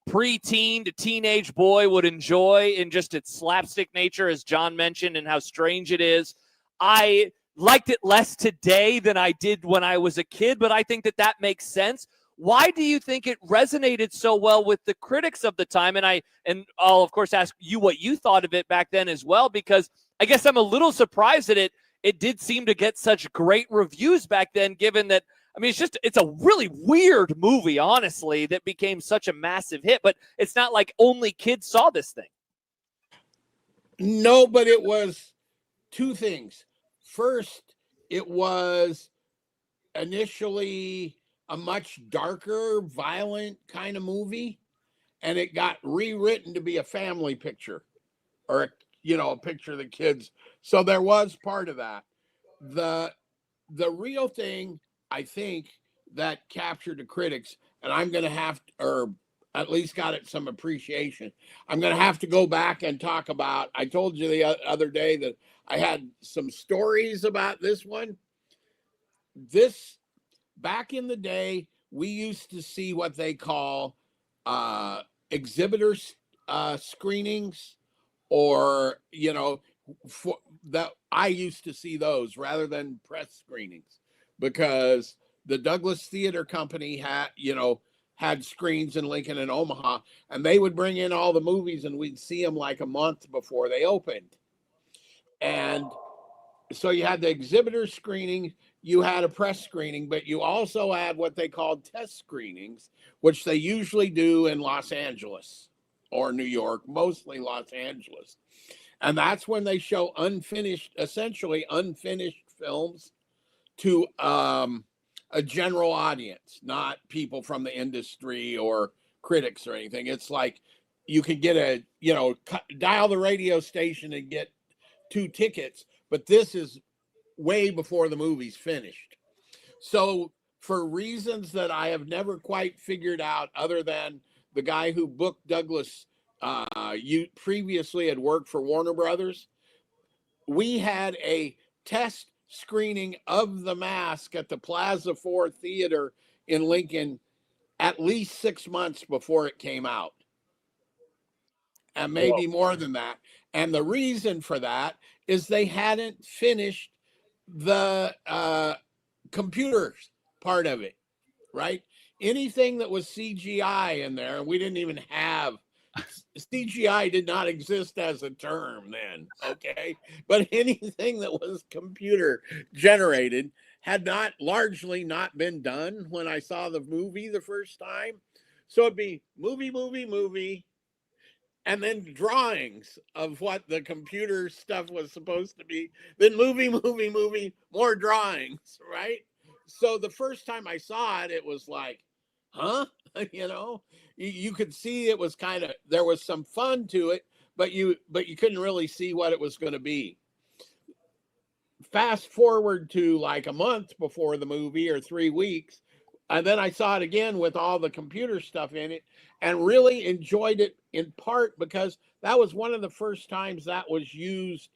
preteen to teenage boy would enjoy in just its slapstick nature, as John mentioned, and how strange it is. I liked it less today than I did when I was a kid, but I think that makes sense. Why do you think it resonated so well with the critics of the time? And I'll of course ask you what you thought of it back then as well, because I guess I'm a little surprised that it did seem to get such great reviews back then, given that, I mean, it's a really weird movie, honestly, that became such a massive hit, but it's not like only kids saw this thing. No, but it was two things. First, it was initially a much darker, violent kind of movie, and it got rewritten to be a family picture, or a picture of the kids. So there was part of that. The real thing, I think, that captured the critics, and I'm going to have to, or at least got it some appreciation, I'm going to have to go back and talk about, I told you the other day that I had some stories about this one. Back in the day, we used to see what they call exhibitor screenings, or, I used to see those rather than press screenings, because the Douglas Theater Company had screens in Lincoln and Omaha, and they would bring in all the movies, and we'd see them like a month before they opened. And so you had the exhibitor screening, you had a press screening, but you also had what they called test screenings, which they usually do in Los Angeles or New York, mostly Los Angeles. And that's when they show essentially unfinished films to a general audience, not people from the industry or critics or anything. It's like you could get dial the radio station and get 2 tickets, but this is way before the movie's finished. So for reasons that I have never quite figured out, other than the guy who booked Douglas you previously had worked for Warner Brothers, we had a test screening of The Mask at the Plaza 4 Theater in Lincoln at least 6 months before it came out, and maybe more than that. And the reason for that is they hadn't finished the computers part of it, right? Anything that was CGI in there, and we didn't even have CGI, did not exist as a term then, okay? But anything that was computer generated had largely not been done when I saw the movie the first time. So it'd be movie, and then drawings of what the computer stuff was supposed to be, then movie, more drawings, right? So the first time I saw it, it was like, huh? You could see it was there was some fun to it, but you couldn't really see what it was going to be. Fast forward to like a month before the movie, or 3 weeks, and then I saw it again with all the computer stuff in it, and really enjoyed it, in part because that was one of the first times that was used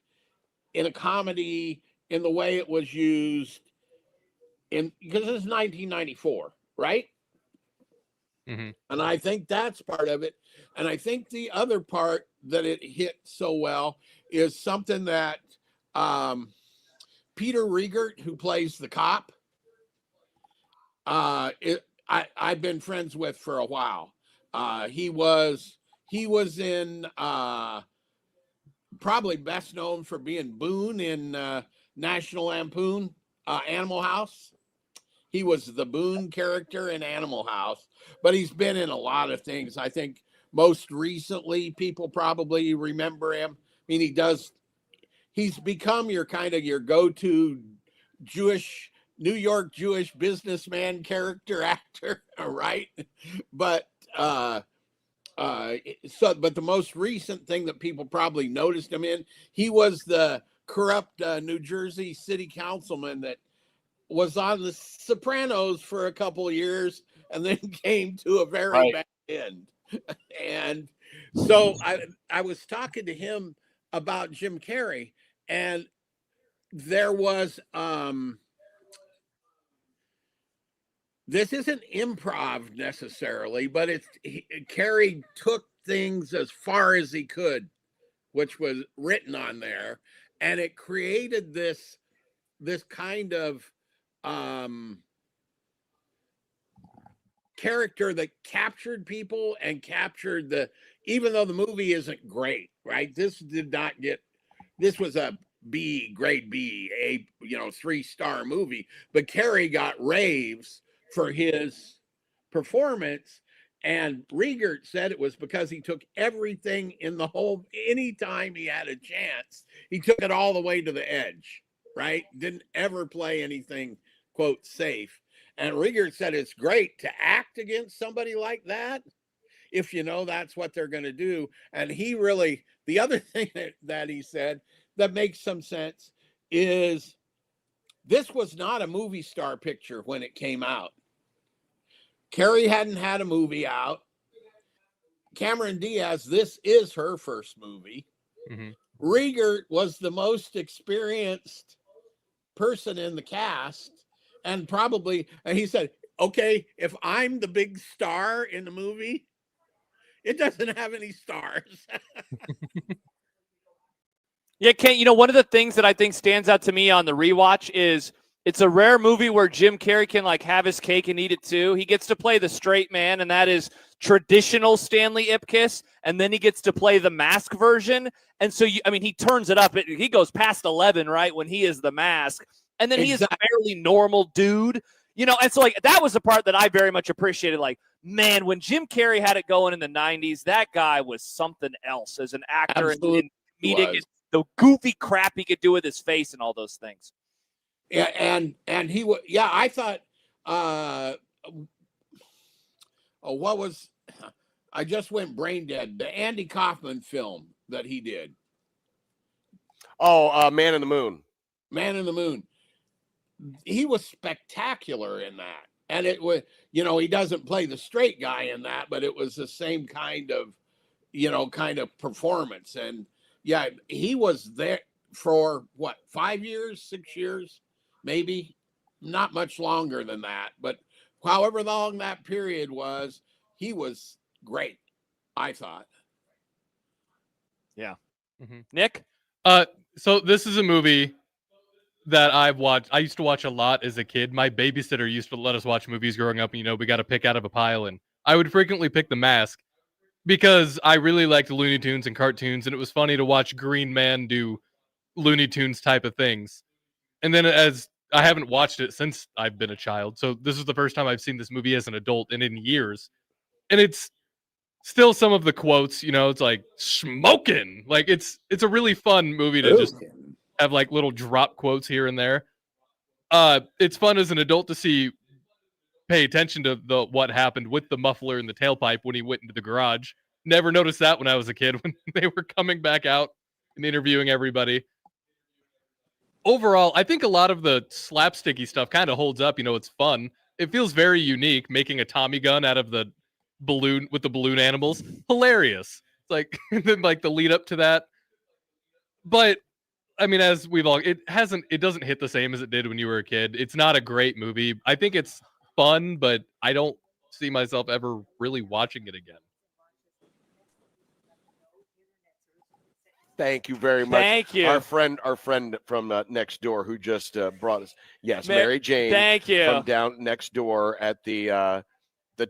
in a comedy in the way it was used because it's 1994, right? Mm-hmm. And I think that's part of it. And I think the other part that it hit so well is something that Peter Riegert, who plays the cop, I've been friends with for a while. He was in probably best known for being Boone in National Lampoon Animal House. He was the Boone character in Animal House, but he's been in a lot of things. I think most recently people probably remember him. I mean, he's become your go-to New York Jewish businessman character actor, right? But but the most recent thing that people probably noticed him in, he was the corrupt New Jersey city councilman that was on The Sopranos for a couple of years and then came to a very bad end. And so I was talking to him about Jim Carrey, and there was this isn't improv necessarily, but Carrey took things as far as he could, which was written on there, and it created this kind of character that captured people and captured even though the movie isn't great, right? This was a grade B, a 3-star movie, but Carrey got raves for his performance, and Riegert said it was because he took everything in the whole, anytime he had a chance, he took it all the way to the edge, right? Didn't ever play anything, quote, safe. And Riegert said it's great to act against somebody like that if you know that's what they're going to do. And the other thing that he said that makes some sense is this was not a movie star picture when it came out. Carrey hadn't had a movie out. Cameron Diaz, this is her first movie. Mm-hmm. Riegert was the most experienced person in the cast, and he said, okay, if I'm the big star in the movie, it doesn't have any stars. Yeah, Kent, one of the things that I think stands out to me on the rewatch is it's a rare movie where Jim Carrey can have his cake and eat it too. He gets to play the straight man, and that is traditional Stanley Ipkiss, and then he gets to play the mask version. And so, he turns it up. He goes past 11, right, when he is the mask. And then he is a fairly normal dude, and so that was the part that I very much appreciated. Man, when Jim Carrey had it going in the 90s, that guy was something else as an actor and comedic, the goofy crap he could do with his face and all those things. Yeah, and he was. Yeah, I thought. I just went brain dead. The Andy Kaufman film that he did. Oh, Man in the Moon. Man in the Moon. He was spectacular in that, and it was. He doesn't play the straight guy in that, but it was the same kind of performance. And yeah, he was there for 5 years, 6 years. Maybe not much longer than that, but however long that period was, he was great, I thought. Yeah. Mm-hmm. Nick? So this is a movie that I've watched. I used to watch a lot as a kid. My babysitter used to let us watch movies growing up. We got to pick out of a pile, and I would frequently pick The Mask because I really liked Looney Tunes and cartoons, and it was funny to watch Green Man do Looney Tunes type of things. And then as I haven't watched it since I've been a child. So this is the first time I've seen this movie as an adult and in years. And it's still some of the quotes, it's like smoking. It's a really fun movie to just have little drop quotes here and there. It's fun as an adult to pay attention to what happened with the muffler and the tailpipe when he went into the garage. Never noticed that when I was a kid when they were coming back out and interviewing everybody. Overall, I think a lot of the slapsticky stuff kind of holds up. It's fun. It feels very unique, making a Tommy gun out of the balloon with the balloon animals. Hilarious. It's then the lead up to that. But as we've all, it doesn't hit the same as it did when you were a kid. It's not a great movie. I think it's fun, but I don't see myself ever really watching it again. Thank you very much. Thank you. Our friend from next door who just brought us. Yes, Mary Jane. Thank you. From down next door at the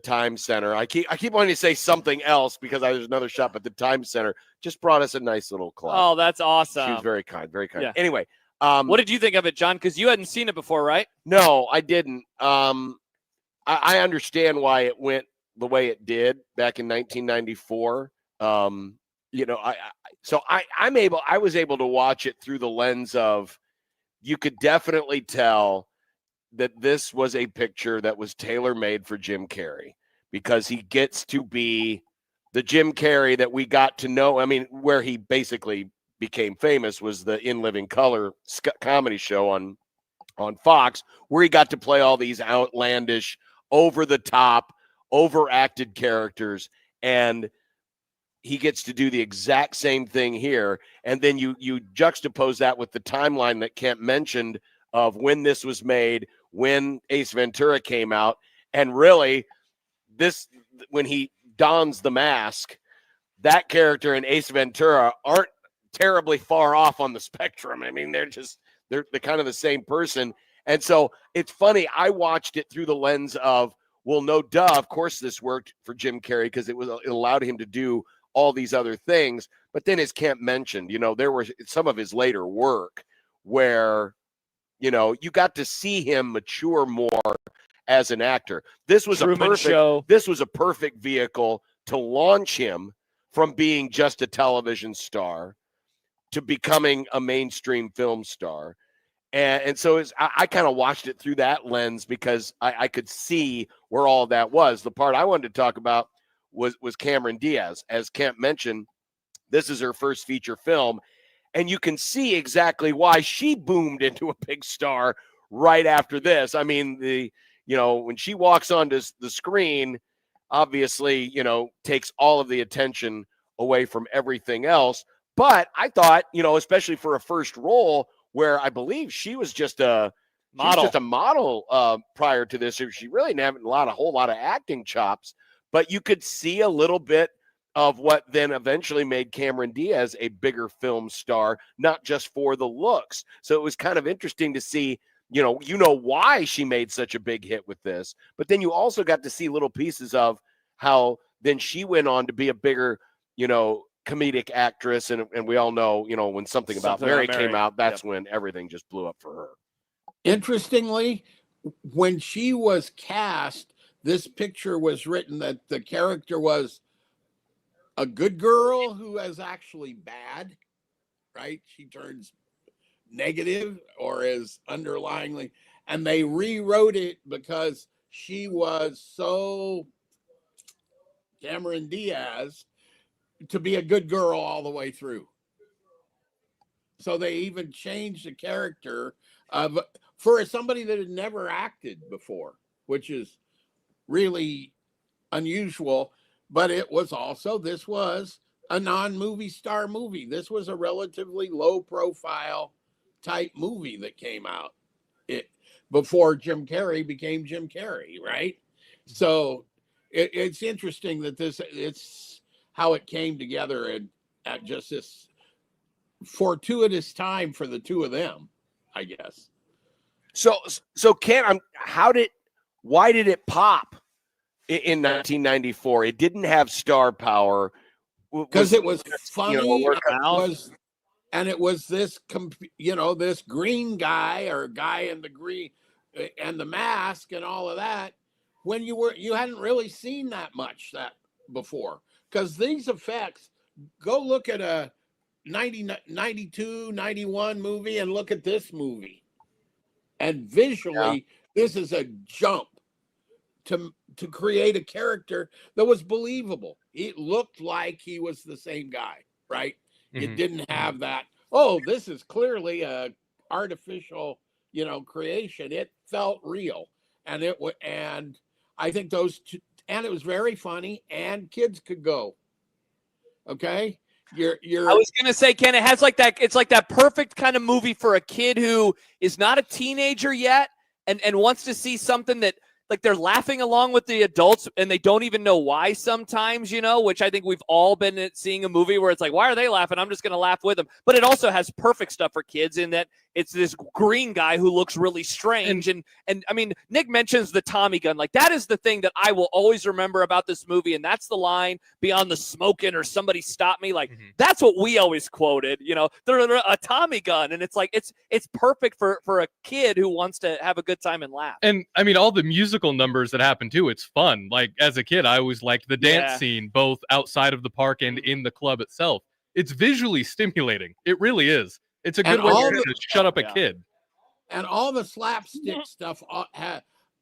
Time Center. I keep wanting to say something else because there's another shop at the Time Center. Just brought us a nice little club. Oh, that's awesome. She was very kind, very kind. Yeah. Anyway, what did you think of it, John? Because you hadn't seen it before, right? No, I didn't. I understand why it went the way it did back in 1994. I was able to watch it through the lens of, you could definitely tell that this was a picture that was tailor-made for Jim Carrey, because he gets to be the Jim Carrey that we got to know. I mean, where he basically became famous was the In Living Color comedy show on Fox, where he got to play all these outlandish, over-the-top, overacted characters, and he gets to do the exact same thing here. And then you juxtapose that with the timeline that Kent mentioned of when this was made, when Ace Ventura came out, and really this, when he dons the mask, that character and Ace Ventura aren't terribly far off on the spectrum. I mean, they're kind of the same person. And so it's funny. I watched it through the lens of, well, no duh, of course this worked for Jim Carrey because it allowed him to do all these other things. But then, as Kemp mentioned, there were some of his later work where, you got to see him mature more as an actor. This was a perfect vehicle to launch him from being just a television star to becoming a mainstream film star. And so I kind of watched it through that lens because I could see where all that was. The part I wanted to talk about was Cameron Diaz. As Kemp mentioned, this is her first feature film, and you can see exactly why she boomed into a big star right after this. I mean, when she walks onto the screen, obviously, takes all of the attention away from everything else. But I thought, especially for a first role, where I believe she was just a model prior to this. She really didn't have a whole lot of acting chops, but you could see a little bit of what then eventually made Cameron Diaz a bigger film star, not just for the looks. So it was kind of interesting to see, why she made such a big hit with this, but then you also got to see little pieces of how then she went on to be a bigger, comedic actress. And we all know, when Something About Mary came out, that's when everything just blew up for her. Interestingly, when she was cast, this picture was written that the character was a good girl who is actually bad, right? She turns negative or is underlyingly, and they rewrote it because she was so Cameron Diaz to be a good girl all the way through. So they even changed the character for somebody that had never acted before, which is really unusual. But it was also, this was a non-movie star movie. This was a relatively low profile type movie that came out before Jim Carrey became Jim Carrey, right? So it's interesting that it's how it came together and at just this fortuitous time for the two of them, I guess. So Ken, why did it pop in 1994? It didn't have star power because it was funny. And it was this, this green guy or guy in the green and the mask and all of that. When you hadn't really seen that much before, because these effects, go look at a 92, 91 movie and look at this movie. And visually, this is a jump to create a character that was believable. It looked like he was the same guy, right? Mm-hmm. It didn't have that, this is clearly a artificial, creation. It felt real. And I think those two, and it was very funny, and kids could go. Okay? I was gonna say, Ken, it has like that. It's like that perfect kind of movie for a kid who is not a teenager yet and wants to see something that, like, they're laughing along with the adults and they don't even know why sometimes, which I think we've all been seeing a movie where it's like, why are they laughing? I'm just going to laugh with them. But it also has perfect stuff for kids in that it's this green guy who looks really strange. And I mean, Nick mentions the Tommy gun. Like, that is the thing that I will always remember about this movie. And that's the line, beyond the smoking or somebody stop me. Like, that's what we always quoted, they're a Tommy gun. And it's like, it's perfect for a kid who wants to have a good time and laugh. And I mean, all the musical numbers that happen too, it's fun. Like, as a kid, I always liked the dance scene, both outside of the park and in the club itself. It's visually stimulating. It really is. It's a good way to shut up a kid. And all the slapstick stuff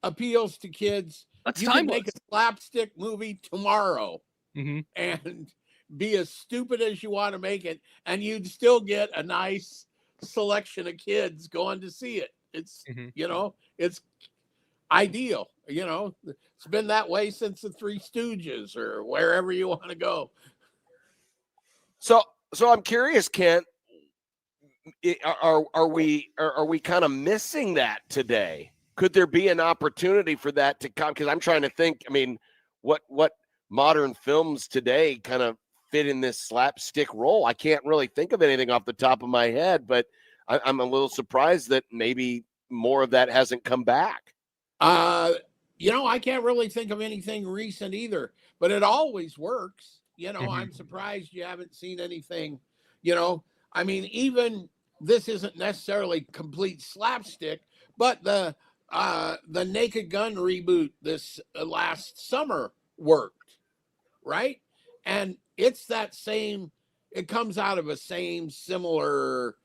appeals to kids That's you can timeless. make a slapstick movie tomorrow Mm-hmm. and be as stupid as you want to make it, and you'd still get a nice selection of kids going to see it. It's it's ideal. It's been that way since the Three Stooges or wherever you want to go. So I'm curious, Kent. Are we kind of missing that today? Could there be an opportunity for that to come? Because I'm trying to think. I mean, what modern films today kind of fit in this slapstick role? I can't really think of anything off the top of my head, but I'm a little surprised that maybe more of that hasn't come back. I can't really think of anything recent either, but it always works. I'm surprised you haven't seen anything. I mean, even this isn't necessarily complete slapstick, but the Naked Gun reboot this last summer worked, right? And it's that same. It comes out of a similar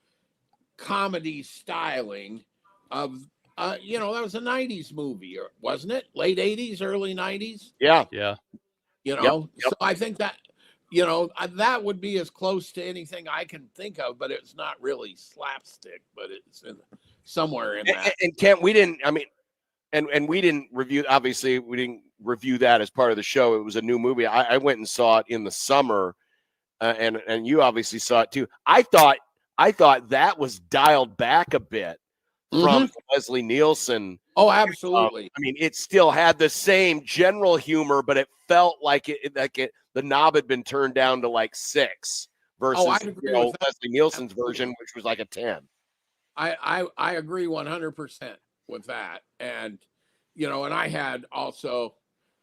comedy styling of. That was a 90s movie, wasn't it? Late 80s, early 90s? Yeah. So I think that, that would be as close to anything I can think of, but it's not really slapstick, but it's somewhere in that. And Kent, we didn't review, obviously, we didn't review that as part of the show. It was a new movie. I went and saw it in the summer, and you obviously saw it too. I thought that was dialed back a bit from Leslie Nielsen. Oh, absolutely. I mean, it still had the same general humor, but it felt like the knob had been turned down to like 6 versus Leslie Nielsen's version, which was like a 10. I agree 100% with that. And, and I had also,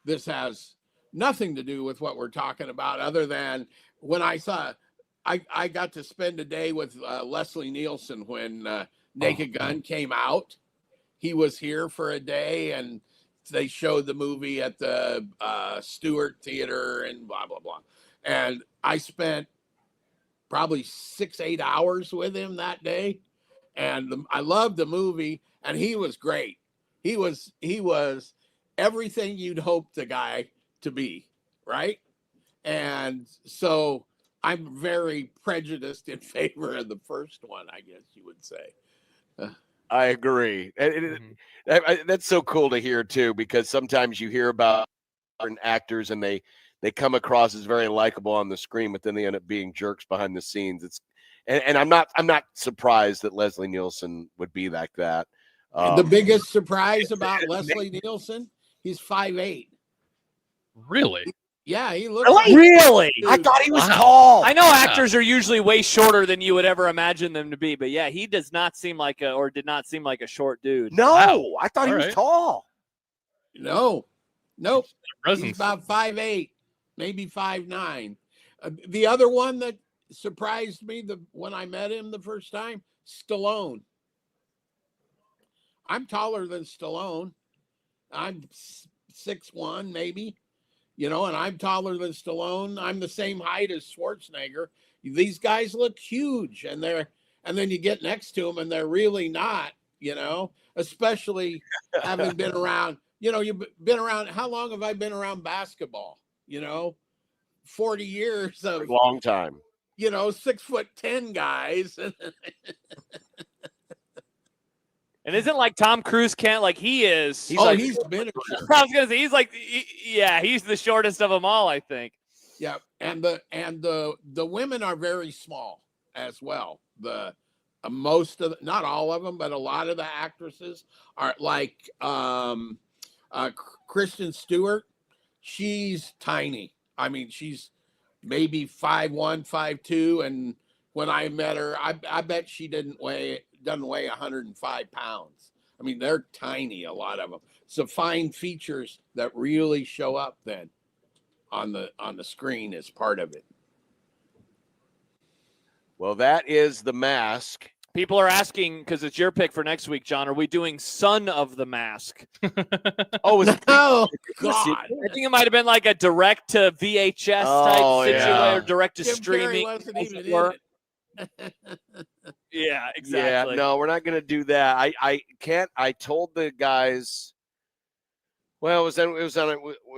this has nothing to do with what we're talking about other than when I got to spend a day with Leslie Nielsen when Naked Gun came out. He was here for a day, and they showed the movie at the Stewart Theater and blah, blah, blah. And I spent probably 6-8 hours with him that day. And I loved the movie, and he was great. He was everything you'd hope the guy to be, right? And so I'm very prejudiced in favor of the first one, I guess you would say. I agree. That's so cool to hear too, because sometimes you hear about certain actors and they come across as very likable on the screen, but then they end up being jerks behind the scenes. And I'm not surprised that Leslie Nielsen would be like that. The biggest surprise about Leslie Nielsen, he's 5'8". Really? Yeah, he looks Really? I thought he was tall. I know actors are usually way shorter than you would ever imagine them to be, but yeah, he does not seem like did not seem like a short dude. No, I thought he was tall. Nope. He's about 5'8", maybe 5'9". The other one that surprised me when I met him the first time, Stallone. I'm taller than Stallone. I'm 6'1", maybe. And I'm taller than Stallone. I'm the same height as Schwarzenegger. These guys look huge, and then you get next to them, and they're really not. Especially having been around. You've been around. How long have I been around basketball? 40 years of long time. 6'10" guys. And isn't like Tom Cruise can't like he is. He's miniature. I was gonna say he's like he's the shortest of them all, I think. Yeah, and the women are very small as well. The most of not all of them, but a lot of the actresses are like Kristen Stewart. She's tiny. I mean, she's maybe 5'1", 5'2", and when I met her, I bet she doesn't weigh 105 pounds. I mean, they're tiny, a lot of them. So fine features that really show up then on the screen is part of it. Well, that is The Mask. People are asking, because it's your pick for next week, John, are we doing Son of the Mask? Oh, God. I think it might have been like a direct to VHS type situation or direct to streaming. Wasn't even in it. Yeah, exactly. Yeah, no, we're not going to do that. I can't. I told the guys, Well, it was when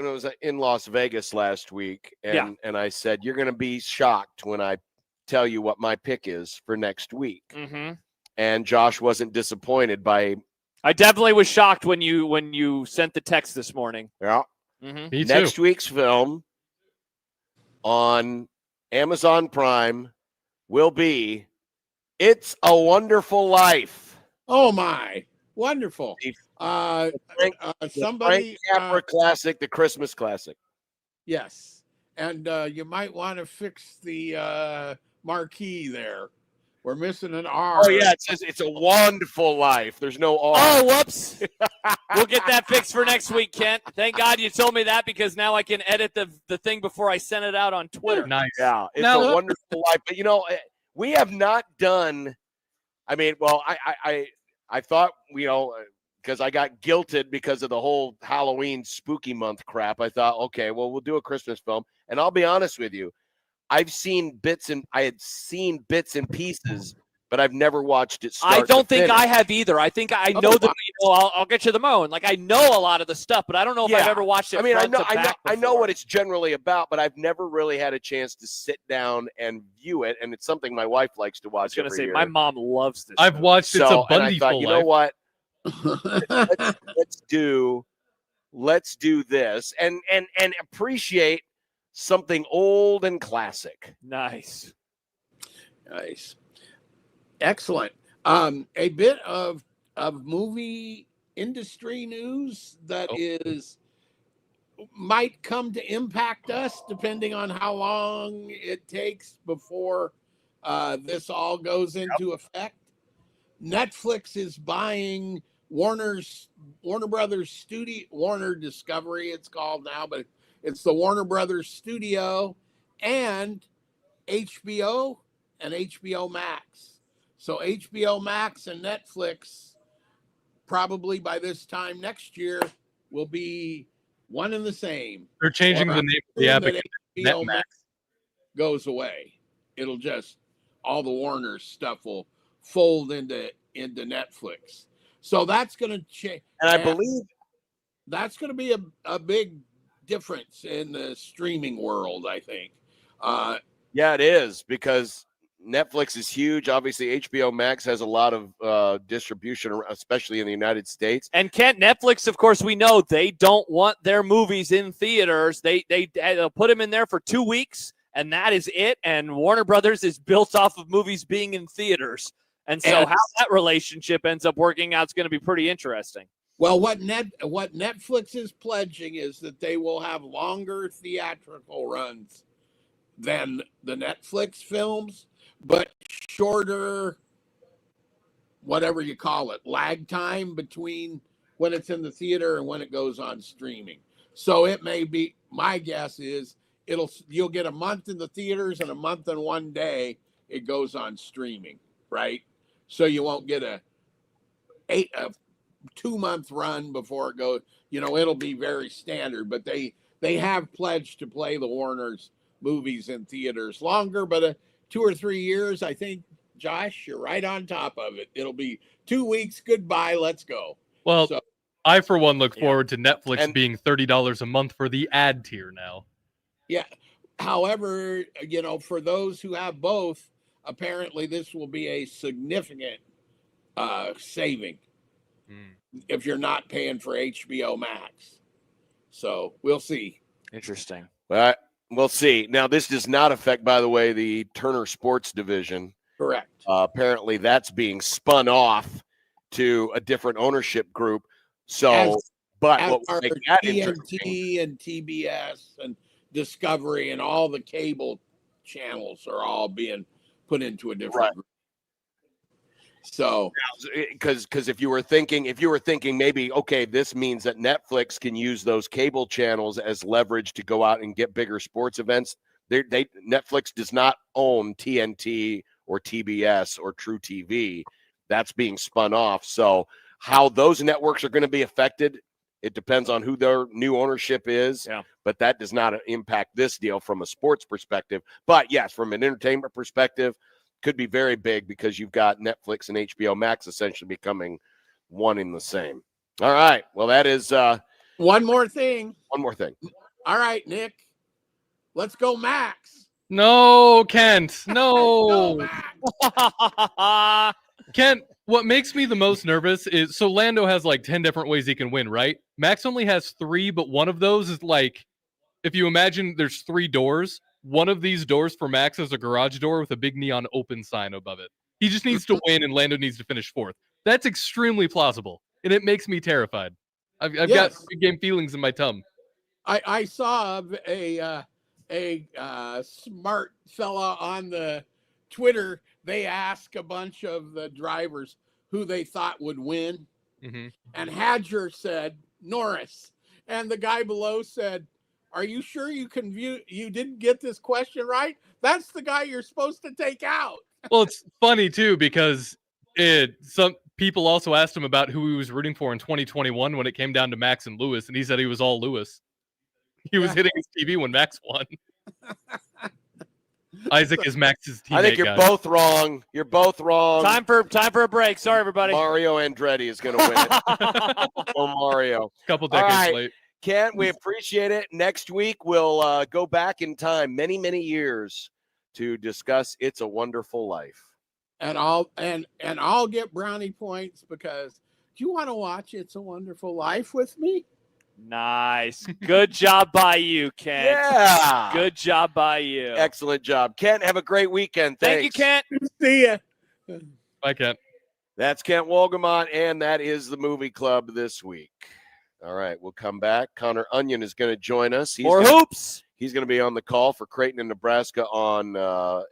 it was in Las Vegas last week, and I said you're going to be shocked when I tell you what my pick is for next week. Mm-hmm. And Josh wasn't disappointed by. I definitely was shocked when you sent the text this morning. Yeah. Mm-hmm. Me too. Next week's film on Amazon Prime will be It's a Wonderful Life. Oh my, wonderful. Somebody Frank Capra classic, the Christmas classic. Yes. And you might want to fix the marquee there. We're missing an R. Oh yeah, it says It's a Wonderful Life. There's no R. Oh, whoops. We'll get that fixed for next week, Kent. Thank God you told me that, because now I can edit the thing before I send it out on Twitter. Nice. Yeah, It's a Wonderful Life. But we have not done. I mean, well, I thought because I got guilted because of the whole Halloween spooky month crap. I thought, okay, well, we'll do a Christmas film. And I'll be honest with you, I had seen bits and pieces, but I've never watched it. I don't think I have either. I think I know that. I'll get you the moan. Like, I know a lot of the stuff, but I don't know if I've ever watched it. I mean, I know what it's generally about, but I've never really had a chance to sit down and view it. And it's something my wife likes to watch. I was going to say, year. my mom loves this. I've watched It's a Bundy and I thought, Full you Life. know what? let's do this and appreciate something old and classic. Nice. Excellent. A bit of movie industry news that might come to impact us depending on how long it takes before this all goes into effect. Netflix is buying Warner Brothers Studio, Warner Discovery it's called now, but it's the Warner Brothers Studio and HBO and HBO Max. So HBO Max and Netflix probably by this time next year will be one and the same. They're changing the name of the app again. HBO Max goes away. It'll just all the Warner stuff will fold into Netflix. So that's going to change. And I believe that's going to be a big difference in the streaming world, I think. Yeah, it is, because Netflix is huge. Obviously, HBO Max has a lot of distribution, especially in the United States. And Kent, Netflix, of course, we know they don't want their movies in theaters. They'll put them in there for 2 weeks, and that is it. And Warner Brothers is built off of movies being in theaters. And so how that relationship ends up working out is going to be pretty interesting. Well, what Netflix is pledging is that they will have longer theatrical runs than the Netflix films, but shorter, whatever you call it, lag time between when it's in the theater and when it goes on streaming. So it may be, my guess is you'll get a month in the theaters and a month and 1 day it goes on streaming, right? So you won't get a 2-month run before it goes, it'll be very standard, but they have pledged to play the Warner's movies in theaters longer, but 2 or 3 years, I think, Josh, you're right on top of it. It'll be 2 weeks. Goodbye. Let's go. Well, I, for one, look forward to Netflix being $30 a month for the ad tier now. Yeah. However, for those who have both, apparently this will be a significant saving if you're not paying for HBO Max. So we'll see. Interesting. We'll see. Now, this does not affect, by the way, the Turner Sports division. Correct. Apparently, that's being spun off to a different ownership group. So, what will make that interesting? TNT and TBS and Discovery and all the cable channels are all being put into a different group. So, because if you were thinking maybe, okay, this means that Netflix can use those cable channels as leverage to go out and get bigger sports events. Netflix does not own TNT or TBS or True TV. That's being spun off. So how those networks are going to be affected, it depends on who their new ownership is. Yeah. But that does not impact this deal from a sports perspective. But yes, from an entertainment perspective, could be very big because you've got Netflix and HBO Max essentially becoming one in the same. All right. Well, that is One more thing. One more thing. All right, Nick. Let's go, Max. No, Kent. Go, No. Max. Kent, what makes me the most nervous is so Lando has like 10 different ways he can win, right? Max only has 3, but one of those is like, if you imagine there's 3 doors, one of these doors for Max is a garage door with a big neon open sign above it. He just needs to win, and Lando needs to finish 4th. That's extremely plausible, and it makes me terrified. I've got big game feelings in my tum. I saw a smart fella on the Twitter. They asked a bunch of the drivers who they thought would win, and Hadger said Norris, and the guy below said, "Are you sure you didn't get this question right? That's the guy you're supposed to take out." Well, it's funny too because some people also asked him about who he was rooting for in 2021 when it came down to Max and Lewis, and he said he was all Lewis. He was hitting his TV when Max won. Isaac is Max's teammate. I think you're both wrong. You're both wrong. Time for a break. Sorry, everybody. Mario Andretti is going to win it. Oh, Mario. Couple decades late. Kent, we appreciate it. Next week, we'll go back in time many, many years to discuss It's a Wonderful Life. And I'll get brownie points because do you want to watch It's a Wonderful Life with me? Nice. Good job by you, Kent. Yeah. Good job by you. Excellent job. Kent, have a great weekend. Thanks. Thank you, Kent. See ya. Bye, Kent. That's Kent Wolgamont, and that is the Movie Club this week. All right, we'll come back. Connor Onion is going to join us. More hoops. He's going to be on the call for Creighton and Nebraska on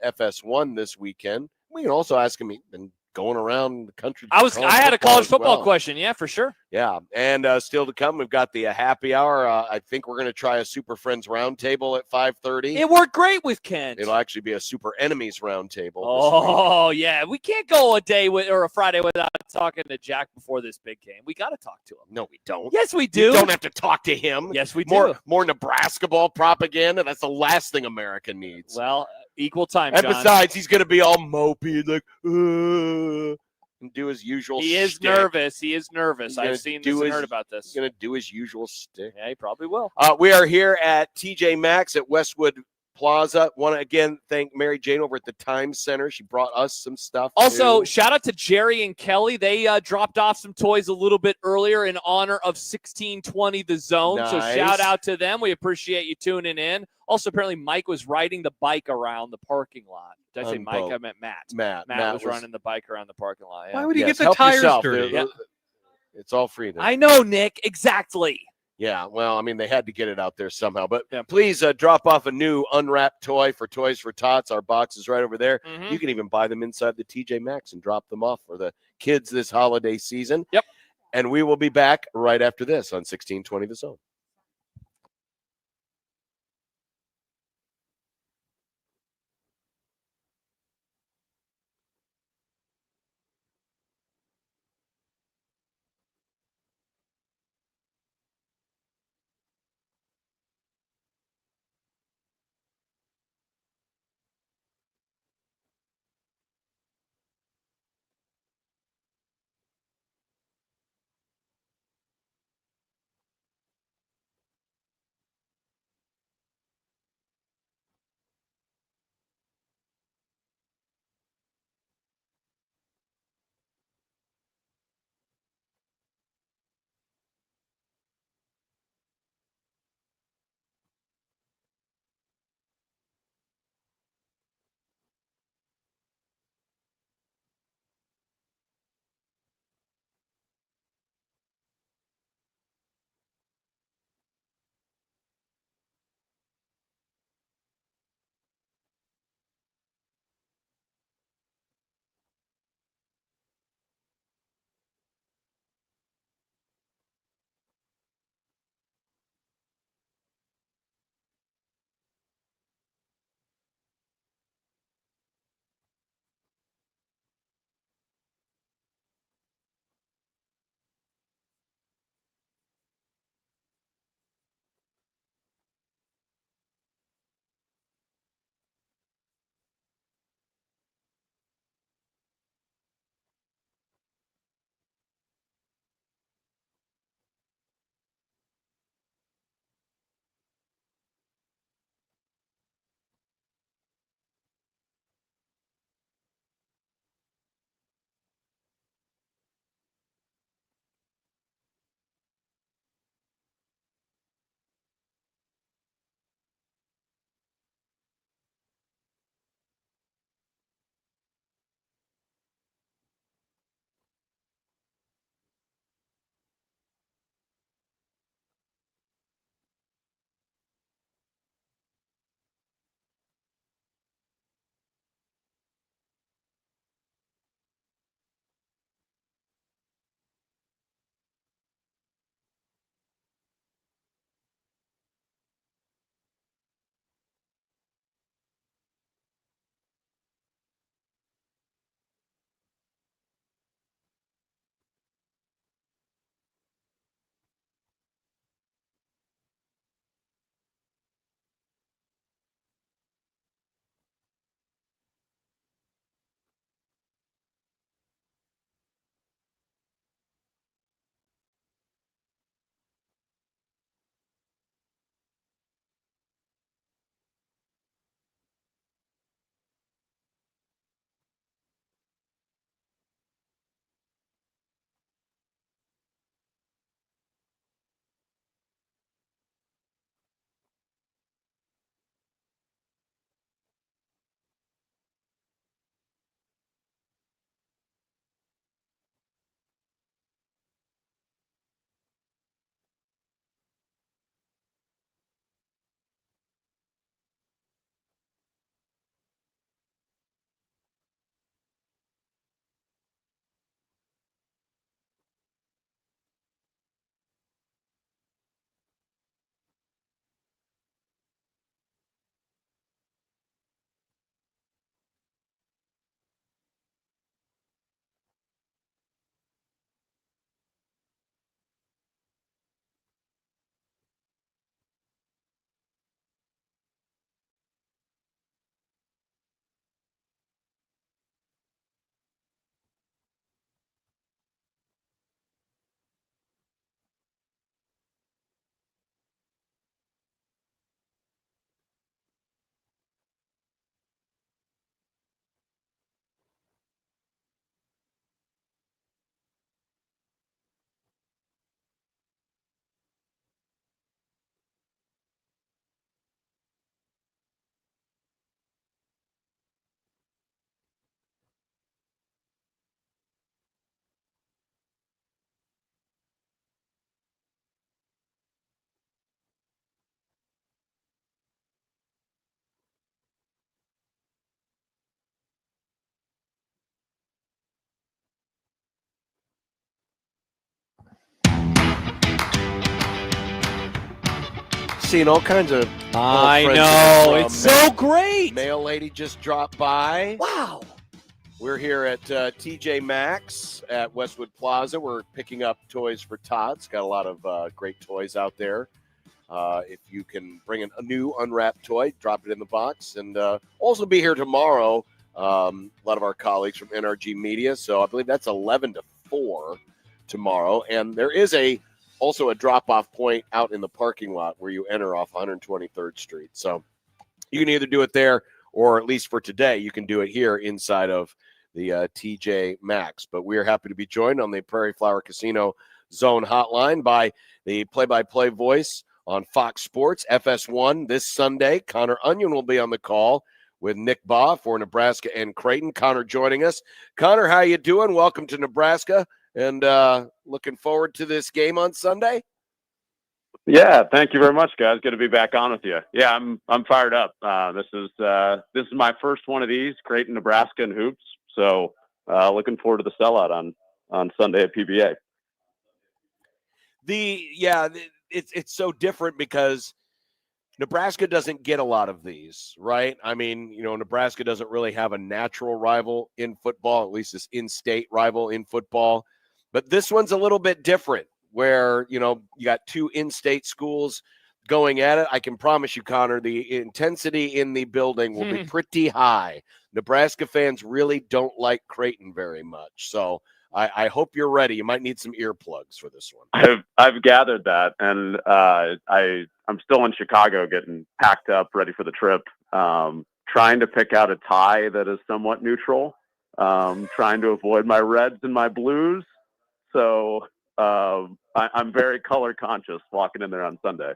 FS1 this weekend. We can also ask him. He's been going around the country. I had a college football question. Yeah, for sure. Yeah, and still to come, we've got the happy hour. I think we're going to try a Super Friends Roundtable at 5:30. It worked great with Kent. It'll actually be a Super Enemies Roundtable. Oh, yeah. We can't go a day or a Friday without talking to Jack before this big game. We got to talk to him. No, we don't. Yes, we do. You don't have to talk to him. Yes, we do. More Nebraska ball propaganda. That's the last thing America needs. Well, equal time, and John. besides, he's going to be all mopey, like, and do his usual He is shtick. nervous. He is nervous. He's I've seen this and heard about this. He's going to do his usual stick. Yeah, he probably will. We are here at TJ Maxx at Westwood Plaza. Want to again thank Mary Jane over at the Times Center. She brought us some stuff. Also, too. shout out to Jerry and Kelly. They dropped off some toys a little bit earlier in honor of 1620 The Zone. Nice. So shout out to them. We appreciate you tuning in. Also, apparently, Mike was riding the bike around the parking lot. Did I say Mike? I meant Matt. Matt was running the bike around the parking lot. Yeah. Why would he get the tires dirty? Yeah. It's all free there. I know, Nick. Exactly. Yeah, well, I mean, they had to get it out there somehow. But please drop off a new unwrapped toy for Toys for Tots. Our box is right over there. Mm-hmm. You can even buy them inside the TJ Maxx and drop them off for the kids this holiday season. Yep. And we will be back right after this on 1620 The Zone. seeing all kinds of. I old friends know. of It's the drum. so great. Mail lady just dropped by. Wow. We're here at TJ Maxx at Westwood Plaza. We're picking up toys for Tots. Got a lot of great toys out there. If you can bring in a new unwrapped toy, drop it in the box. And also be here tomorrow. A lot of our colleagues from NRG Media. So I believe that's 11 to 4 tomorrow. And there is also a drop-off point out in the parking lot where you enter off 123rd Street. So you can either do it there, or at least for today, you can do it here inside of the TJ Maxx. But we are happy to be joined on the Prairie Flower Casino Zone Hotline by the play-by-play voice on Fox Sports, FS1, this Sunday. Connor Onion will be on the call with Nick Baugh for Nebraska and Creighton. Connor joining us. Connor, how you doing? Welcome to Nebraska, and looking forward to this game on Sunday. Yeah, thank you very much, guys. Good to be back on with you. Yeah, I'm fired up. This is my first one of these, Creighton, Nebraska, and hoops. So looking forward to the sellout on Sunday at PBA. It's so different because Nebraska doesn't get a lot of these, right? I mean, Nebraska doesn't really have a natural rival in football, at least this in-state rival in football. But this one's a little bit different where, you got two in-state schools going at it. I can promise you, Connor, the intensity in the building will be pretty high. Nebraska fans really don't like Creighton very much. So I hope you're ready. You might need some earplugs for this one. I've gathered that, and I'm still in Chicago getting packed up, ready for the trip, trying to pick out a tie that is somewhat neutral, trying to avoid my reds and my blues. So I'm very color conscious walking in there on Sunday.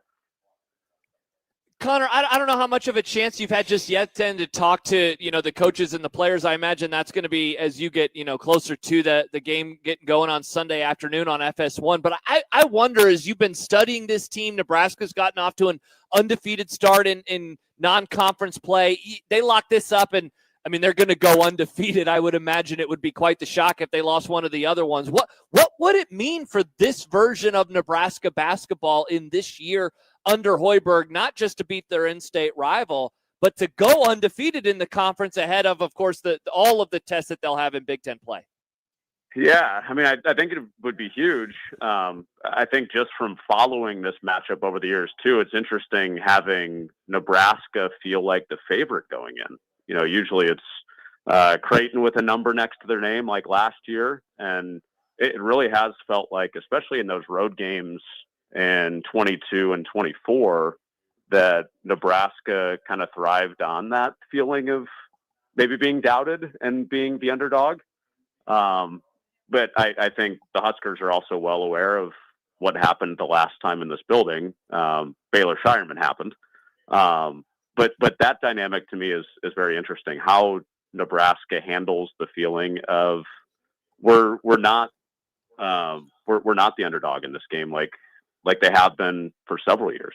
Connor, I don't know how much of a chance you've had just yet then to talk to, the coaches and the players. I imagine that's going to be as you get, closer to the game getting going on Sunday afternoon on FS1. But I wonder, as you've been studying this team, Nebraska's gotten off to an undefeated start in non-conference play. They lock this up, and, they're going to go undefeated. I would imagine it would be quite the shock if they lost one of the other ones. What would it mean for this version of Nebraska basketball in this year under Hoiberg, not just to beat their in-state rival, but to go undefeated in the conference ahead of course, all of the tests that they'll have in Big Ten play? Yeah, I think it would be huge. I think just from following this matchup over the years, too, it's interesting having Nebraska feel like the favorite going in. Usually it's Creighton with a number next to their name like last year, and it really has felt like, especially in those road games in 22 and 24, that Nebraska kind of thrived on that feeling of maybe being doubted and being the underdog. But I think the Huskers are also well aware of what happened the last time in this building. Baylor Shireman happened. But that dynamic to me is very interesting. How Nebraska handles the feeling of we're not the underdog in this game, like they have been for several years.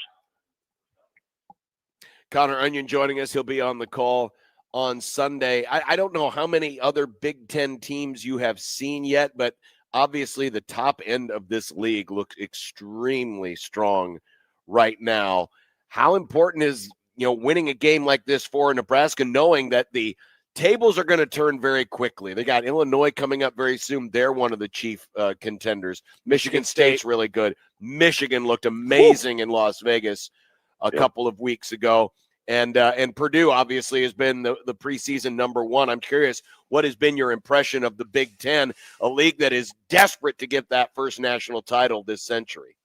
Connor Onion joining us. He'll be on the call on Sunday. I don't know how many other Big Ten teams you have seen yet, but obviously the top end of this league looks extremely strong right now. How important is winning a game like this for Nebraska, knowing that the tables are going to turn very quickly? They got Illinois coming up very soon. They're one of the chief contenders. Michigan State's really good. Michigan looked amazing in Las Vegas a couple of weeks ago. And Purdue obviously has been the preseason number one. I'm curious, what has been your impression of the Big Ten, a league that is desperate to get that first national title this century?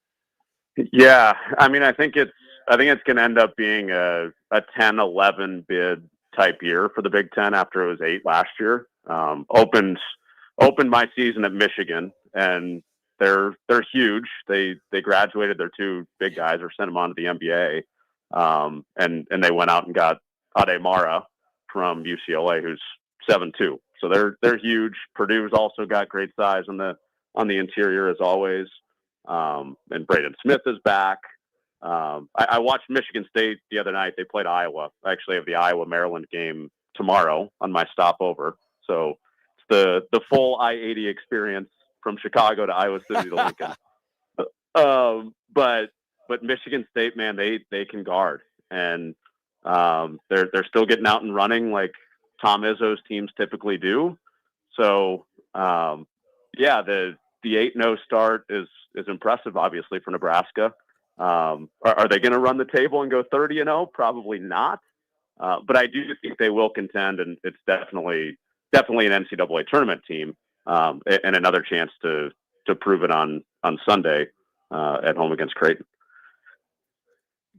Yeah, I think it's going to end up being a 10-11 bid type year for the Big Ten after it was 8 last year. Opened my season at Michigan, and they're huge. They graduated their 2 big guys or sent them on to the NBA. And they went out and got Ademara from UCLA, who's 7'2". So they're huge. Purdue's also got great size on the interior as always. And Braden Smith is back. I watched Michigan State the other night. They played Iowa. I actually have the Iowa-Maryland game tomorrow on my stopover. So it's the full I-80 experience from Chicago to Iowa City to Lincoln. But but Michigan State, man, they can guard, and they're still getting out and running like Tom Izzo's teams typically do. So yeah, the 8-0 start is impressive, obviously, for Nebraska. Are they going to run the table and go 30-0? Probably not. But I do think they will contend, and it's definitely an NCAA tournament team, and another chance to prove it on Sunday at home against Creighton.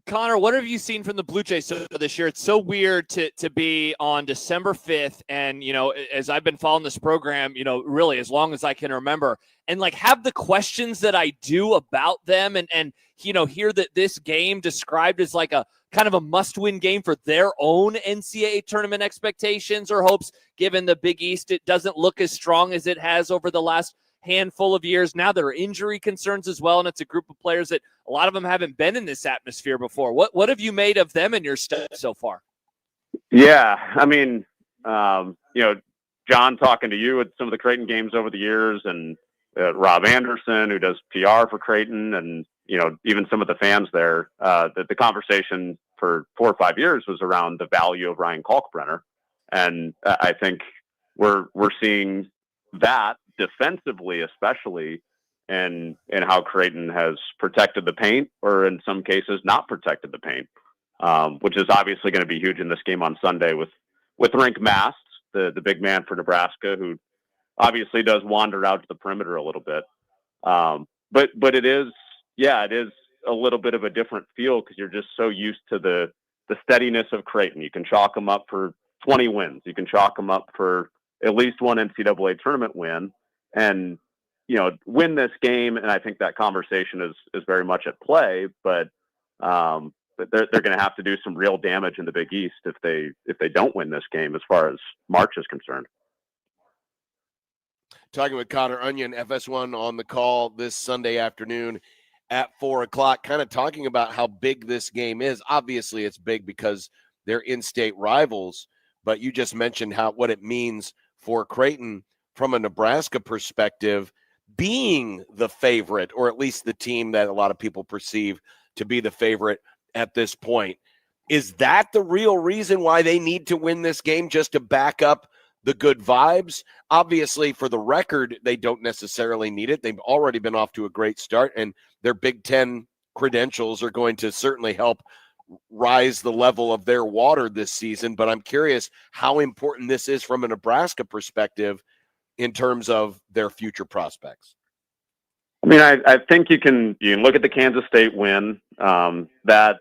Connor, what have you seen from the Blue Jays this year? It's so weird to be on December 5th. And, as I've been following this program, really as long as I can remember, and like have the questions that I do about them and hear that this game described as like a kind of a must-win game for their own NCAA tournament expectations or hopes, given the Big East, it doesn't look as strong as it has over the last handful of years. Now there are injury concerns as well, and it's a group of players that a lot of them haven't been in this atmosphere before. What have you made of them in your study so far? Yeah, I mean, John talking to you at some of the Creighton games over the years, and Rob Anderson, who does PR for Creighton, and even some of the fans there. The conversation for 4 or 5 years was around the value of Ryan Kalkbrenner, and I think we're seeing that defensively, especially, and how Creighton has protected the paint, or in some cases not protected the paint, which is obviously going to be huge in this game on Sunday with Rink Mast, the big man for Nebraska, who obviously does wander out to the perimeter a little bit. But it is a little bit of a different feel because you're just so used to the steadiness of Creighton. You can chalk them up for 20 wins. You can chalk them up for at least one NCAA tournament win, and win this game. And I think that conversation is very much at play. But they're going to have to do some real damage in the Big East if they don't win this game, as far as March is concerned. Talking with Connor Onion, FS1 on the call this Sunday afternoon at 4:00, kind of talking about how big this game is. Obviously, it's big because they're in-state rivals, but you just mentioned what it means for Creighton from a Nebraska perspective, being the favorite, or at least the team that a lot of people perceive to be the favorite at this point. Is that the real reason why they need to win this game, just to back up the good vibes? Obviously, for the record, they don't necessarily need it. They've already been off to a great start, and their Big Ten credentials are going to certainly help rise the level of their water this season. But I'm curious how important this is from a Nebraska perspective in terms of their future prospects. I mean, I think you can look at the Kansas State win. That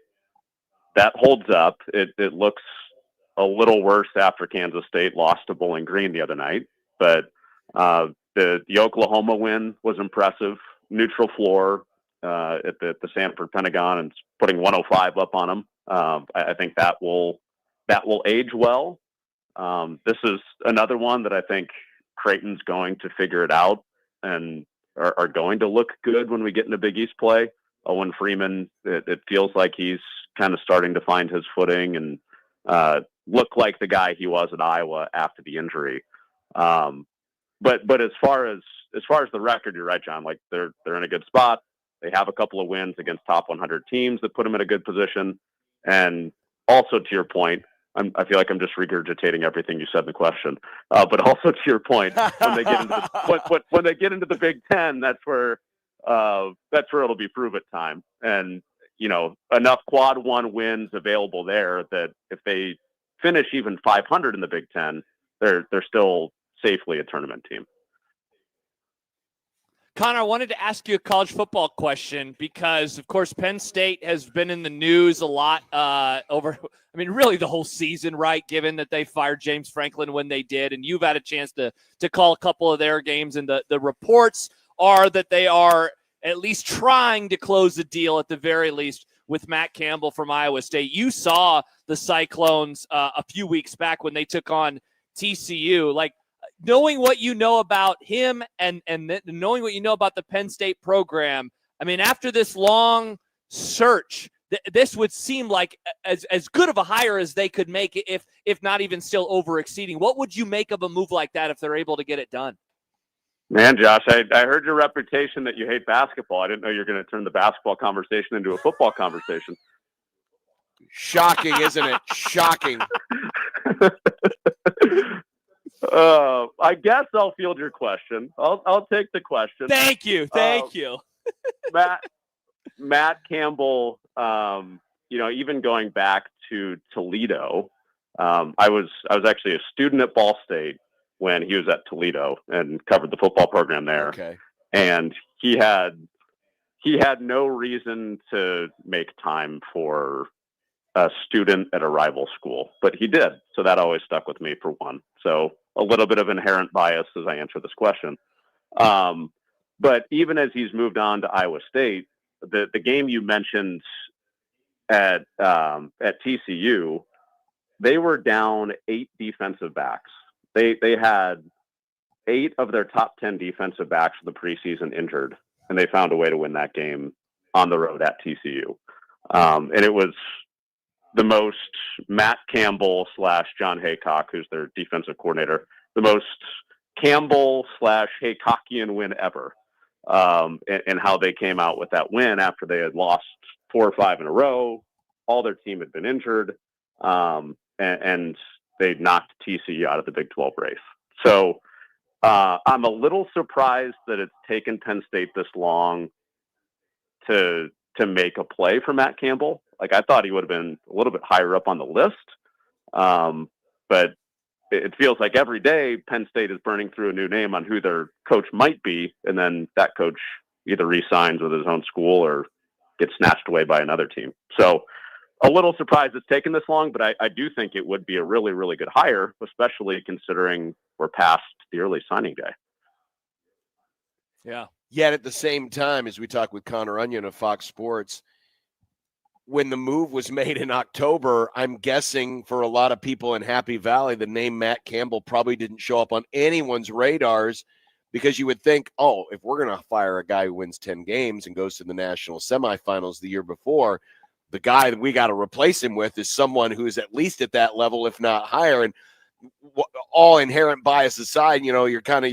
holds up. It looks a little worse after Kansas State lost to Bowling Green the other night, but the Oklahoma win was impressive. Neutral floor at the Sanford Pentagon, and putting 105 up on them. I think that will age well. This is another one that I think Creighton's going to figure it out and are going to look good when we get into Big East play. Owen Freeman, it feels like he's kind of starting to find his footing and look like the guy he was at Iowa after the injury. But as far as the record, you're right, John. Like they're in a good spot. They have a couple of wins against top 100 teams that put them in a good position. And also, to your point, I feel like I'm just regurgitating everything you said in the question. But also to your point, when they get into when they get into the Big Ten, that's where it'll be prove it time. And enough quad one wins available there that if they finish even 500 in the Big Ten, they're still safely a tournament team. Connor, I wanted to ask you a college football question because, of course, Penn State has been in the news a lot really the whole season, right, given that they fired James Franklin when they did, and you've had a chance to call a couple of their games, and the reports are that they are at least trying to close the deal at the very least with Matt Campbell from Iowa State. You saw the Cyclones a few weeks back when they took on TCU. Like, knowing what you know about him and knowing what you know about the Penn State program, I mean, after this long search, this would seem like as good of a hire as they could make, if not even still over exceeding. What would you make of a move like that if they're able to get it done? Man, Josh, I heard your reputation that you hate basketball. I didn't know you were going to turn the basketball conversation into a football conversation. Shocking, isn't it? Shocking. I guess I'll field your question. I'll take the question. Thank you. Matt Campbell, even going back to Toledo, I was actually a student at Ball State when he was at Toledo and covered the football program there. Okay. And he had no reason to make time for a student at a rival school, but he did. So that always stuck with me for one. So a little bit of inherent bias as I answer this question. But even as he's moved on to Iowa State, the game you mentioned at TCU, they were down 8 defensive backs. They had 8 of their top 10 defensive backs for the preseason injured, and they found a way to win that game on the road at TCU. And it was the most Matt Campbell / John Haycock, who's their defensive coordinator, the most Campbell / Haycockian win ever. And how they came out with that win after they had lost 4 or 5 in a row. All their team had been injured, and they knocked TCU out of the Big 12 race. So I'm a little surprised that it's taken Penn State this long to make a play for Matt Campbell. Like, I thought he would have been a little bit higher up on the list, but it feels like every day Penn State is burning through a new name on who their coach might be, and then that coach either re-signs with his own school or gets snatched away by another team. So a little surprised it's taken this long, but I do think it would be a really, really good hire, especially considering we're past the early signing day. Yeah. Yet at the same time, as we talk with Connor Onion of Fox Sports, when the move was made in October, I'm guessing for a lot of people in Happy Valley, the name Matt Campbell probably didn't show up on anyone's radars, because you would think, oh, if we're going to fire a guy who wins 10 games and goes to the national semifinals the year before, the guy that we got to replace him with is someone who is at least at that level, if not higher. And all inherent bias aside, you're kind of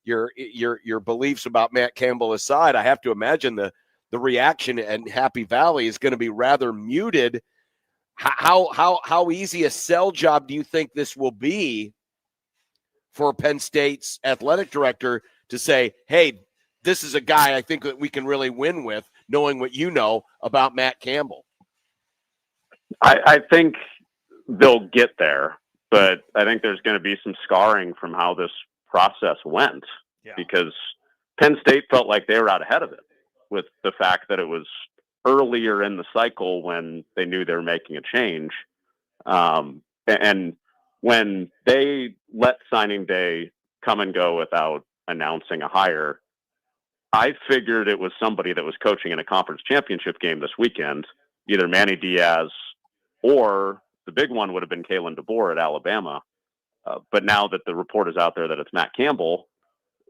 your beliefs about Matt Campbell aside, I have to imagine the reaction in Happy Valley is going to be rather muted. How easy a sell job do you think this will be for Penn State's athletic director to say, hey, this is a guy I think that we can really win with, knowing what you know about Matt Campbell? I think they'll get there, but I think there's going to be some scarring from how this process went, because Penn State felt like they were out ahead of it with the fact that it was earlier in the cycle when they knew they were making a change. And when they let signing day come and go without announcing a hire, I figured it was somebody that was coaching in a conference championship game this weekend, either Manny Diaz or the big one would have been Kalen DeBoer at Alabama. But now that the report is out there that it's Matt Campbell,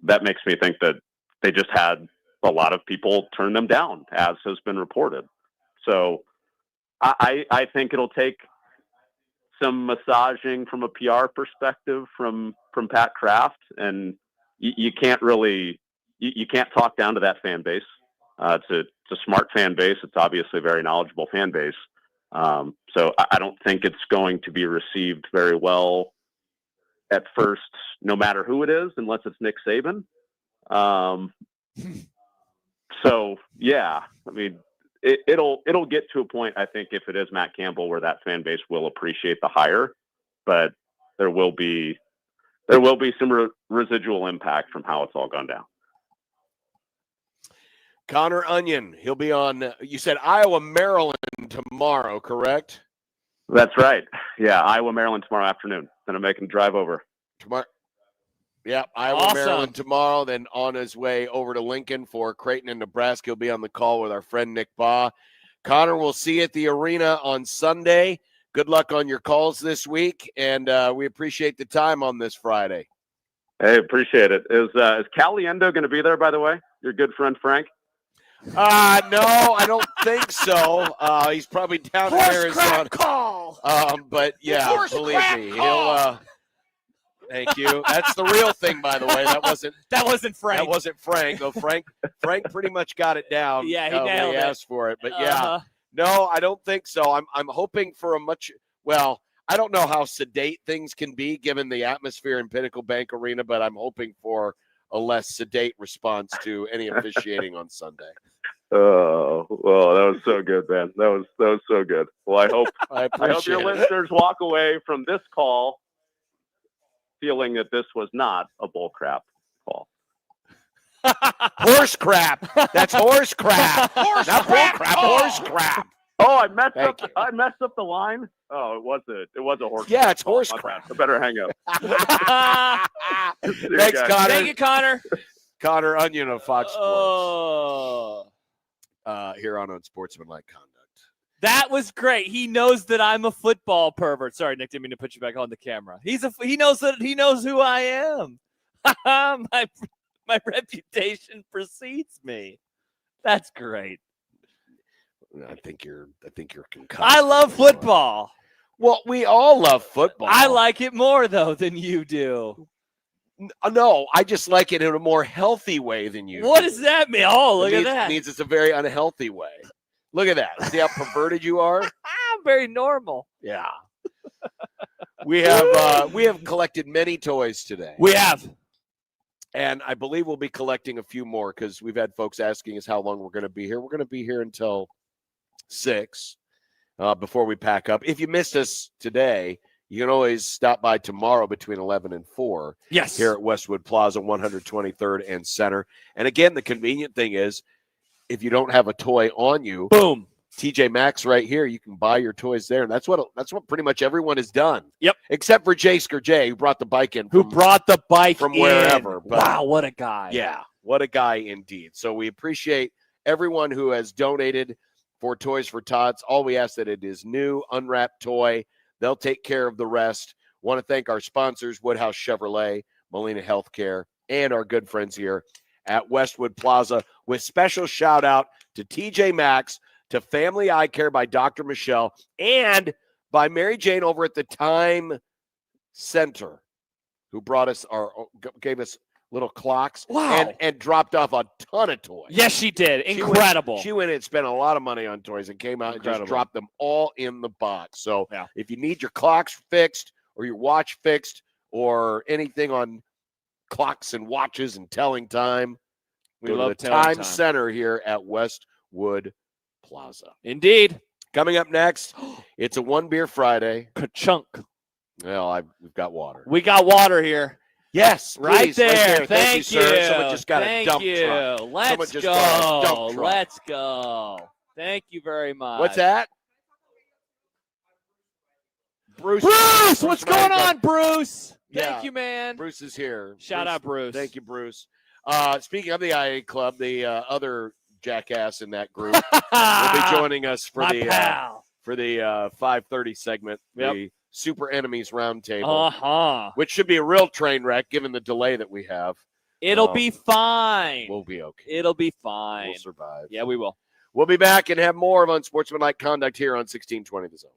that makes me think that they just had a lot of people turn them down, as has been reported. So I think it'll take some massaging from a PR perspective from Pat Kraft, and you can't really you can't talk down to that fan base. It's a smart fan base. It's obviously a very knowledgeable fan base. So I don't think it's going to be received very well at first, no matter who it is, unless it's Nick Saban. So yeah, I mean, it'll get to a point, I think, if it is Matt Campbell, where that fan base will appreciate the hire, but there will be some residual impact from how it's all gone down. Connor Onion, he'll be on, you said Iowa, Maryland tomorrow, correct? That's right. Yeah, Iowa, Maryland tomorrow afternoon. Then I'm making a drive over. Tomorrow. Yeah, Iowa, Maryland tomorrow, then on his way over to Lincoln for Creighton and Nebraska. He'll be on the call with our friend Nick Baugh. Connor, we'll see you at the arena on Sunday. Good luck on your calls this week, and we appreciate the time on this Friday. Hey, appreciate it. Is Caliendo going to be there, by the way? Your good friend Frank? No, I don't think so. He's probably down in Arizona. Call. But yeah, believe me, Thank you. That's the real thing, by the way. That wasn't Frank. That wasn't Frank. Though Frank pretty much got it down. Yeah, he when nailed he it. asked for it. But Uh-huh. no, I don't think so. I'm hoping for a much I don't know how sedate things can be given the atmosphere in Pinnacle Bank Arena, but I'm hoping for a less sedate response to any officiating on Sunday. Oh, well, that was so good, man. That was so good. Well, I hope your listeners walk away from this call feeling that this was not a bull crap call. Horse crap. That's horse crap. Not bull crap. Horse crap. Oh, I messed up the line. Oh, it was a horse. Yeah, it's call. horse My crap. bad. I better hang up. Thanks, guys. Connor. Thank you, Connor. Connor Onion of Fox Sports. Oh. Here on Unsportsmanlike Conduct. That was great. He knows that I'm a football pervert. Sorry, Nick, didn't mean to put you back on the camera. He knows who I am. my reputation precedes me. That's great. I think you're concussed. I love football. Well, we all love football. I like it more though than you do. No, I just like it in a more healthy way than you. What do. does that mean? Oh, look at that. It means it's a very unhealthy way. Look at that. See how perverted you are? I'm very normal. Yeah. We have collected many toys today. We have. And I believe we'll be collecting a few more because we've had folks asking us how long we're going to be here. We're going to be here until 6 before we pack up. If you missed us today, you can always stop by tomorrow between 11 and 4. Yes. Here at Westwood Plaza, 123rd and Center. And again, the convenient thing is if you don't have a toy on you, boom, TJ Maxx right here, you can buy your toys there. And that's what pretty much everyone has done. Yep. Except for Jasker J, who brought the bike in. From wherever. But, wow, what a guy. Yeah, what a guy indeed. So we appreciate everyone who has donated for Toys for Tots. All we ask that it is new, unwrapped toy. They'll take care of the rest. Want to thank our sponsors, Woodhouse Chevrolet, Molina Healthcare, and our good friends here at Westwood Plaza, with special shout out to TJ Maxx, to Family Eye Care by Dr. Michelle, and by Mary Jane over at the Time Center, who gave us little clocks. Wow. And dropped off a ton of toys. Yes, she did. Incredible. She went and spent a lot of money on toys and came out and just dropped them all in the box. So if you need your clocks fixed or your watch fixed or anything on clocks and watches and telling time, we love the Time Center here at Westwood Plaza. Indeed. Coming up next, it's a One Beer Friday. Ka-chunk. Well, we've got water. We got water here. Yes, right please, there. Thank you, sir. Someone just got Thank a dump you. truck. Let's just go. got a dump truck. Let's go. Thank you very much. What's that? Bruce, what's going on, Bruce? Thank you, man. Bruce is here. Shout out, Bruce. Thank you, Bruce. Speaking of the I-80 Club, the other jackass in that group will be joining us for the 5:30 segment, the Super Enemies Roundtable, which should be a real train wreck given the delay that we have. It'll be fine. We'll be okay. It'll be fine. We'll survive. Yeah, we will. We'll be back and have more of Unsportsmanlike Conduct here on 1620 The Zone.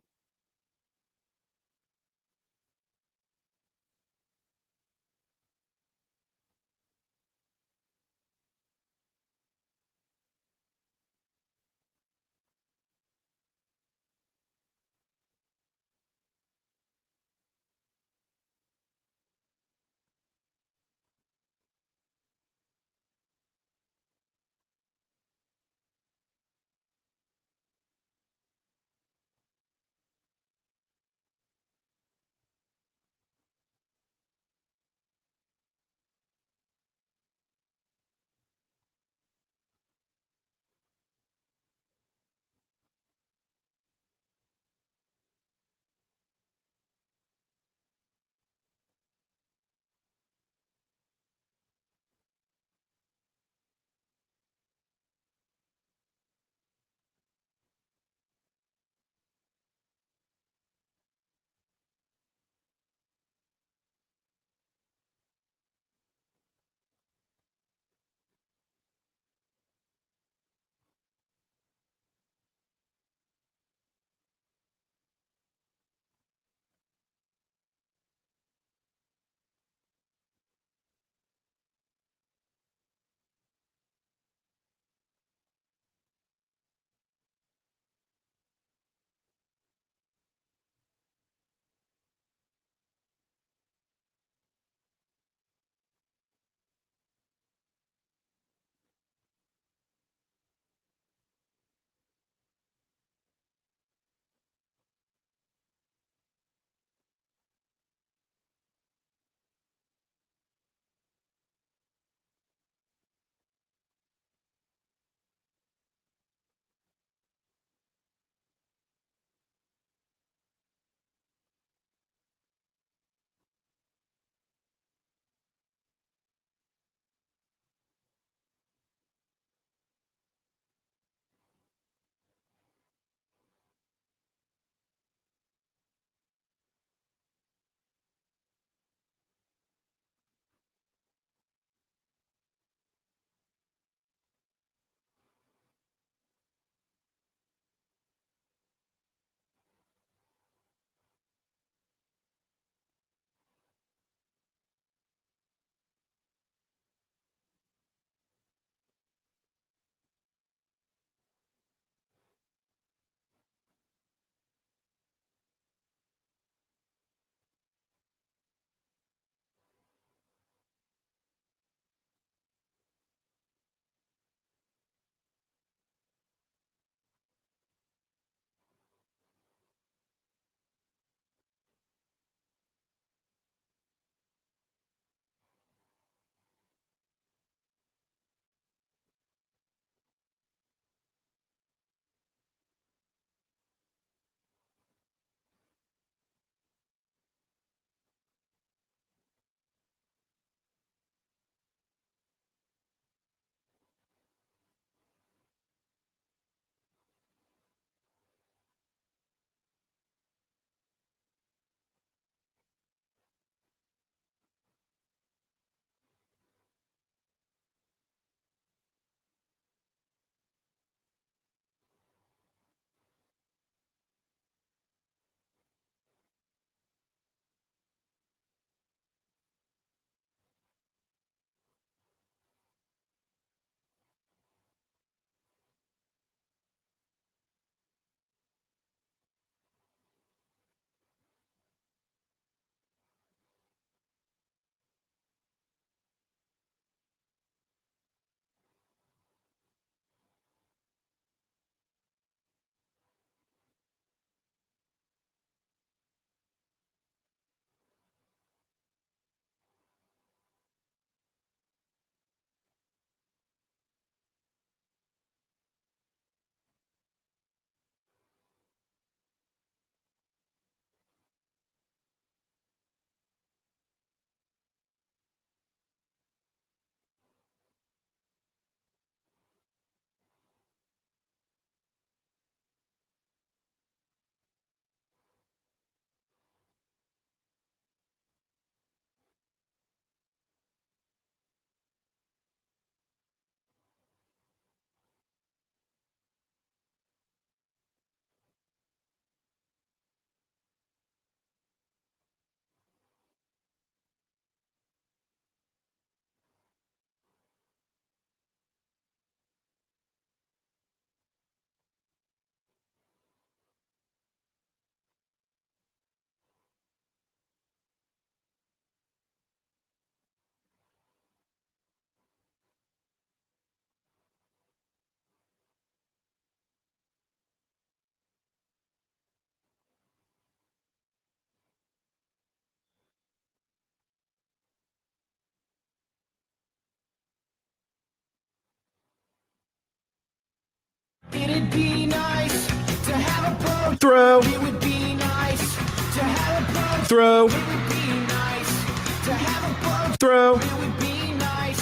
be nice to have a boat. Throw. It would be nice to have a boat. Throw. It would be nice to have a boat. Throw. It would be nice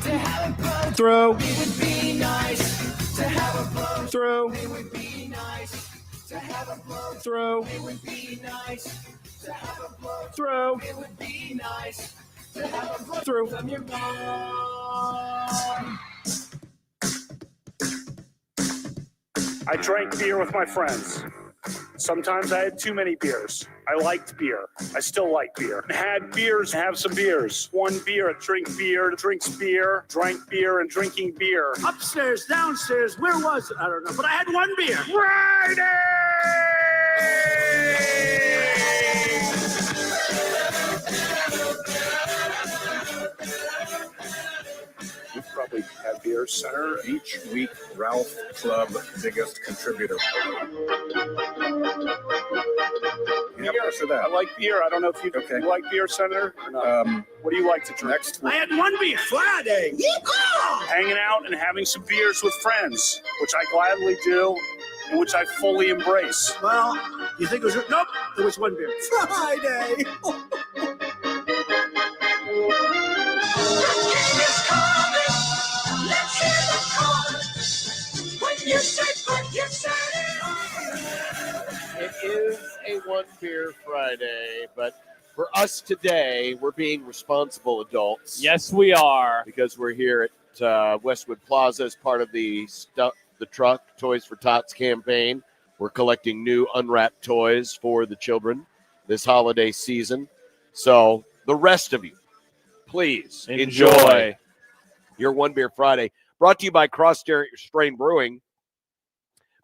to have a boat. Throw. It would be nice to have a boat. Throw. It would be nice to have a boat. Throw. It would be nice to have a boat. Throw. It would be nice to have a boat. Throw. From your mom. I drank beer with my friends. Sometimes I had too many beers. I liked beer. I still like beer. Had beers, have some beers. One beer, drink beer, drinks beer, drank beer, and drinking beer. Upstairs, downstairs, where was it? I don't know, but I had one beer. You've probably had beer, Center. Each week, Ralph Club biggest contributor. Yeah, for that. I like beer. I don't know if you like beer, Senator, or not. What do you like to drink? Next I had one beer. Friday. Hanging out and having some beers with friends, which I gladly do, and which I fully embrace. Well, you think it was? Nope, it was one beer. Friday. It is a one beer Friday, but for us today, we're being responsible adults. Yes, we are. Because we're here at Westwood Plaza as part of the truck Toys for Tots campaign. We're collecting new unwrapped toys for the children this holiday season. So the rest of you, please enjoy your One Beer Friday. Brought to you by Cross Strain Brewing,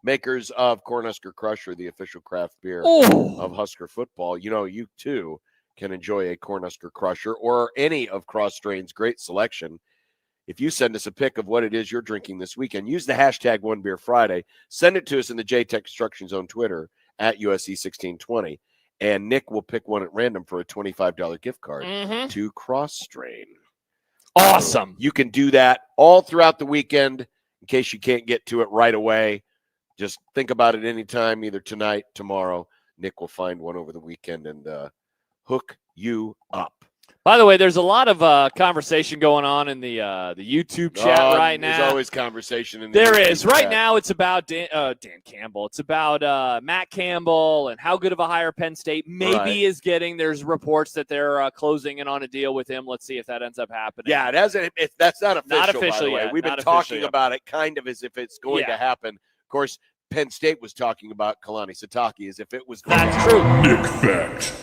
makers of Cornhusker Crusher, the official craft beer of Husker football. You know, you too can enjoy a Cornhusker Crusher or any of Cross Strain's great selection. If you send us a pic of what it is you're drinking this weekend, use the hashtag One Beer Friday. Send it to us in the JTech Construction Zone Twitter at USC1620, and Nick will pick one at random for a $25 gift card to Cross Strain. Awesome. You can do that all throughout the weekend in case you can't get to it right away. Just think about it anytime, either tonight, tomorrow. Nick will find one over the weekend and hook you up. By the way, there's a lot of conversation going on in the YouTube chat right now. There's always conversation in the There YouTube is. Right chat. now, it's about Dan Campbell. It's about Matt Campbell and how good of a hire Penn State maybe is getting. There's reports that they're closing in on a deal with him. Let's see if that ends up happening. Yeah, it hasn't. That's not official. Not official by the way. yet. We've been Not talking official yet. about it kind of as if it's going to happen. Of course, Penn State was talking about Kalani Sitake as if it was going to happen. true. Nick Fact.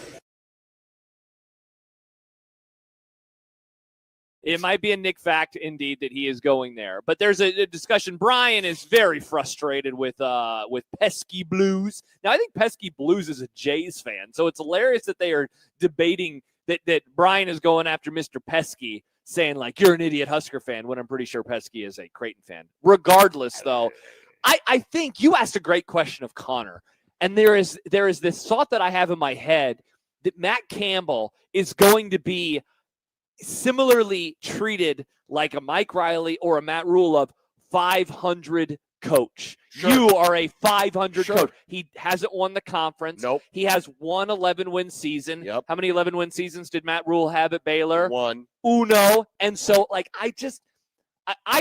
It might be a Nick fact, indeed, that he is going there. But there's a discussion. Brian is very frustrated with Pesky Blues. Now, I think Pesky Blues is a Jays fan, so it's hilarious that they are debating that Brian is going after Mr. Pesky, saying, like, you're an idiot Husker fan, when I'm pretty sure Pesky is a Creighton fan. Regardless, though, I think you asked a great question of Connor, and there is this thought that I have in my head that Matt Campbell is going to be similarly treated like a Mike Riley or a Matt Rule of 500 coach. Sure. You are a 500 Sure. coach. He hasn't won the conference. Nope. He has one 11-win season. Yep. How many 11-win seasons did Matt Rule have at Baylor? One. Uno. And so, like, I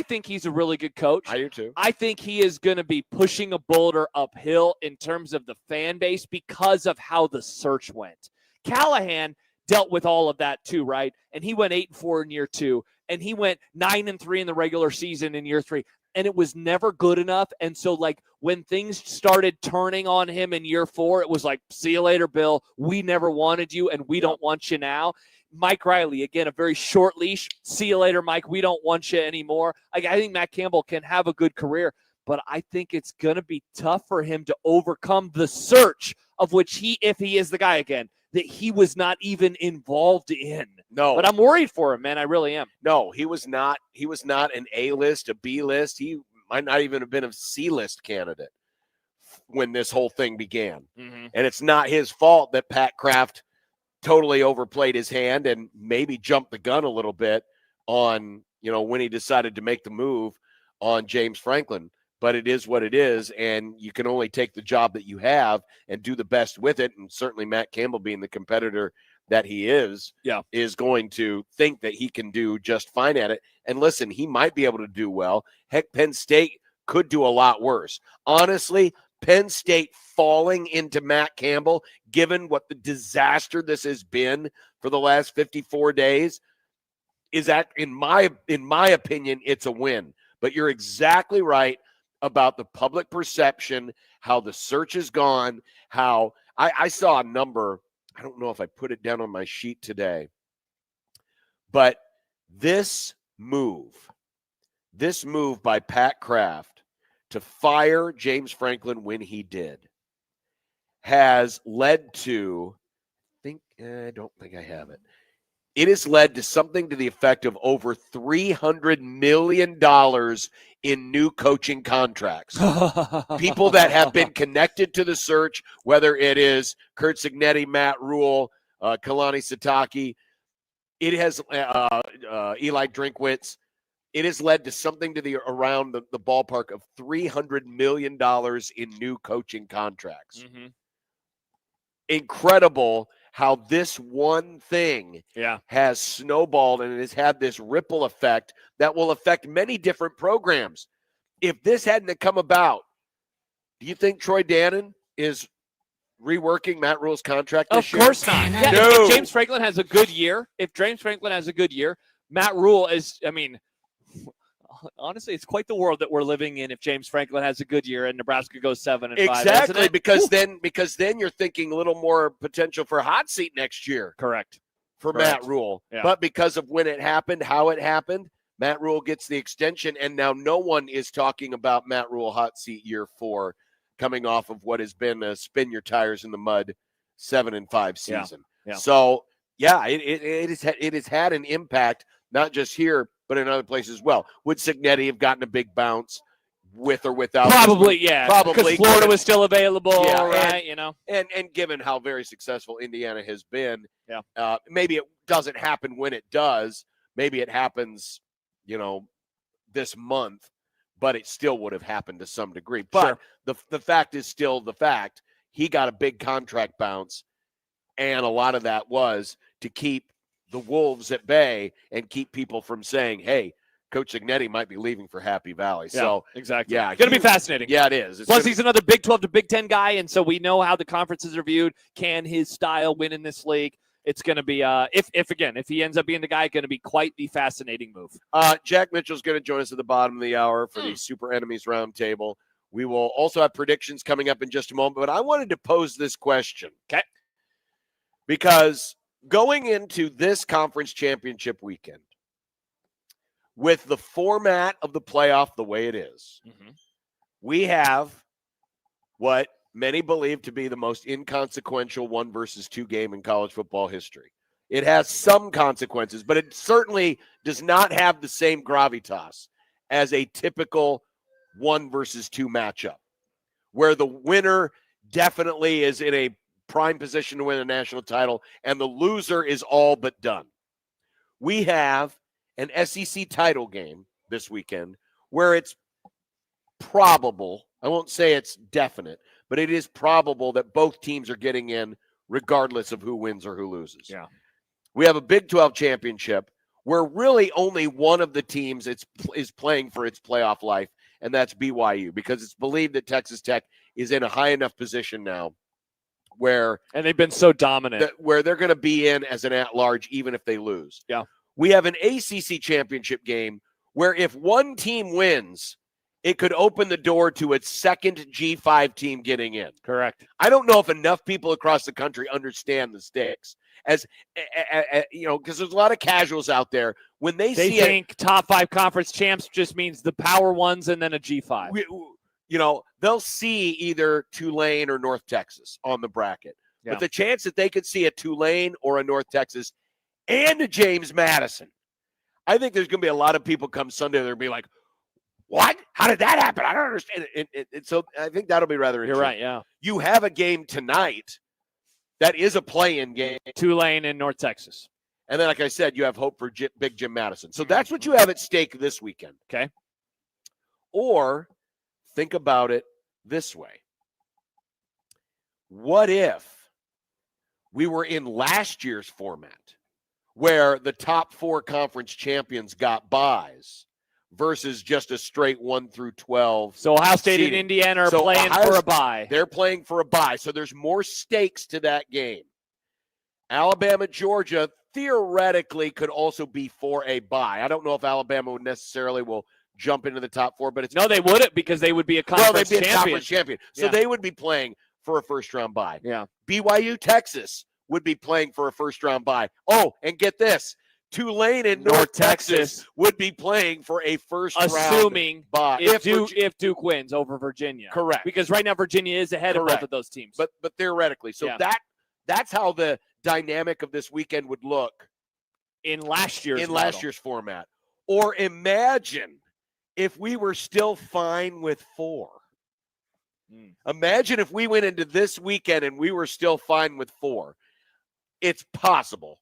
think he's a really good coach. I do too. I think he is going to be pushing a boulder uphill in terms of the fan base because of how the search went. Callahan dealt with all of that too, right? And he went 8-4 in year 2, and he went 9-3 in the regular season in year 3, and it was never good enough. And so, like, when things started turning on him in year 4, it was like, see you later, Bill. We never wanted you, and we don't want you now. Mike Riley, again, a very short leash. See you later, Mike. We don't want you anymore. Like, I think Matt Campbell can have a good career, but I think it's going to be tough for him to overcome the search of which he, if he is the guy again, that he was not even involved in. No. But I'm worried for him, man. I really am. No, he was not. He was not an A-list, a B-list. He might not even have been a C-list candidate when this whole thing began. Mm-hmm. And it's not his fault that Pat Kraft totally overplayed his hand and maybe jumped the gun a little bit on, when he decided to make the move on James Franklin. but it is what it is, and you can only take the job that you have and do the best with it. And certainly Matt Campbell, being the competitor that he is going to think that he can do just fine at it. And listen, he might be able to do well. Heck, Penn State could do a lot worse. Honestly, Penn State falling into Matt Campbell, given what the disaster this has been for the last 54 days, is that, in my opinion, it's a win. But you're exactly right about the public perception, how the search is gone, how I saw a number. I don't know if I put it down on my sheet today, but this move by Pat Kraft to fire James Franklin when he did has led to, I don't think I have it. It has led to something to the effect of over $300 million in new coaching contracts. People that have been connected to the search, whether it is Kurt Cignetti, Matt Rule, Kalani Sitake, it has Eli Drinkwitz. It has led to something to around the ballpark of $300 million in new coaching contracts. Mm-hmm. Incredible how this one thing has snowballed, and it has had this ripple effect that will affect many different programs. If this hadn't come about, do you think Troy Dannon is reworking Matt Rule's contract this year? Of course not. Yeah, No. if James Franklin has a good year, Matt Rule is, honestly, it's quite the world that we're living in if James Franklin has a good year and Nebraska goes 7-5. Exactly, because then you're thinking a little more potential for a hot seat next year. Correct. For Matt Rule. Yeah. But because of when it happened, how it happened, Matt Rule gets the extension, and now no one is talking about Matt Rule hot seat year 4 coming off of what has been a spin your tires in the mud 7-5 season. Yeah. So, it has had an impact, not just here, but in other places as well. Would Cignetti have gotten a big bounce with or without? Probably, yeah. Probably. Because Florida was still available, right? And given how very successful Indiana has been, maybe it doesn't happen when it does. Maybe it happens, this month, but it still would have happened to some degree. But the fact is still the fact. He got a big contract bounce, and a lot of that was to keep the Wolves at bay and keep people from saying, hey, Coach Cignetti might be leaving for Happy Valley. So exactly. Yeah. It's going to be fascinating. Yeah, it is. Plus, he's another Big 12 to Big 10 guy, and so we know how the conferences are viewed. Can his style win in this league? It's going to be, if he ends up being the guy, going to be quite the fascinating move. Jack Mitchell's going to join us at the bottom of the hour for the Super Enemies Roundtable. We will also have predictions coming up in just a moment, but I wanted to pose this question. Okay. Because going into this conference championship weekend, with the format of the playoff the way it is, we have what many believe to be the most inconsequential 1-versus-2 game in college football history. It has some consequences, but it certainly does not have the same gravitas as a typical 1-versus-2 matchup, where the winner definitely is in a prime position to win a national title, and the loser is all but done. We have an SEC title game this weekend where it's probable, I won't say it's definite, but it is probable that both teams are getting in regardless of who wins or who loses. Yeah. We have a Big 12 championship where really only one of the teams is playing for its playoff life, and that's BYU, because it's believed that Texas Tech is in a high enough position now and they've been so dominant, where they're going to be in as an at-large even if they lose. Yeah. We have an ACC championship game where if one team wins, it could open the door to its second G5 team getting in. Correct. I don't know if enough people across the country understand the stakes. Because there's a lot of casuals out there. When they think top 5 conference champs just means the power ones and then a G5. They'll see either Tulane or North Texas on the bracket. Yeah. But the chance that they could see a Tulane or a North Texas and a James Madison, I think there's going to be a lot of people come Sunday that will be like, what? How did that happen? I don't understand. So I think that'll be rather interesting. You're right, yeah. You have a game tonight that is a play-in game. Tulane and North Texas. And then, like I said, you have hope for Big Jim Madison. So that's what you have at stake this weekend. Okay. Or think about it this way. What if we were in last year's format where the top 4 conference champions got buys versus just a straight 1 through 12? So Ohio State seeding. and Indiana are So playing for a bye. They're playing for a bye. So there's more stakes to that game. Alabama, Georgia theoretically could also be for a bye. I don't know if Alabama would necessarily will jump into the top 4, but it's no, they wouldn't because they would be a conference they'd be champion. a conference champion. So Yeah. they would be playing for a first-round bye. Yeah. BYU, Texas would be playing for a first-round bye. Oh, and get this. Tulane and North Texas would be playing for a first-round assuming bye. if Duke wins over Virginia. Correct. Because right now Virginia is ahead of both of those teams. But theoretically. So Yeah. that's how the dynamic of this weekend would look in last year's format. Or imagine if we were still fine with 4. Imagine if we went into this weekend and we were still fine with 4. It's possible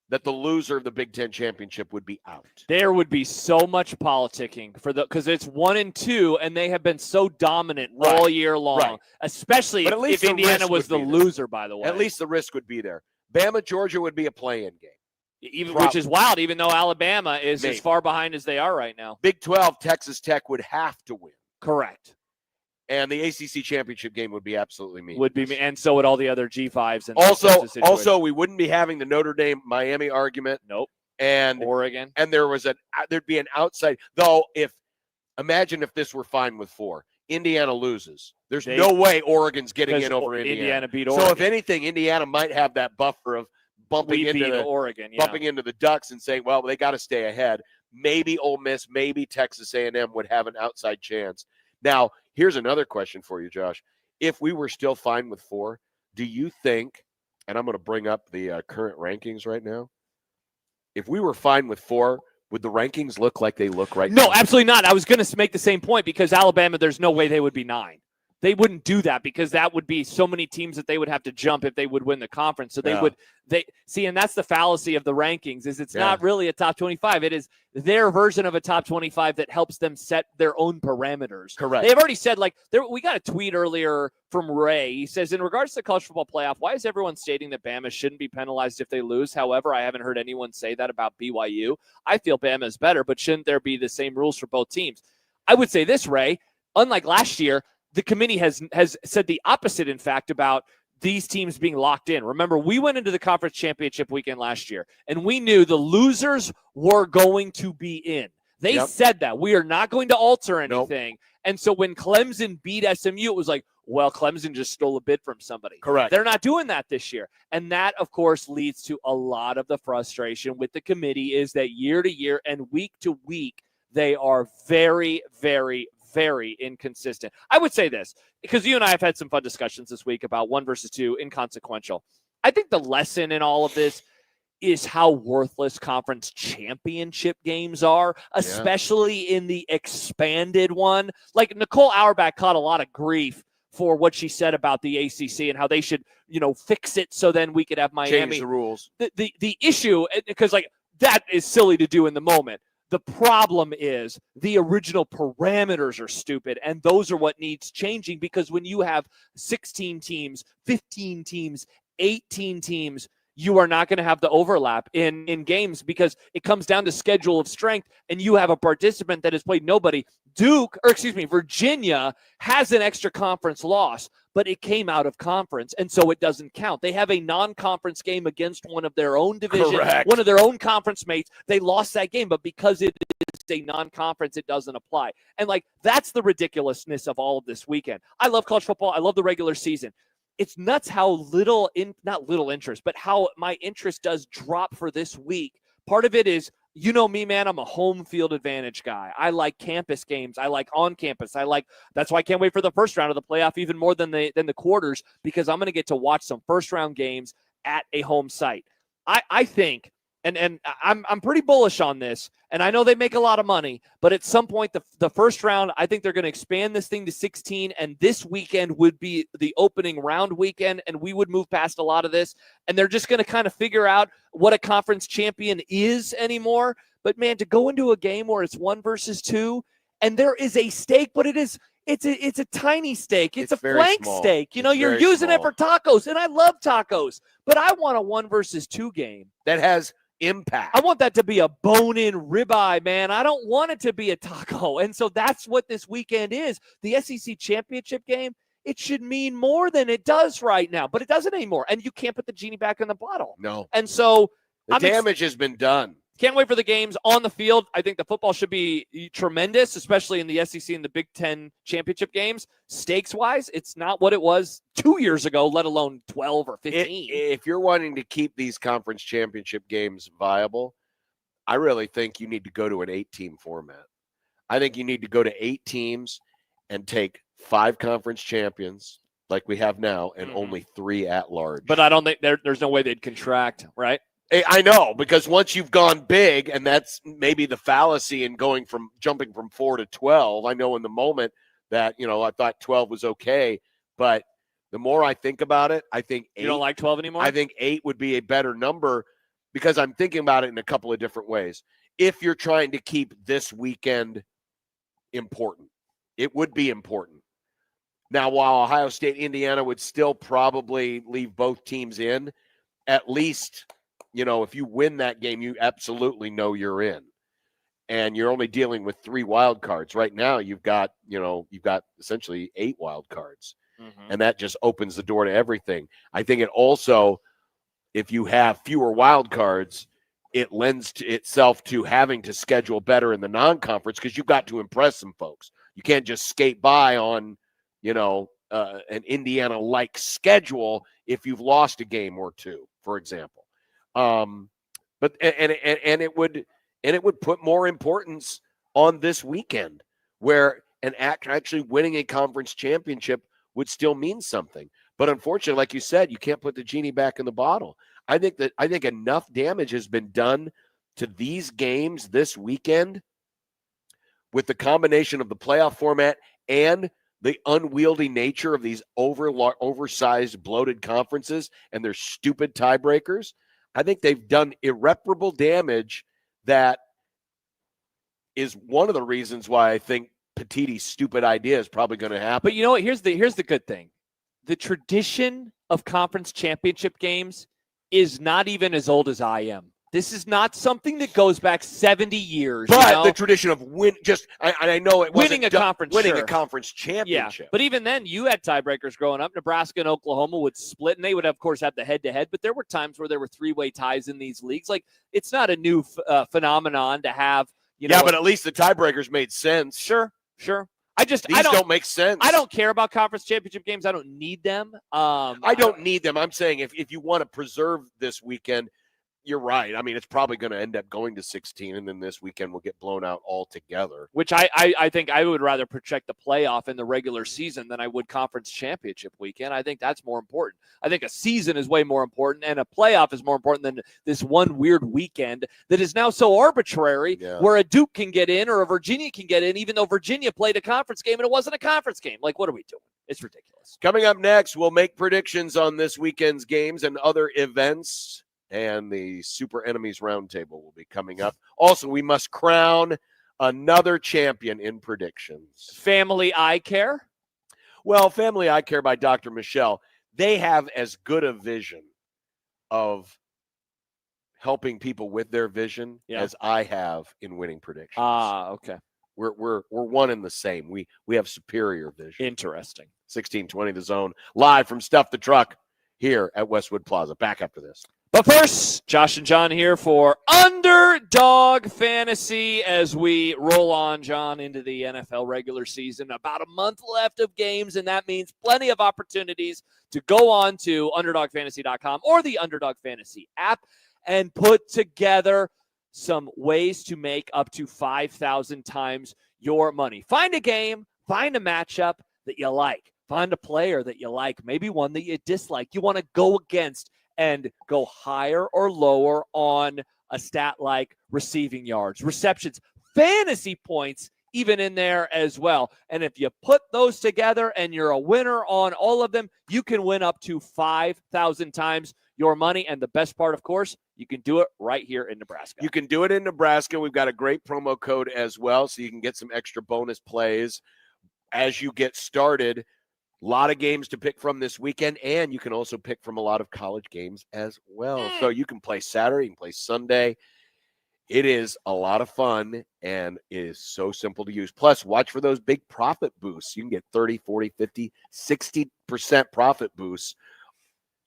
that the loser of the Big Ten championship would be out. There would be so much politicking because it's 1 and 2, and they have been so dominant all year long. Right. Especially But at least if the Indiana risk was the would be there. loser. By the way, At least the risk would be there. Bama, Georgia would be a play-in game. which is wild. Even though Alabama is Maybe. as far behind as they are right now. Big 12, Texas Tech would have to win. Correct. And the ACC championship game would be absolutely meaningless. Would be, and so would all the other G5s. And Also, we wouldn't be having the Notre Dame Miami argument. Nope. And Oregon. And there'd be an outside. Imagine if this were fine with 4. Indiana loses. There's no way Oregon's getting in over Indiana. Indiana beat Oregon. So if anything, Indiana might have that buffer of bumping into Oregon, bumping into the Ducks and saying, well, they got to stay ahead. Maybe Ole Miss, maybe Texas A&M would have an outside chance. Now, here's another question for you, Josh. If we were still fine with 4, do you think, and I'm going to bring up the current rankings right now, if we were fine with 4, would the rankings look like they look right now? No, absolutely not. I was going to make the same point because Alabama, there's no way they would be 9. They wouldn't do that because that would be so many teams that they would have to jump if they would win the conference. So and that's the fallacy of the rankings is it's not really a top 25. It is their version of a top 25 that helps them set their own parameters. Correct. They've already said, we got a tweet earlier from Ray. He says, in regards to the college football playoff, why is everyone stating that Bama shouldn't be penalized if they lose? However, I haven't heard anyone say that about BYU. I feel Bama is better, but shouldn't there be the same rules for both teams? I would say this, Ray, unlike last year, the committee has said the opposite, in fact, about these teams being locked in. Remember, we went into the conference championship weekend last year, and we knew the losers were going to be in. They said that. We are not going to alter anything. Nope. And so when Clemson beat SMU, it was like, well, Clemson just stole a bid from somebody. Correct. They're not doing that this year. And that, of course, leads to a lot of the frustration with the committee is that year to year and week to week, they are very, very, very inconsistent. I would say this, because you and I have had some fun discussions this week about 1 versus 2, inconsequential. I think the lesson in all of this is how worthless conference championship games are, especially in the expanded one. Like Nicole Auerbach caught a lot of grief for what she said about the ACC and how they should, fix it so then we could have Miami. Change the rules. The issue, because that is silly to do in the moment. The problem is the original parameters are stupid, and those are what needs changing because when you have 16 teams, 15 teams, 18 teams, you are not going to have the overlap in games because it comes down to schedule of strength, and you have a participant that has played nobody. Virginia has an extra conference loss, but it came out of conference, and so it doesn't count. They have a non-conference game against one of their own division, one of their own conference mates. They lost that game, but because it is a non-conference, it doesn't apply. And that's the ridiculousness of all of this weekend. I love college football. I love the regular season. It's nuts how not little interest, but how my interest does drop for this week. Part of it is, me, man, I'm a home field advantage guy. I like campus games. I like on campus. That's why I can't wait for the first round of the playoff even more than the quarters, because I'm going to get to watch some first round games at a home site. I think, and I'm pretty bullish on this, and I know they make a lot of money, but at some point, the first round, I think they're going to expand this thing to 16, and this weekend would be the opening round weekend, and we would move past a lot of this, and they're just going to kind of figure out what a conference champion is anymore. But, man, to go into a game where it's 1 versus 2, and there is a stake, but it's a tiny steak. It's a very flank small. steak. You know, It's you're very using it small. for tacos, and I love tacos, but I want a 1 versus 2 game. That has impact. I want that to be a bone-in ribeye, man. I don't want it to be a taco. And so that's what this weekend is. The SEC championship game, it should mean more than it does right now, but it doesn't anymore. And you can't put the genie back in the bottle. No. And so The damage has been done. Can't wait for the games on the field. I think the football should be tremendous, especially in the SEC and the Big Ten championship games. Stakes-wise, it's not what it was 2 years ago, let alone 12 or 15. If you're wanting to keep these conference championship games viable, I really think you need to go to an 8-team format. I think you need to go to 8 teams and take 5 conference champions like we have now and only 3 at large. But I don't think there's no way they'd contract, right? I know, because once you've gone big, and that's maybe the fallacy in jumping from 4 to 12. I know in the moment that, I thought 12 was okay, but the more I think about it, I think 8. You don't like 12 anymore? I think 8 would be a better number because I'm thinking about it in a couple of different ways. If you're trying to keep this weekend important, it would be important. Now, while Ohio State, Indiana would still probably leave both teams in, at least – if you win that game, you absolutely know you're in. And you're only dealing with 3 wild cards. Right now, you've got essentially 8 wild cards. And that just opens the door to everything. I think it also, if you have fewer wild cards, it lends itself to having to schedule better in the non-conference because you've got to impress some folks. You can't just skate by on, an Indiana-like schedule if you've lost a game or 2, for example. But it would put more importance on this weekend, where actually winning a conference championship would still mean something. But unfortunately, like you said, you can't put the genie back in the bottle. I think enough damage has been done to these games this weekend with the combination of the playoff format and the unwieldy nature of these oversized, bloated conferences and their stupid tiebreakers. I think they've done irreparable damage. That is one of the reasons why I think Petitti's stupid idea is probably going to happen. But you know what? Here's the good thing. The tradition of conference championship games is not even as old as I am. This is not something that goes back 70 years. But the tradition of I know it winning a conference, winning sure. a conference championship. Yeah, but even then, you had tiebreakers growing up. Nebraska and Oklahoma would split, and they would, of course, have the head-to-head. But there were times where there were 3-way ties in these leagues. Like, it's not a new phenomenon to have. But at least the tiebreakers made sense. Sure. These don't make sense. I don't care about conference championship games. I don't need them. I don't need them. I'm saying if you want to preserve this weekend, you're right. I mean, it's probably going to end up going to 16, and then this weekend will get blown out altogether. Which I think I would rather protect the playoff in the regular season than I would conference championship weekend. I think that's more important. I think a season is way more important, and a playoff is more important than this one weird weekend that is now so arbitrary where a Duke can get in or a Virginia can get in, even though Virginia played a conference game and it wasn't a conference game. Like, what are we doing? It's ridiculous. Coming up next, we'll make predictions on this weekend's games and other events. And the Super Enemies Roundtable will be coming up. Also, we must crown another champion in predictions. Family Eye Care? Well, Family Eye Care by Dr. Michelle, they have as good a vision of helping people with their vision as I have in winning predictions. Okay. We're one and the same. We have superior vision. Interesting. 1620 The Zone, live from Stuff the Truck here at Westwood Plaza. Back after this. But first, Josh and John here for Underdog Fantasy as we roll on, John, into the NFL regular season. About a month left of games, and that means plenty of opportunities to go on to UnderdogFantasy.com or the Underdog Fantasy app and put together some ways to make up to 5,000 times your money. Find a game, find a matchup that you like, find a player that you like, maybe one that you dislike, you want to go against, and go higher or lower on a stat like receiving yards, receptions, fantasy points, even in there as well. And if you put those together and you're a winner on all of them, you can win up to 5,000 times your money. And the best part, of course, you can do it right here in Nebraska. You can do it in Nebraska. We've got a great promo code as well, so you can get some extra bonus plays. as you get started. A lot of games to pick from this weekend, and you can also pick from a lot of college games as well. So you can play Saturday, you can play Sunday. It is a lot of fun, and it is so simple to use. Plus, watch for those big profit boosts. You can get 30, 40, 50, 60% profit boosts.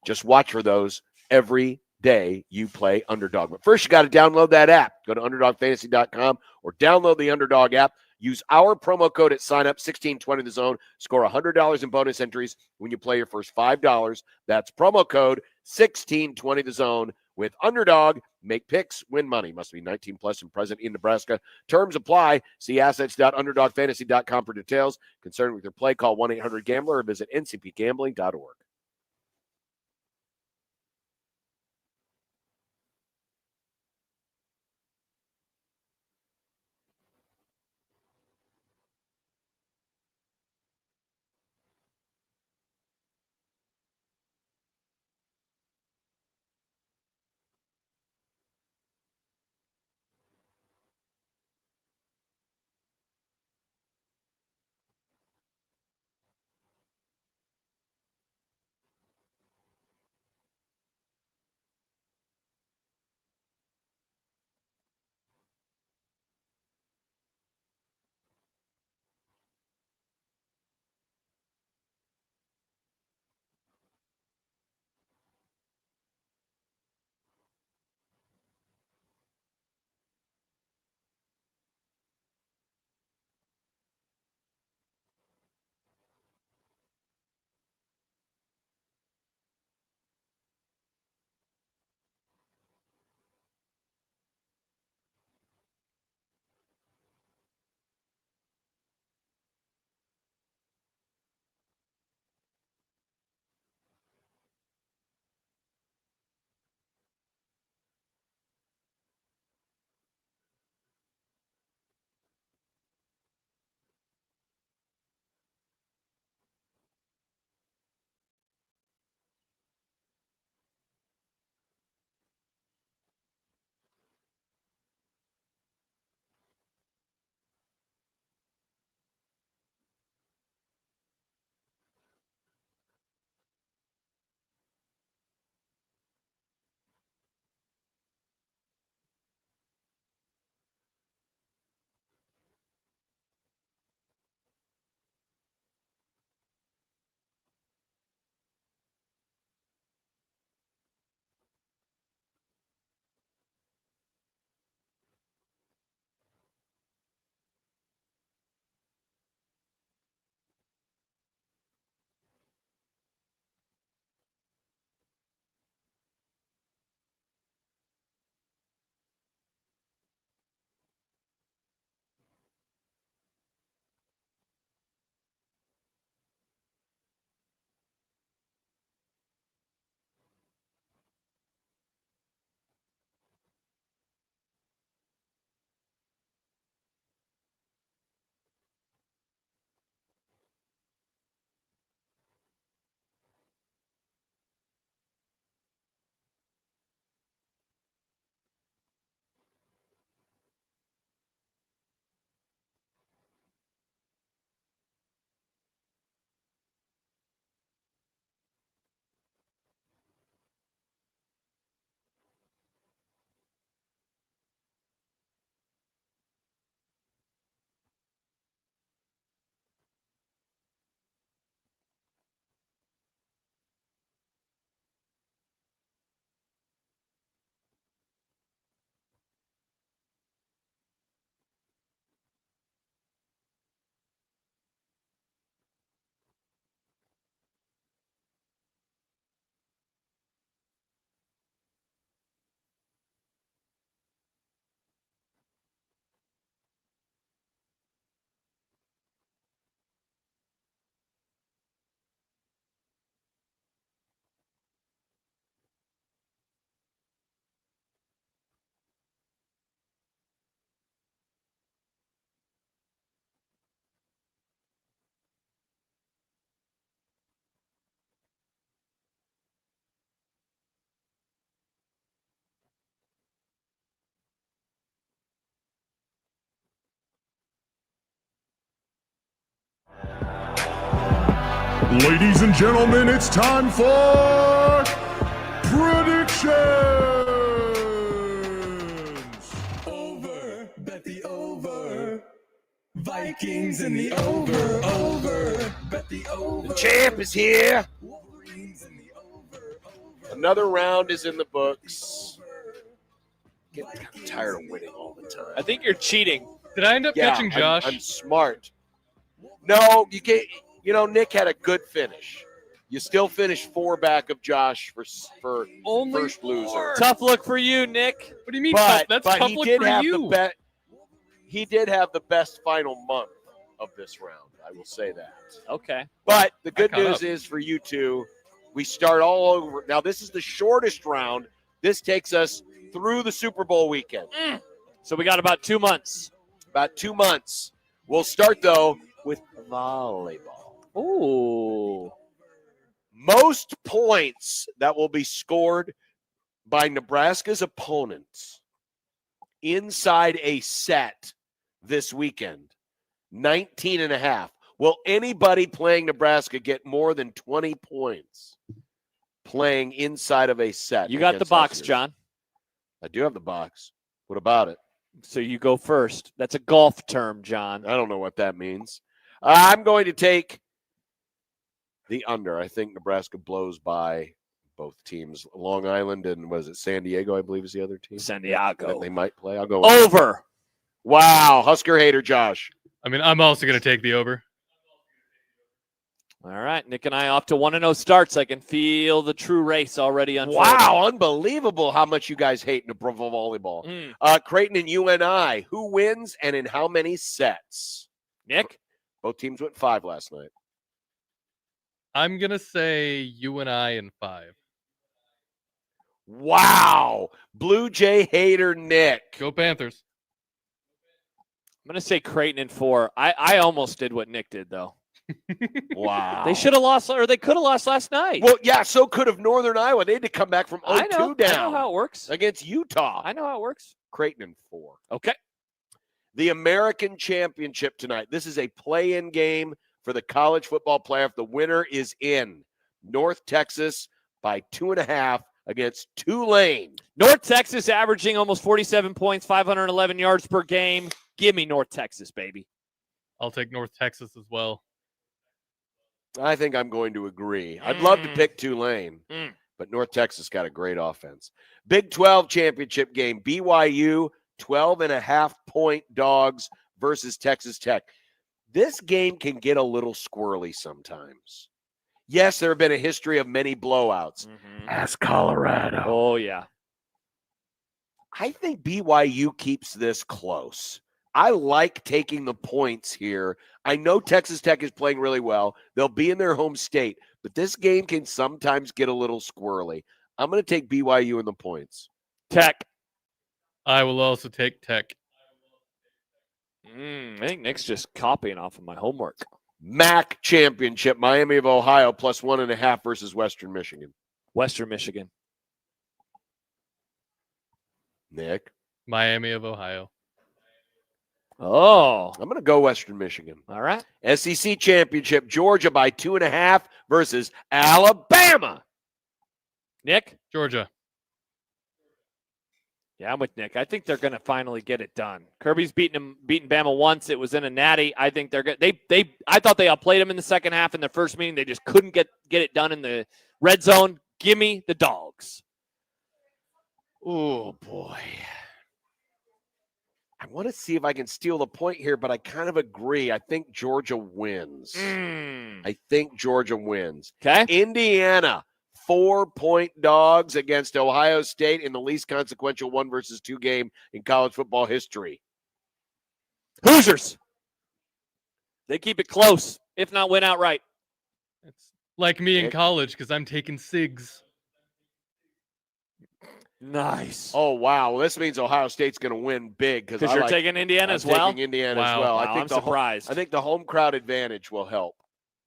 Just watch for those every day you play Underdog. But first, you got to download that app. Go to UnderdogFantasy.com or download the Underdog app. Use our promo code at sign up, 1620 the zone. Score $100 in bonus entries when you play your first $5. That's promo code 1620 the zone with Underdog. Make picks, win money. Must be 19 plus and present in Nebraska. Terms apply. See assets.underdogfantasy.com for details. Concerned with your play, call 1-800-GAMBLER or visit ncpgambling.org. Ladies and gentlemen, it's time for predictions. Over, bet the over. Vikings in the over, bet the over. The champ is here. Another round is in the books. Getting tired of winning all the time. I think you're cheating. Did I end up catching Josh? I'm smart. No, you can't. You know, Nick had a good finish. You still finished 4 back of Josh for Only first loser. Tough look for you, Nick. What do you mean? But, That's but tough he look did for have you. he did have the best final month of this round. I will say that. Okay. But the good caught news up. is for you two, we start all over. Now, this is the shortest round. This takes us through the Super Bowl weekend. So we got about 2 months. About 2 months. We'll start, though, with volleyball. Ooh. Most points that will be scored by Nebraska's opponents inside a set this weekend, 19.5. Will anybody playing Nebraska get more than 20 points playing inside of a set? You got the against box, Huskers? John. I do have the box. What about it? So you go first. That's a golf term, John. I don't know what that means. I'm going to take the under. I think Nebraska blows by both teams. Long Island and was it San Diego, I believe, is the other team. San Diego. That they might play. I'll go Over. Wow. Husker hater, Josh. I mean, I'm also going to take the over. All right. Nick and I off to 1-0 starts. I can feel the true race already unfolding. Wow. Unbelievable how much you guys hate Nebraska volleyball. Creighton and UNI. Who wins and in how many sets? Nick? Both teams went 5 last night. I'm going to say UNI in 5. Wow. Blue Jay hater Nick. Go Panthers. I'm going to say Creighton in 4. I almost did what Nick did, though. Wow. They should have lost, or they could have lost last night. Well, yeah, so could have Northern Iowa. They had to come back from 0-2 down. I know how it works. Against Utah. I know how it works. Creighton in 4. Okay. The American Championship tonight. This is a play-in game for the college football playoff. The winner is in North Texas by 2.5 against Tulane. North Texas averaging almost 47 points, 511 yards per game. Give me North Texas, baby. I'll take North Texas as well. I think I'm going to agree. I'd love to pick Tulane, but North Texas got a great offense. Big 12 championship game. BYU, 12.5-point dogs versus Texas Tech. This game can get a little squirrely sometimes. Yes, there have been a history of many blowouts. Ask Colorado. Oh, yeah. I think BYU keeps this close. I like taking the points here. I know Texas Tech is playing really well. They'll be in their home state, but this game can sometimes get a little squirrely. I'm going to take BYU in the points. Tech. I will also take Tech. I think Nick's just copying off of my homework. MAC championship, Miami of Ohio, plus 1.5 versus Western Michigan. Western Michigan. Nick? Miami of Ohio. Oh. I'm going to go Western Michigan. All right. SEC championship, Georgia by 2.5 versus Alabama. Nick? Georgia. Yeah, I'm with Nick. I think they're going to finally get it done. Kirby's beaten Bama once. It was in a natty. I think they're good. I thought they outplayed them in the second half in their first meeting. They just couldn't get it done in the red zone. Give me the dogs. Oh, boy. I want to see if I can steal the point here, but I kind of agree. I think Georgia wins. I think Georgia wins. Okay. Indiana, 4-point dogs against Ohio State in the least consequential 1-versus-2 game in college football history. Hoosiers. They keep it close, if not win outright. It's like me in college because I'm taking SIGs. Nice. Oh, wow. Well, this means Ohio State's going to win big because you're taking Indiana as well? Taking Indiana as Wow. well. Wow, I'm surprised. I think the home crowd advantage will help.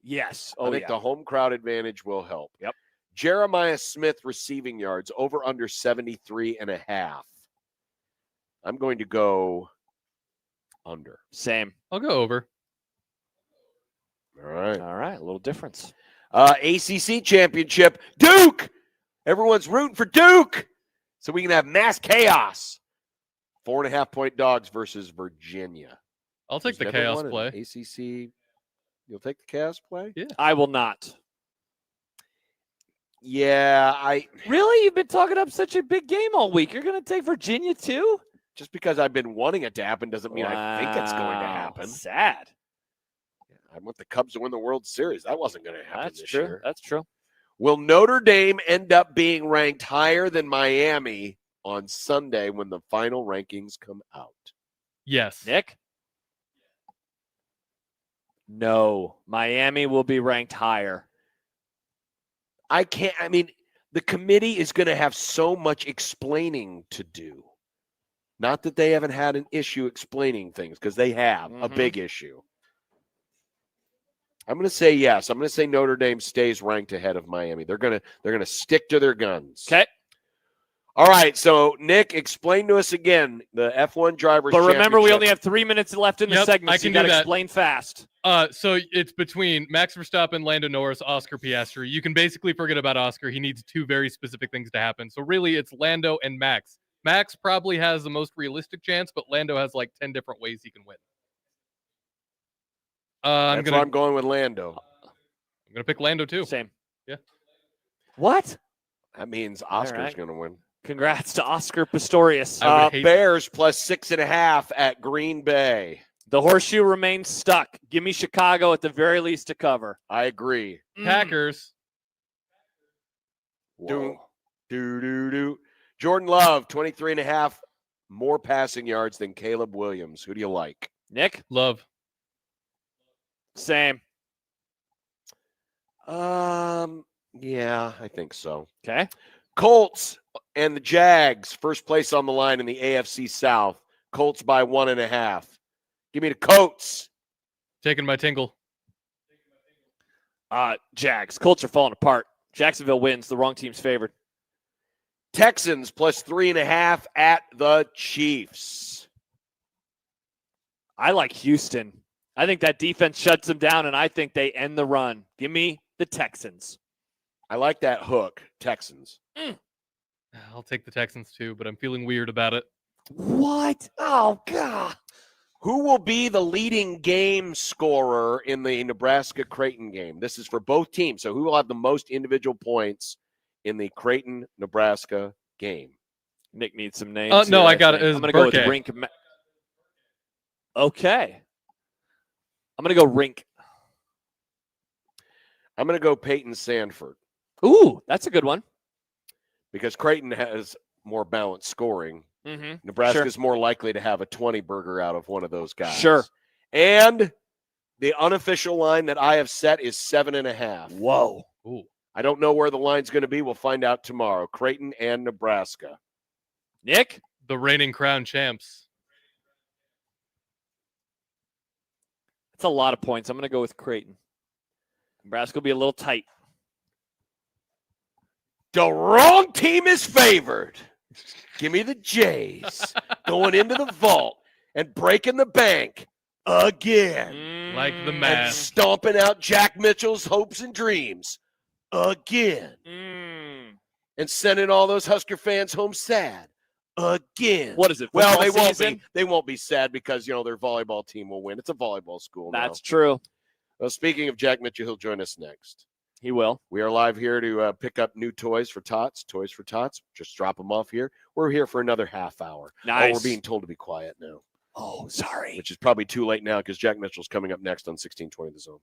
Yes. I think the home crowd advantage will help. Yep. Jeremiah Smith receiving yards over under 73.5. I'm going to go under. Same. I'll go over. All right. All right. A little difference. ACC championship, Duke. Everyone's rooting for Duke, so we can have mass chaos. 4.5-point dogs versus Virginia. I'll take the chaos play. ACC, you'll take the chaos play? Yeah. I will not. Yeah, Really? You've been talking up such a big game all week. You're going to take Virginia too? Just because I've been wanting it to happen doesn't mean I think it's going to happen. Sad. I want the Cubs to win the World Series. That wasn't going to happen this year. That's true. Will Notre Dame end up being ranked higher than Miami on Sunday when the final rankings come out? Yes. Nick? No. Miami will be ranked higher. The committee is going to have so much explaining to do. Not that they haven't had an issue explaining things, because they have a big issue. I'm going to say yes. I'm going to say Notre Dame stays ranked ahead of Miami. They're going to stick to their guns. Okay. All right. So Nick, explain to us again the F1 drivers. But remember, we only have 3 minutes left in the segment. I So can you got do to that. explain fast. So it's between Max Verstappen, Lando Norris, Oscar Piastri. You can basically forget about Oscar. He needs two very specific things to happen. So really, it's Lando and Max. Max probably has the most realistic chance, but Lando has like 10 different ways he can win. I'm going with Lando. I'm going to pick Lando too. Same. Yeah. What? That means Oscar's right. going to win. Congrats to Oscar Pistorius. Bears plus 6.5 at Green Bay. The horseshoe remains stuck. Give me Chicago at the very least to cover. I agree. Packers. Do. Jordan Love, 23.5 more passing yards than Caleb Williams. Who do you like? Nick? Love. Same. Yeah, I think so. Okay. Colts and the Jags, first place on the line in the AFC South. Colts by 1.5. Give me the Colts. Taking my tingle. Jags. Colts are falling apart. Jacksonville wins. The wrong team's favored. Texans plus 3.5 at the Chiefs. I like Houston. I think that defense shuts them down, and I think they end the run. Give me the Texans. I like that hook, Texans. I'll take the Texans too, but I'm feeling weird about it. What? Oh, God. Who will be the leading game scorer in the Nebraska-Creighton game? This is for both teams. So who will have the most individual points in the Creighton-Nebraska game? Nick needs some names. No, here, I got it. I'm going to go with Rink. Okay. I'm going to go Rink. I'm going to go Peyton Sanford. Ooh, that's a good one. Because Creighton has more balanced scoring. Mm-hmm. Nebraska's more likely to have a 20 burger out of one of those guys. Sure. And the unofficial line that I have set is 7.5. Whoa. Ooh. I don't know where the line's going to be. We'll find out tomorrow. Creighton and Nebraska. Nick? The reigning crown champs. That's a lot of points. I'm going to go with Creighton. Nebraska will be a little tight. The wrong team is favored. Give me the Jays going into the vault and breaking the bank again. Like the And man. stomping out Jack Mitchell's hopes and dreams again. And sending all those Husker fans home sad again. What is it? Well, football they won't season? be. They won't be sad because, their volleyball team will win. It's a volleyball school now. That's true. Well, speaking of Jack Mitchell, he'll join us next. He will. We are live here to pick up new toys for Tots. Toys for Tots. Just drop them off here. We're here for another half hour. Nice. Oh, we're being told to be quiet now. Oh, sorry. Which is probably too late now because Jack Mitchell's coming up next on 1620 The Zone.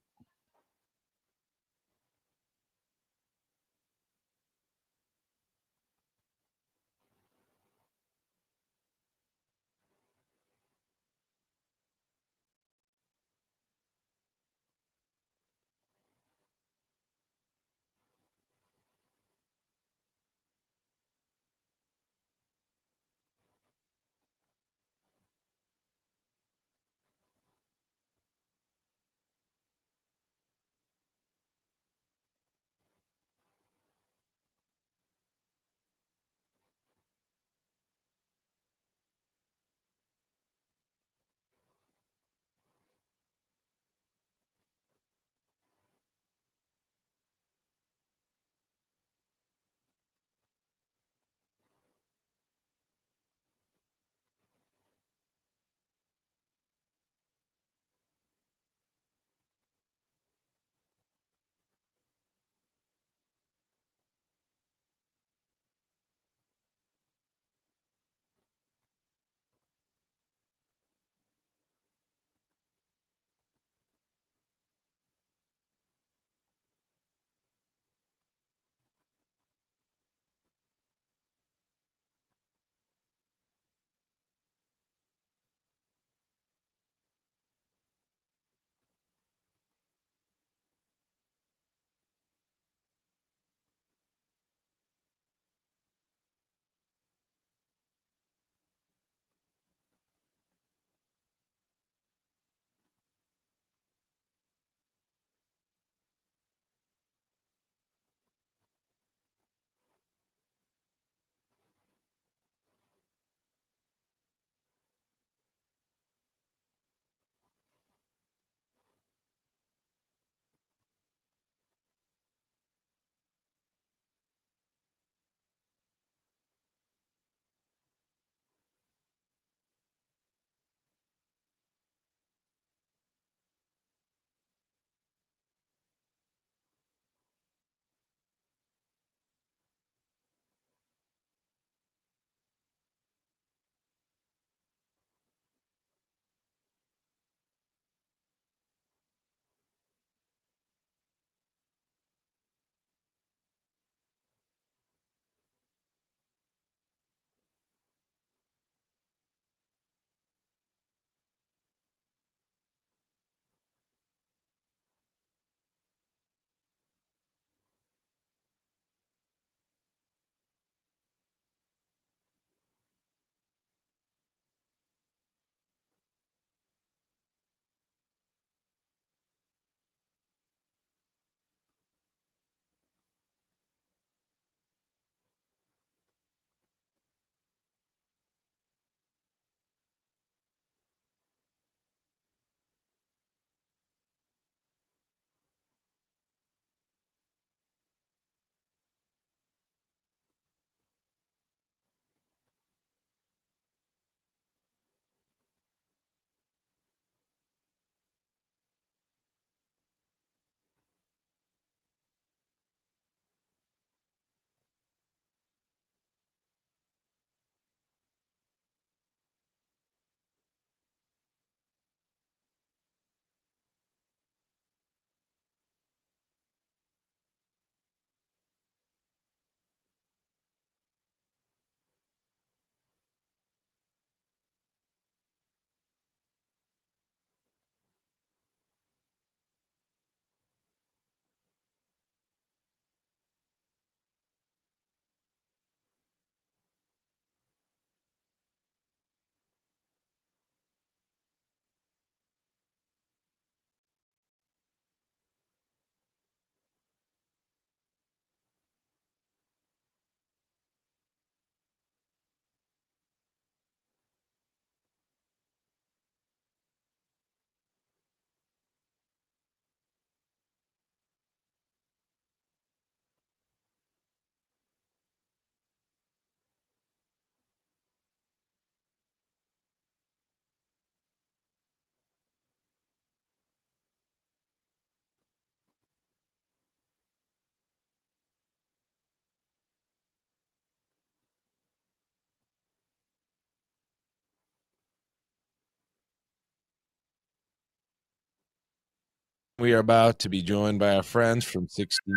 we are about to be joined by our friends from 16.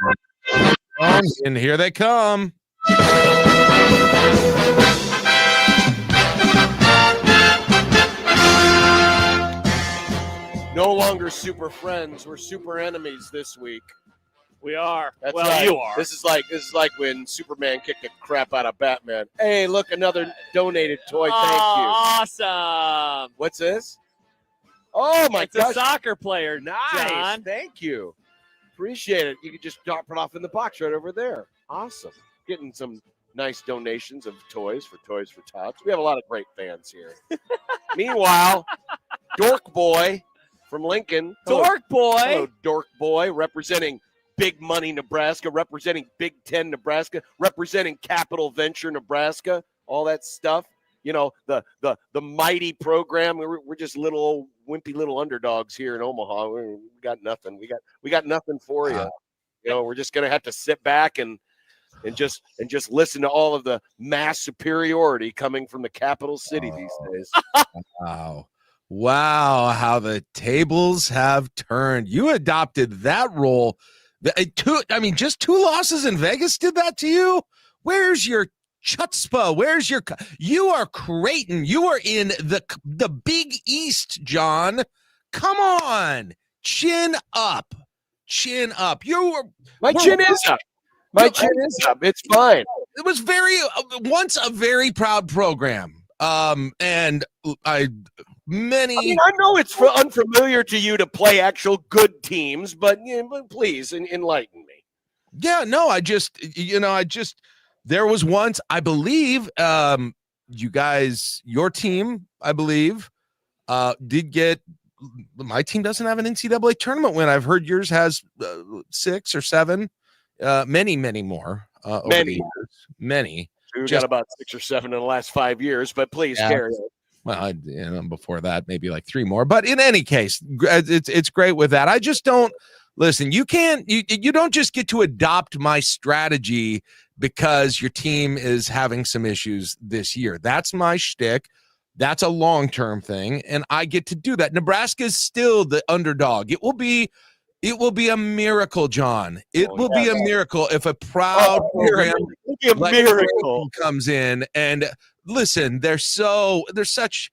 And here they come. No longer super friends. We're super enemies this week. We are. That's well, right. you are. This is like when Superman kicked the crap out of Batman. Hey, look, another donated toy. Thank you. Awesome. What's this? Oh my It's gosh. a soccer player. Nice. John. Thank you. Appreciate it. You can just drop it off in the box right over there. Awesome. Getting some nice donations of toys for Tots. We have a lot of great fans here. Meanwhile, Dork Boy from Lincoln. Dork Boy. Hello, Dork Boy, representing Big Money Nebraska, representing Big Ten Nebraska, representing Capital Venture Nebraska, all that stuff. You know, the mighty program. We're just little old wimpy little underdogs here in Omaha. We got nothing. We got nothing for you. You know, we're just gonna have to sit back and just listen to all of the mass superiority coming from the capital city these days. Wow, how the tables have turned. You adopted that role. Just 2 losses in Vegas did that to you? Where's your chutzpah? You are Creighton. You are in the Big East, John. Come on. Chin up. My chin is up. My chin is up. It's fine. It was once a very proud program. And I know it's unfamiliar to you to play actual good teams, but please enlighten me. Yeah, no, there was once, I believe, you guys, your team, I believe, did get. My team doesn't have an NCAA tournament win. I've heard yours has 6 or 7, many more. Many. We've got about 6 or 7 in the last 5 years, but please carry on. Well, before that, maybe like 3 more. But in any case, it's great with that. I just don't listen. You don't just get to adopt my strategy because your team is having some issues this year. That's my shtick. That's a long-term thing, and I get to do that. Nebraska is still the underdog. It will be a miracle, John. It will be a miracle if a proud program comes in and listen. They're such.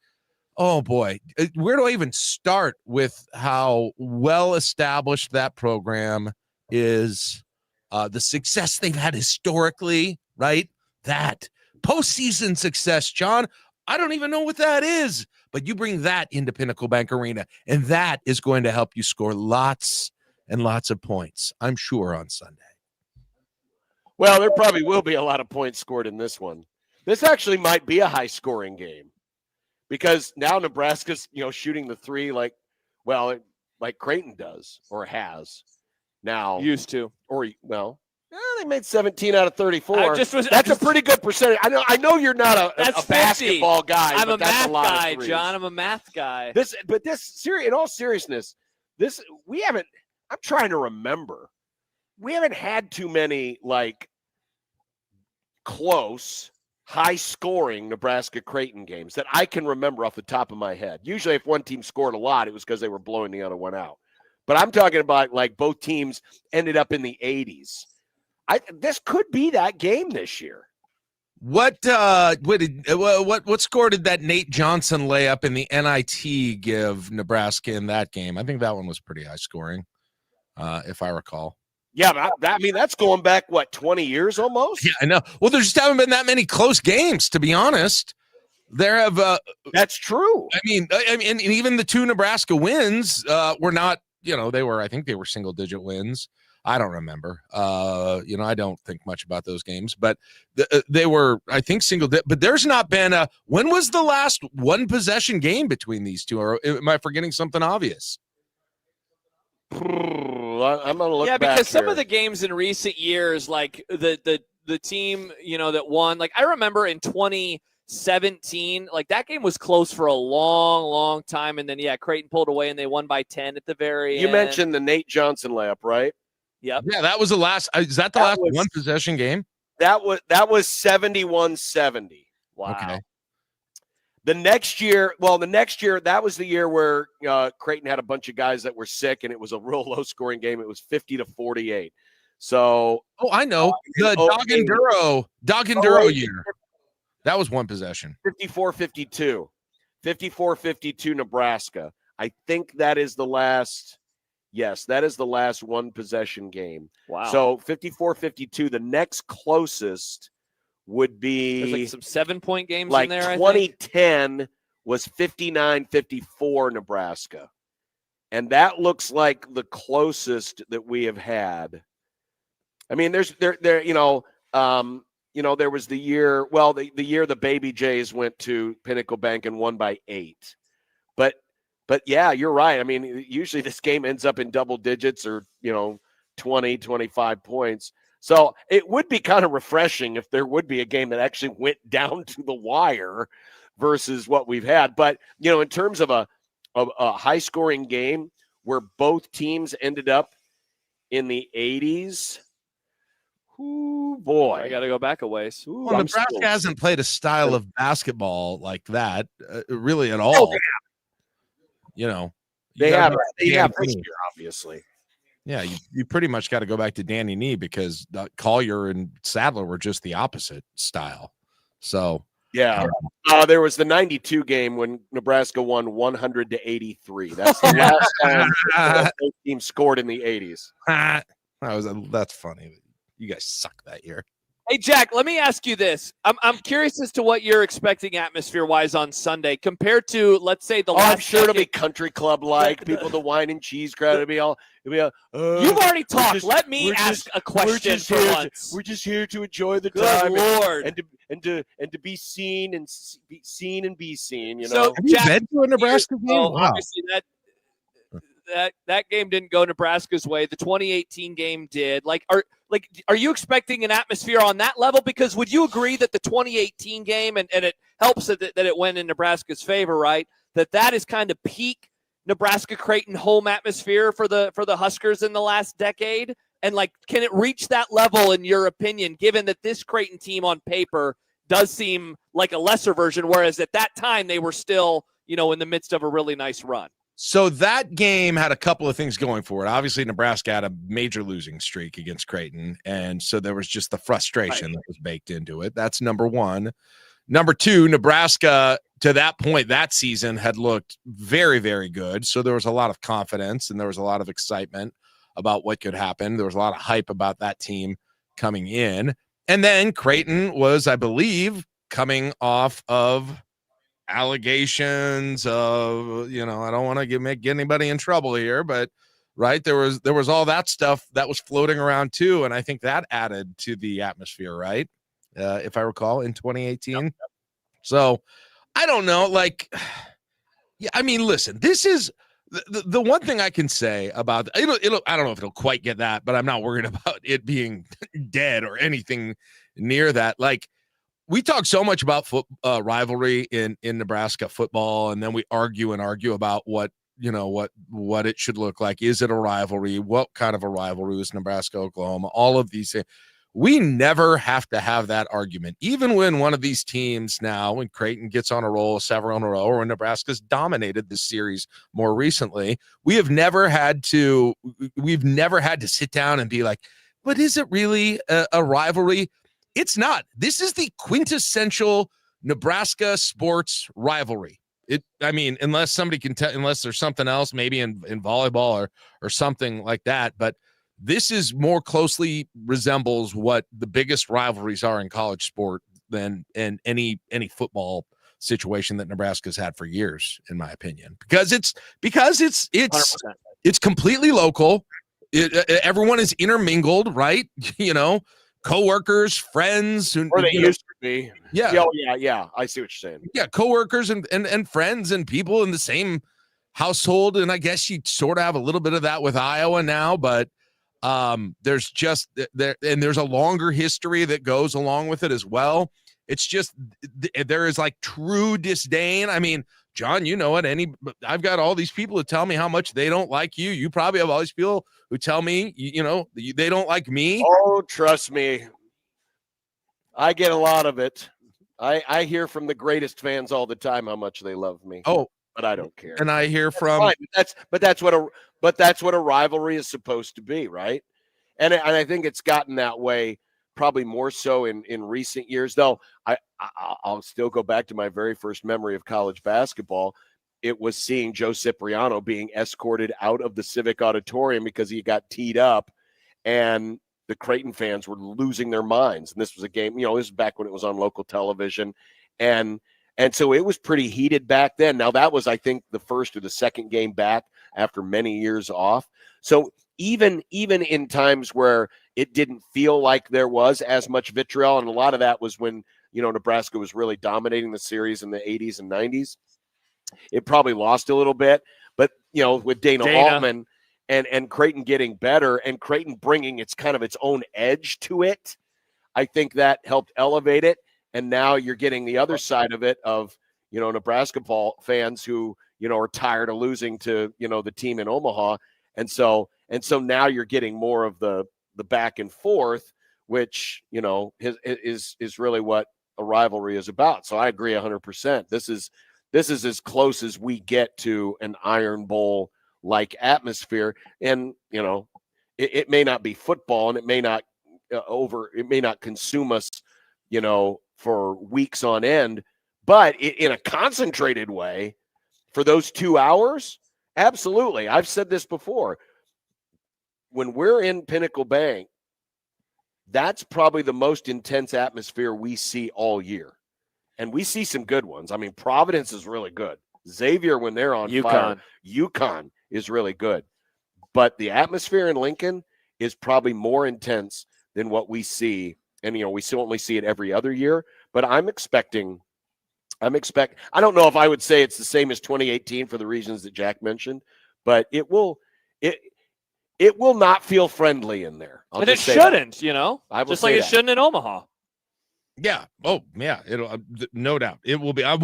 Oh boy, where do I even start with how well established that program is? The success they've had historically, right? That postseason success, John. I don't even know what that is, but you bring that into Pinnacle Bank Arena, and that is going to help you score lots and lots of points, I'm sure, on Sunday. Well, there probably will be a lot of points scored in this one. This actually might be a high-scoring game because now Nebraska's, shooting the 3 like Creighton does or has now. Used to. They made 17 out of 34. That's a pretty good percentage. I know you're not a basketball guy. I'm a that's math a lot guy, of threes. John. I'm a math guy. In all seriousness, I'm trying to remember. We haven't had too many close, high-scoring Nebraska Creighton games that I can remember off the top of my head. Usually, if one team scored a lot, it was because they were blowing the other one out. But I'm talking about both teams ended up in the 80s. This could be that game this year. What score did that Nate Johnson layup in the NIT give Nebraska in that game? I think that one was pretty high scoring, if I recall. Yeah, that's going back 20 years almost. Yeah, I know. Well, there just haven't been that many close games, to be honest. There have. That's true. I mean, and even the 2 Nebraska wins were not. I think they were single-digit wins. I don't remember. I don't think much about those games, but they were, I think, single-digit. But there's not been when was the last 1-possession game between these 2? Or am I forgetting something obvious? I'm gonna look. Yeah, back because some here. of the games in recent years, like the team, that won. Like I remember in 2017, that game was close for a long time, and then Creighton pulled away and they won by 10 at the very end. You mentioned the Nate Johnson layup, right? Yep. Yeah, that was the last. Is that the last 1-possession game? That was 71-70. Wow. Okay. The next year, that was the year where Creighton had a bunch of guys that were sick, and it was a real low-scoring game. It was 50-48. So, I know the Dog and Duro year. That was one possession. 54-52. 54-52 Nebraska. I think that is the last. Yes, that is the last one possession game. Wow. So 54-52. The next closest would be There's like some 7-point games like in there. 2010 was 59-54 Nebraska. And that looks like the closest that we have had. I mean, there was the year, the year the Baby Jays went to Pinnacle Bank and won by 8. But yeah, you're right. I mean, usually this game ends up in double digits or, 20, 25 points. So it would be kind of refreshing if there would be a game that actually went down to the wire versus what we've had. But, in terms of a high scoring game where both teams ended up in the 80s, ooh, boy. I got to go back a ways. Well, Nebraska hasn't played a style of basketball like that really at all. They have this year, obviously. Yeah, you pretty much got to go back to Danny Nee because Collier and Sadler were just the opposite style. So yeah, there was the 92 game when Nebraska won 100-83. That's the last time the team scored in the 80s. That's funny. You guys suck that year. Hey, Jack, let me ask you this. I'm curious as to what you're expecting atmosphere-wise on Sunday compared to, let's say, the last I'm sure it'll be country club-like. People, the wine and cheese crowd. It'll be You've already talked. Let me ask a question for once. We're just here to enjoy the Good time. Lord. And to be seen and be seen. So, have you been to a Nebraska game? Wow. Obviously, that game didn't go Nebraska's way. The 2018 game did. Are you expecting an atmosphere on that level? Because would you agree that the 2018 game, and it helps that it went in Nebraska's favor, right? That is kind of peak Nebraska Creighton home atmosphere for the Huskers in the last decade? And can it reach that level in your opinion, given that this Creighton team on paper does seem like a lesser version, whereas at that time they were still, in the midst of a really nice run? So that game had a couple of things going for it. Obviously, Nebraska had a major losing streak against Creighton, and so there was just the frustration that was baked into it. That's number one. Number two, Nebraska, to that point that season, had looked very, very good. So there was a lot of confidence, and there was a lot of excitement about what could happen. There was a lot of hype about that team coming in. And then Creighton was, I believe, coming off of allegations of, I don't want to get anybody in trouble here, but right, there was all that stuff that was floating around too, and I think that added to the atmosphere, right? If I recall, in 2018. Yep. So I don't know, listen, this is the one thing I can say about it'll I don't know if it'll quite get that, but I'm not worried about it being dead or anything near that. We talk so much about rivalry in Nebraska football, and then we argue about what it should look like. Is it a rivalry? What kind of a rivalry is Nebraska, Oklahoma? All of these things. We never have to have that argument. Even when one of these teams now, when Creighton gets on a roll, several in a row, or when Nebraska's dominated this series more recently, we've never had to sit down and be like, but is it really a rivalry? It's not. This is the quintessential Nebraska sports rivalry. Unless somebody can tell, unless there's something else, maybe in volleyball or something like that. But this is more closely resembles what the biggest rivalries are in college sport than in any football situation that Nebraska's had for years, in my opinion. Because it's 100%. Completely local. Everyone is intermingled, right? Co-workers, friends, or they used to be. Yeah. Yeah. I see what you're saying. Yeah, co-workers and friends and people in the same household, and I guess you sort of have a little bit of that with Iowa now, but there's a longer history that goes along with it as well. It's just there is true disdain. I mean, John, you know it. I've got all these people who tell me how much they don't like you. You probably have all these people who tell me, they don't like me. Oh, trust me. I get a lot of it. I hear from the greatest fans all the time how much they love me. Oh, but I don't care. And I hear from fine. That's what a rivalry is supposed to be, right? And I think it's gotten that way probably more so in recent years. Though I'll still go back to my very first memory of college basketball. It was seeing Joe Cipriano being escorted out of the Civic Auditorium because he got teed up, and the Creighton fans were losing their minds. And this was a game, this is back when it was on local television. And so it was pretty heated back then. Now that was, I think, the first or the second game back after many years off. So even in times where it didn't feel like there was as much vitriol, and a lot of that was when, Nebraska was really dominating the series in the 80s and 90s. It probably lost a little bit, but, with Dana Altman and Creighton getting better and Creighton bringing its own edge to it, I think that helped elevate it. And now you're getting the other side of it of, Nebraska fans who, are tired of losing to, the team in Omaha. And so now you're getting more of the back and forth, which, is really what a rivalry is about. So I agree 100%. This is as close as we get to an Iron Bowl like atmosphere. And, it may not be football, and it may not consume us, for weeks on end, but in a concentrated way for those 2 hours. Absolutely. I've said this before. When we're in Pinnacle Bank, that's probably the most intense atmosphere we see all year. And we see some good ones. I mean, Providence is really good. Xavier, when they're on fire, UConn is really good. But the atmosphere in Lincoln is probably more intense than what we see. And, we still only see it every other year. But I don't know if I would say it's the same as 2018 for the reasons that Jack mentioned, but it will not feel friendly in there. And it shouldn't, just like it shouldn't in Omaha. Yeah. Oh, yeah. It'll no doubt it will be. I'm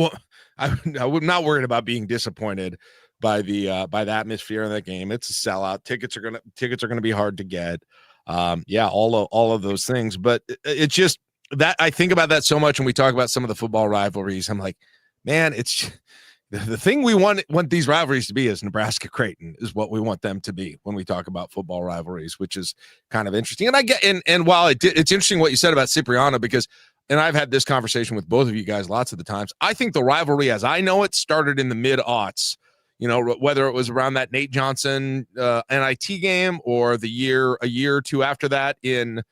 not worried about being disappointed by the atmosphere in that game. It's a sellout. Tickets are gonna be hard to get. All of those things. But it's just that I think about that so much, and we talk about some of the football rivalries. I'm like, man, it's the thing we want these rivalries to be is Nebraska Creighton is what we want them to be when we talk about football rivalries, which is kind of interesting. And I get and while it's interesting what you said about Cipriano, because. And I've had this conversation with both of you guys lots of the times. I think the rivalry, as I know it, started in the mid-aughts, whether it was around that Nate Johnson NIT game or a year or two after that in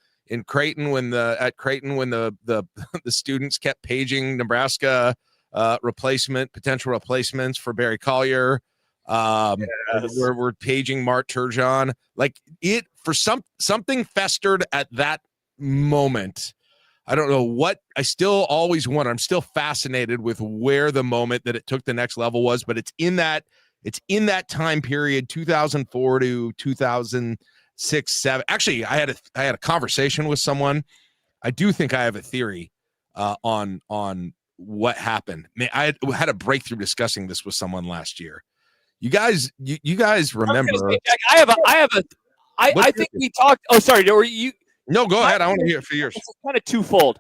Creighton when the students kept paging Nebraska potential replacements for Barry Collier. We're paging Mark Turgeon. Like something festered at that moment. I don't know what I still always wonder. I'm still fascinated with where the moment that it took the next level was, but it's in that time period, 2004 to 2006, 7. Actually, I had a conversation with someone. I do think I have a theory on what happened. I had a breakthrough discussing this with someone last year. You guys remember? I think we talked. Oh, sorry. Were you? No, go ahead. I want to hear it for yours. It's kind of twofold.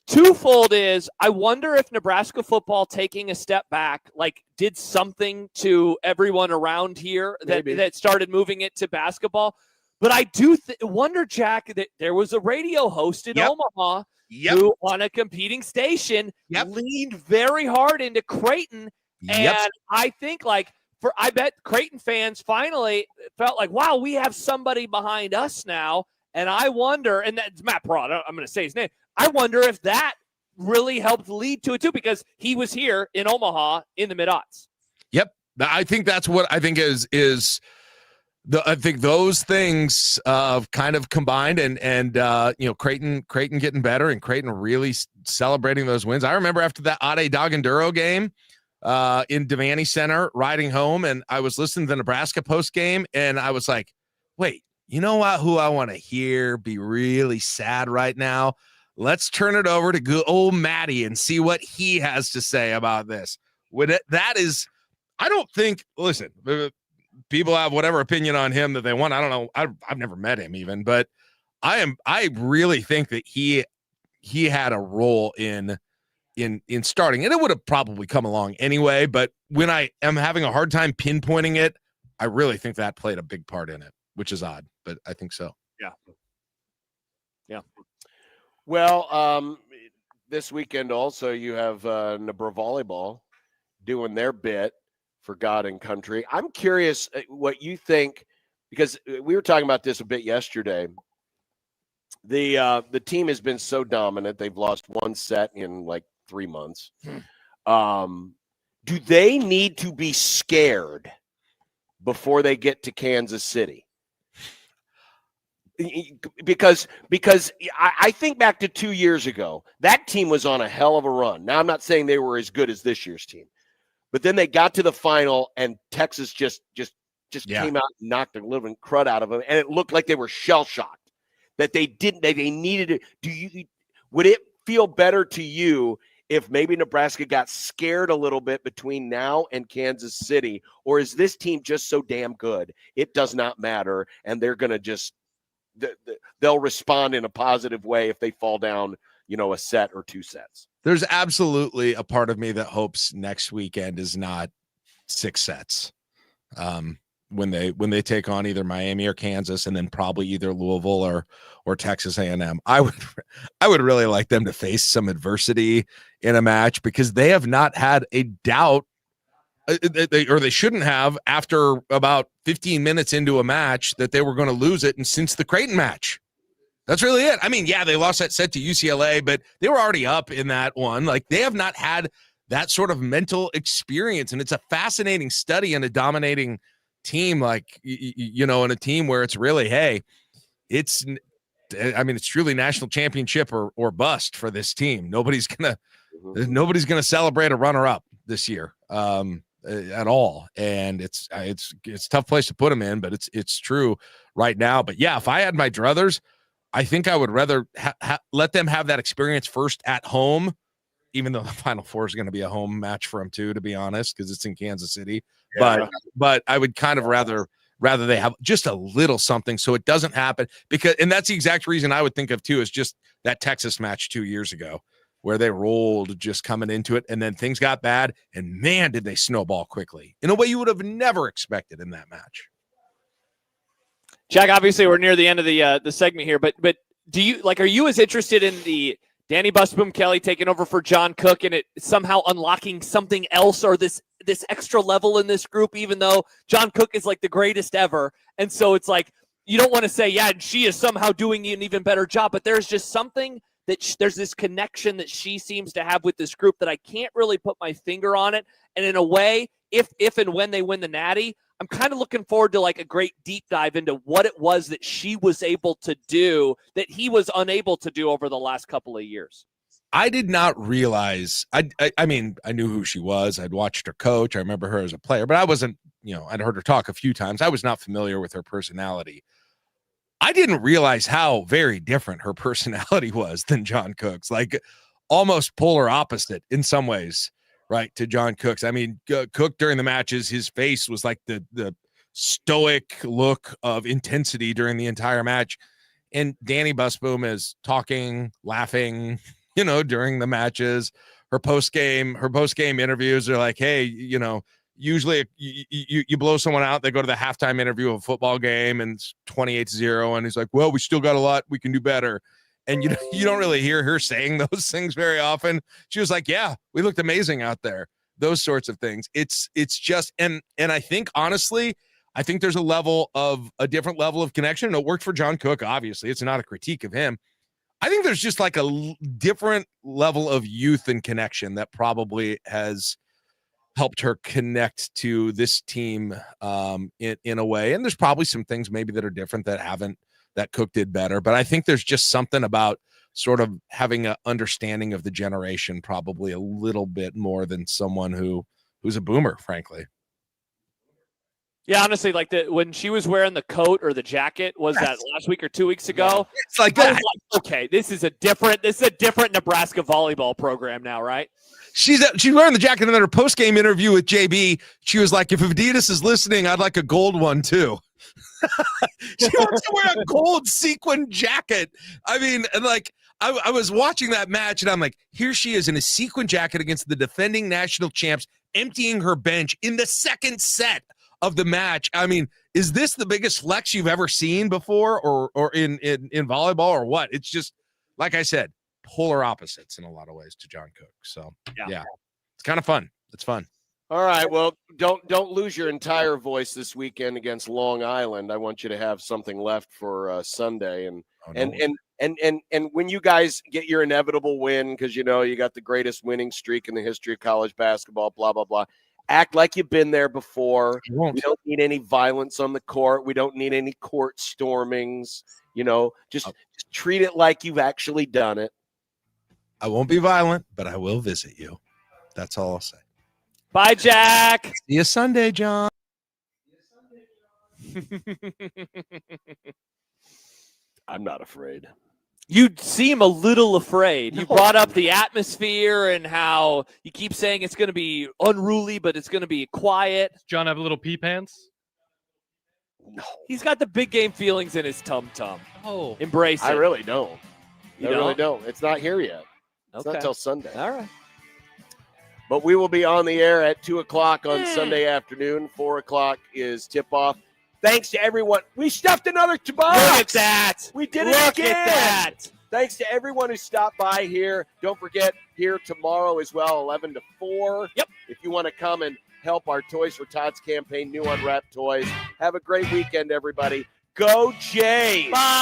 Twofold is I wonder if Nebraska football taking a step back, did something to everyone around here that started moving it to basketball. But I do wonder, Jack, that there was a radio host in Omaha who on a competing station leaned very hard into Creighton. And I think I bet Creighton fans finally felt like, wow, we have somebody behind us now. And I wonder, and that's Matt Prod, I'm going to say his name. I wonder if that really helped lead to it too, because he was here in Omaha in the mid-aughts. Yep. I think that's what I think I think those things kind of combined and Creighton getting better and Creighton really celebrating those wins. I remember after that Ade Daganduro game in Devaney Center riding home, and I was listening to the Nebraska post game, and I was like, wait, you know what? Who I want to hear be really sad right now? Let's turn it over to good old Matty and see what he has to say about this. I don't think. Listen, people have whatever opinion on him that they want. I don't know. I've never met him even, but I really think that he had a role in in starting. And it would have probably come along anyway, but when I am having a hard time pinpointing it, I really think that played a big part in it, which is odd, but I think so. Yeah. Yeah. Well, this weekend also you have Nebraska volleyball doing their bit for God and country. I'm curious what you think, because we were talking about this a bit yesterday. The team has been so dominant. They've lost one set in like 3 months. Do they need to be scared before they get to Kansas City? Because I think back to 2 years ago, that team was on a hell of a run. Now, I'm not saying they were as good as this year's team, but then they got to the final and Texas just came out and knocked the living crud out of them, and it looked like they were shell-shocked. That they needed it. Would it feel better to you if maybe Nebraska got scared a little bit between now and Kansas City, or is this team just so damn good it does not matter, and they're going to they'll respond in a positive way if they fall down, a set or 2 sets? There's absolutely a part of me that hopes next weekend is not 6 sets. When they take on either Miami or Kansas, and then probably either Louisville or Texas A&M. I would really like them to face some adversity in a match, because they have not had a doubt, they shouldn't have, after about 15 minutes into a match, that they were going to lose it. And since the Creighton match, that's really it. I mean, yeah, they lost that set to UCLA, but they were already up in that one. Like, they have not had that sort of mental experience, and it's a fascinating study in a dominating team, like, in a team where it's really, hey, it's truly national championship or bust for this team. Nobody's gonna celebrate a runner-up this year at all, and it's a tough place to put them in, but it's true right now. But yeah, if I had my druthers, I think I would rather let them have that experience first at home, even though the Final Four is going to be a home match for them too, to be honest, because it's in Kansas City. Yeah. But I would kind of rather they have just a little something so it doesn't happen, and that's the exact reason I would think of too, is just that Texas match 2 years ago where they rolled just coming into it, and then things got bad, and man, did they snowball quickly in a way you would have never expected in that match. Jack, obviously we're near the end of the segment here, but do you are you as interested in the Danny Busboom Kelly taking over for John Cook and it somehow unlocking something else, or this extra level in this group, even though John Cook is like the greatest ever? And so it's like, you don't want to say, yeah, she is somehow doing an even better job, but there's just something that there's this connection that she seems to have with this group that I can't really put my finger on it. And in a way, if and when they win the Natty, I'm kind of looking forward to like a great deep dive into what it was that she was able to do that he was unable to do over the last couple of years. I did not realize, I mean, I knew who she was. I'd watched her coach. I remember her as a player, but I wasn't, I'd heard her talk a few times. I was not familiar with her personality. I didn't realize how very different her personality was than John Cook's, like almost polar opposite in some ways, right, to John Cook's. I mean, Cook during the matches, his face was like the stoic look of intensity during the entire match. And Danny Busboom is talking, laughing, during the matches. Her post-game interviews are like, hey, usually you blow someone out, they go to the halftime interview of a football game and it's 28-0. And he's like, well, we still got a lot we can do better. And you don't really hear her saying those things very often. She was like, yeah, we looked amazing out there. Those sorts of things. It's just, and I think, honestly, I think there's a different level of connection. It worked for John Cook, obviously. It's not a critique of him. I think there's just like a different level of youth and connection that probably has helped her connect to this team in a way. And there's probably some things maybe that are different that Cook did better. But I think there's just something about sort of having an understanding of the generation probably a little bit more than someone who's a boomer, frankly. Yeah, honestly, like when she was wearing the coat or the jacket, was that last week or 2 weeks ago? It's like that. Okay, this is a different Nebraska volleyball program now, right? She's wearing the jacket, and then her post-game interview with JB, she was like, if Adidas is listening, I'd like a gold one too. She wants to wear a gold sequin jacket. I mean, and like, I was watching that match, and I'm like, here she is in a sequin jacket against the defending national champs, emptying her bench in the second set of the match. I mean, is this the biggest flex you've ever seen before, or in volleyball, or what? It's just, like I said, polar opposites in a lot of ways to John Cook. So yeah, it's kind of fun. It's fun. All right. Well, don't lose your entire voice this weekend against Long Island. I want you to have something left for Sunday, and when you guys get your inevitable win, because you got the greatest winning streak in the history of college basketball. Blah blah blah. Act like you've been there before. We don't need any violence on the court. We don't need any court stormings. Just treat it like you've actually done it. I won't be violent, but I will visit you. That's all I'll say. Bye, Jack. See you Sunday, John. I'm not afraid. You seem a little afraid. You brought up the atmosphere and how you keep saying it's going to be unruly, but it's going to be quiet. Does John have little pee pants? No. He's got the big game feelings in his tum-tum. Oh. Embrace it. I really don't. You really don't. It's not here yet. It's not Okay. till Sunday. All right. But we will be on the air at 2 o'clock on Sunday afternoon. 4 o'clock is tip-off. Thanks to everyone. We stuffed another box. Look at that. We did it Look again. at that. Thanks to everyone who stopped by here. Don't forget, here tomorrow as well, 11 to 4. Yep. If you want to come and help our Toys for Tots campaign, new unwrapped toys. Have a great weekend, everybody. Go Jays. Bye.